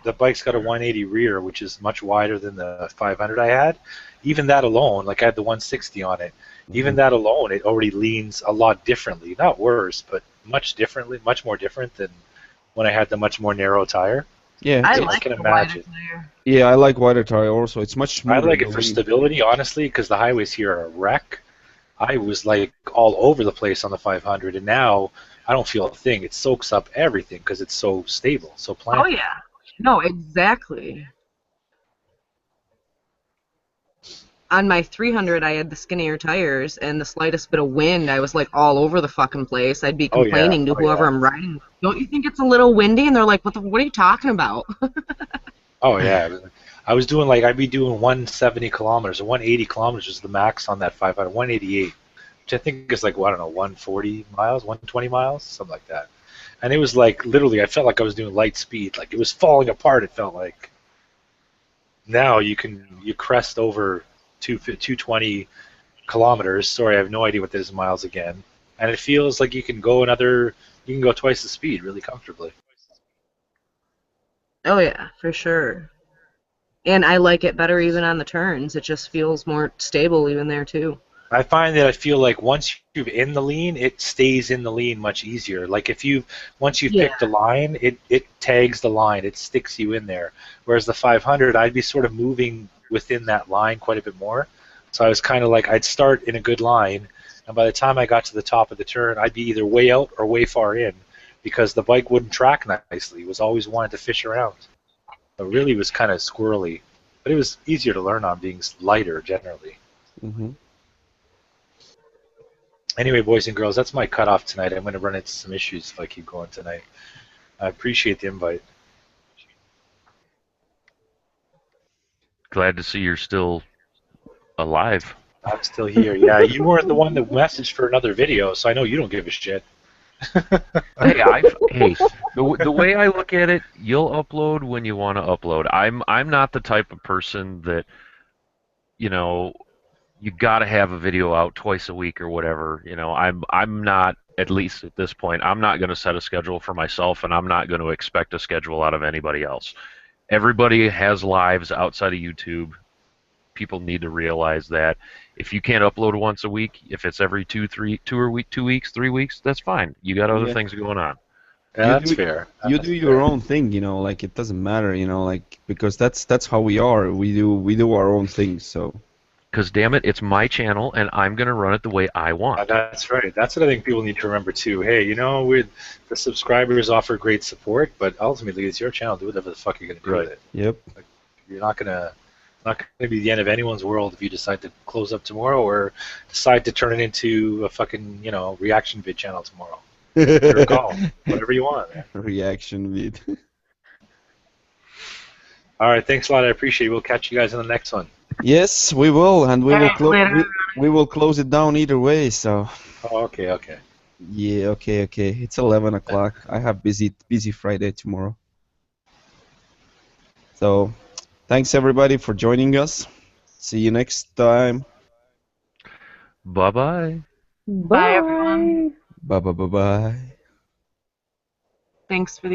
the bike's got a 180 rear, which is much wider than the 500 I had. Even that alone, like I had the 160 on it. Even that alone, it already leans a lot differently. Not worse, but much more different than when I had the much more narrow tire. Yeah, I So like can the wider imagine. tire. yeah, I like wider tire also. It's much I smoother. like it for stability, honestly, because the highways here are a wreck. I was like all over the place on the 500, and now I don't feel a thing. It soaks up everything because it's so stable, so Oh planted. yeah. No, exactly. On my 300, I had the skinnier tires, and the slightest bit of wind, I was like all over the fucking place. I'd be Oh yeah, complaining to oh whoever yeah, I'm riding with. Don't you think it's a little windy? And they're like, what are you talking about? oh yeah. I was doing like I'd be doing 170 kilometers or 180 kilometers is the max on that 500, 188, which I think is like I don't know 140 miles, 120 miles, something like that. And it was like literally, I felt like I was doing light speed, like it was falling apart. It felt like. Now you crest over 220 kilometers. Sorry, I have no idea what that is in miles again, and it feels like you can go twice the speed really comfortably. Oh yeah, for sure. And I like it better even on the turns. It just feels more stable even there too. I find that I feel like once you're in the lean, it stays in the lean much easier. Like if once you've Yeah. picked a line, it tags the line, it sticks you in there. Whereas the 500, I'd be sort of moving within that line quite a bit more. So I was kind of like I'd start in a good line, and by the time I got to the top of the turn, I'd be either way out or way far in, because the bike wouldn't track nicely. It was always wanted to fish around. So it really was kind of squirrely, but it was easier to learn on being lighter generally. Mm-hmm. Anyway, boys and girls, that's my cutoff tonight. I'm going to run into some issues if I keep going tonight. I appreciate the invite. Glad to see you're still alive. I'm still here. Yeah, you weren't the one that messaged for another video, so I know you don't give a shit. Hey, the way I look at it, you'll upload when you want to upload. I'm not the type of person that, you know, you got to have a video out twice a week or whatever. I'm not, at least at this point, I'm not going to set a schedule for myself, and I'm not going to expect a schedule out of anybody else. Everybody has lives outside of YouTube. People need to realize that if you can't upload once a week, if it's every 2 weeks, 3 weeks, that's fine. You got other Yeah. things going on. Yeah, You that's do fair. you That's do your fair. own thing, like it doesn't matter, like because that's how we are. We do our own things, so Because damn it, it's my channel, and I'm gonna run it the way I want. That's right. That's what I think people need to remember too. Hey, the subscribers offer great support, but ultimately it's your channel. Do whatever the fuck you're gonna do Right. with it. yep. You're not gonna be the end of anyone's world if you decide to close up tomorrow or decide to turn it into a fucking reaction vid channel tomorrow. Your call. Whatever you want, man. Reaction vid. All right, thanks a lot. I appreciate it. We'll catch you guys in the next one. Yes, we will, and we will Alright, later. we will close it down either way. So Oh, okay. yeah, okay. It's 11 o'clock. I have busy Friday tomorrow. So thanks everybody for joining us. See you next time. Bye-bye. Bye everyone. Bye. Thanks for the